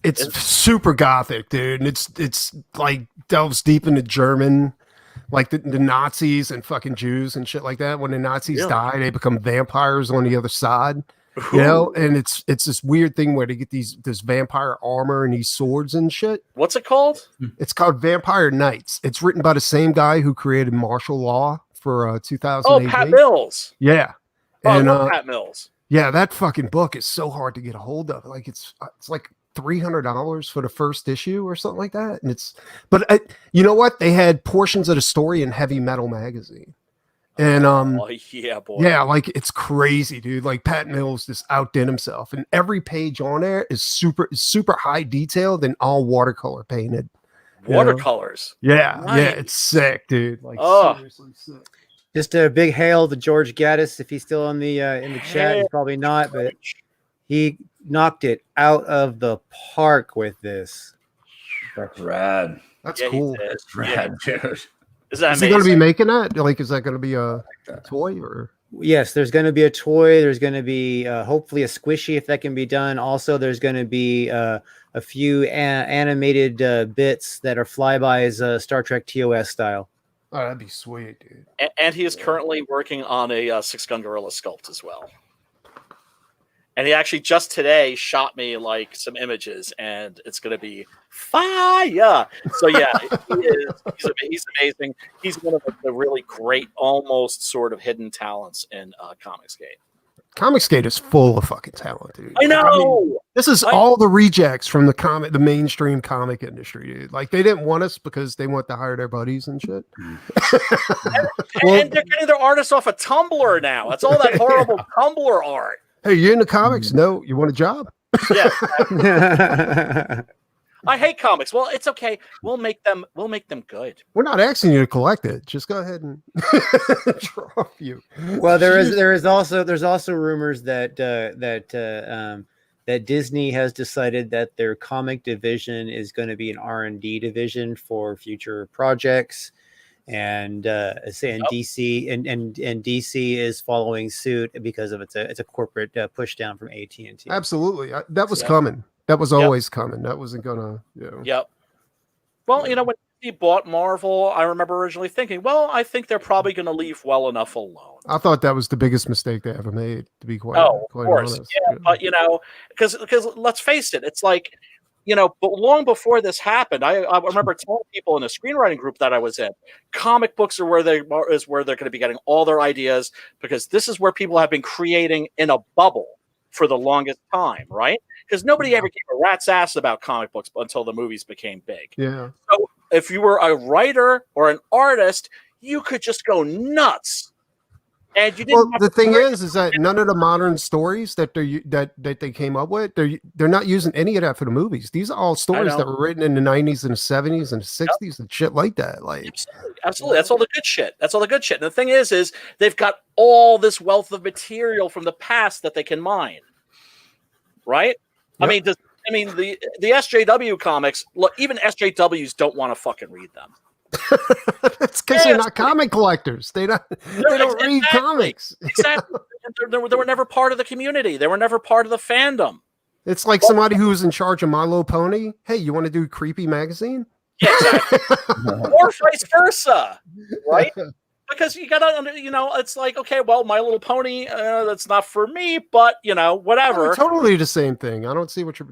It's super gothic, dude. And it's like delves deep into German, like the Nazis and fucking Jews and shit like that. When the Nazis die, they become vampires on the other side. You know, and it's this weird thing where they get this vampire armor and these swords and shit. What's it called? It's called Vampire Knights. It's written by the same guy who created martial law for 2000. Oh, Pat Mills. Yeah. Oh, And I love Pat Mills. yeah, that fucking book is so hard to get a hold of. Like it's like $300 for the first issue or something like that. And you know what? They had portions of the story in Heavy Metal magazine. And yeah, boy. yeah, like it's crazy, dude. Like Pat Mills just outdid himself, and every page on there is super high detailed and all watercolor painted. Watercolors. Yeah, nice. yeah, it's sick, dude. Like seriously sick. Just a big hail to George Gaddis if he's still in the chat. He's probably not, but he knocked it out of the park with this. That's rad. That's cool. That's rad, dude. Is that Is he going to be making that? Like, is that going to be a toy or? Yes, there's going to be a toy. There's going to be hopefully a squishy if that can be done. Also, there's going to be a few animated bits that are flybys, Star Trek TOS style. Oh, that'd be sweet, dude. And he is currently working on a Six-Gun Gorilla sculpt as well. And he actually just today shot me like some images, and it's going to be fire. So yeah, he's amazing. He's one of the really great, almost sort of hidden talents in Comicsgate. Comicsgate is full of fucking talent, dude. I know. I mean, this is all the rejects from the mainstream comic industry, dude. Like they didn't want us because they want to hire their buddies and shit. and they're getting their artists off of Tumblr now. That's all that horrible Tumblr art. Hey, you into comics? No, you want a job? Yeah. I hate comics. Well, it's okay. We'll make them good. We're not asking you to collect it. Just go ahead and draw a few. Well, there's also rumors that that Disney has decided that their comic division is going to be an R&D division for future projects. And DC and DC is following suit because of it's a corporate push down from AT&T. Absolutely, that was coming. That was always coming. That wasn't gonna. Yep. Well, when he bought Marvel, I remember originally thinking, well, I think they're probably going to leave well enough alone. I thought that was the biggest mistake they ever made. To be quite of course, honest. Yeah, but because let's face it, it's like. But long before this happened, I remember telling people in a screenwriting group that I was in, comic books are where they're going to be getting all their ideas, because this is where people have been creating in a bubble for the longest time, right? Because nobody ever gave a rat's ass about comic books until the movies became big. Yeah. So if you were a writer or an artist, you could just go nuts. And you didn't. Well, the thing is that none of the modern stories that they came up with, they're not using any of that for the movies. These are all stories that were written in the 90s and the 70s and the 60s and shit like that. Like absolutely, that's all the good shit. That's all the good shit. And the thing is they've got all this wealth of material from the past that they can mine. Right? Yep. I mean, the SJW comics. Look, even SJWs don't want to fucking read them. That's because they're not comic collectors. They don't read comics. Exactly. They were never part of the community. They were never part of the fandom. It's like somebody who was in charge of My Little Pony. Hey, you want to do Creepy Magazine? Yeah, exactly. Or vice versa, right? Because you gotta, it's like, okay, well, My Little Pony, that's not for me, but whatever. Totally the same thing. I don't see what you're.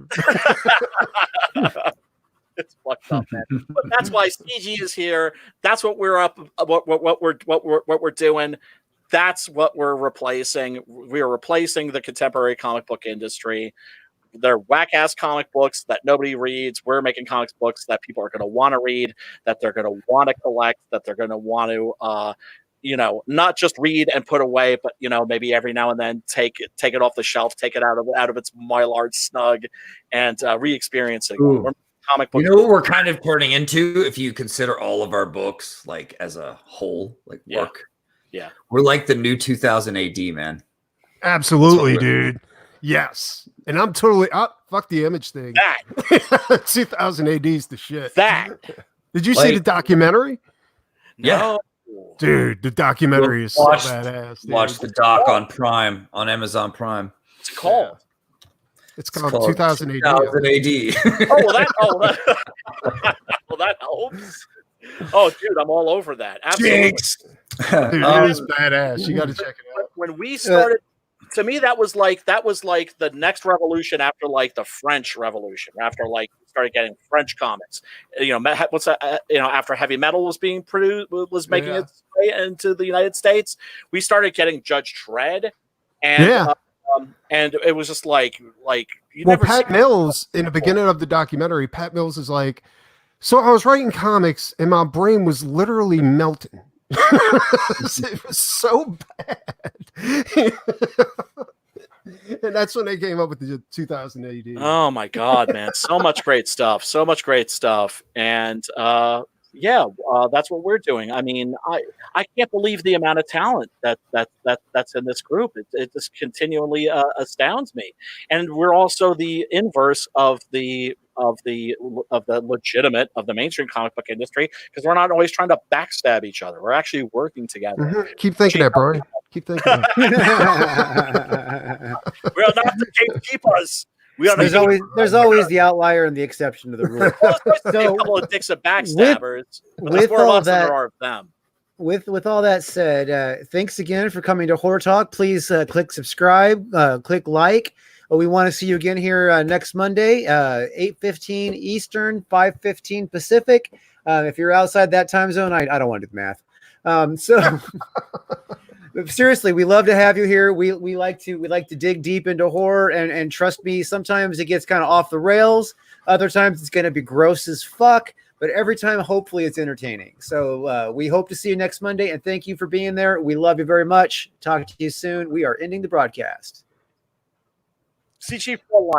It's fucked up, man. But that's why CG is here. That's what we're up. What we're doing. That's what we're replacing. We are replacing the contemporary comic book industry. They're whack-ass comic books that nobody reads. We're making comic books that people are going to want to read, that they're going to want to collect, that they're going to want to, not just read and put away, but maybe every now and then take it off the shelf, take it out of its mylar snug, and re-experience it. Comic book. What we're kind of turning into, if you consider all of our books like as a whole, like work. Yeah. We're like the new 2000 AD, man. Absolutely, dude. Yes. And I'm totally fuck the image thing. That 2000 AD is the shit. That. Did you see the documentary? Yeah. Dude, the documentary is so badass. Dude. Watch the doc on Prime, on Amazon Prime. What's it called? It's called 2000 AD. 2000 AD. Well, that helps. Oh, dude, I'm all over that. Absolutely. Dude, it is badass. You got to check it out. When we started to me that was like the next revolution after like the French Revolution, after like we started getting French comics. What's that? After heavy metal was being produced, was making its way into the United States, we started getting Judge Dredd, and and it was just like Pat Mills in the beginning of the documentary, Pat Mills is like, so I was writing comics and my brain was literally melting. It was so bad. And that's when they came up with the 2000 AD. Oh my God, man. So much great stuff. And that's what we're doing. I mean, I can't believe the amount of talent that's in this group. It just continually astounds me. And we're also the inverse of the legitimate of the mainstream comic book industry, because we're not always trying to backstab each other. We're actually working together. Mm-hmm. Keep thinking that, Brian. Keep thinking that. We are not the gatekeepers. There's always the outlier and the exception to the rule. So, a couple of dicks of backstabbers. With all of that, there are of them. With all that said, thanks again for coming to Horror Talk. Please click subscribe, click like. We want to see you again here next Monday, 8:15 Eastern, 5:15 Pacific. If you're outside that time zone, I don't want to do the math. Seriously, we love to have you here. We like to dig deep into horror, and trust me, sometimes it gets kind of off the rails. Other times it's going to be gross as fuck, but every time, hopefully, it's entertaining. So we hope to see you next Monday, and thank you for being there. We love you very much. Talk to you soon. We are ending the broadcast. CG for life.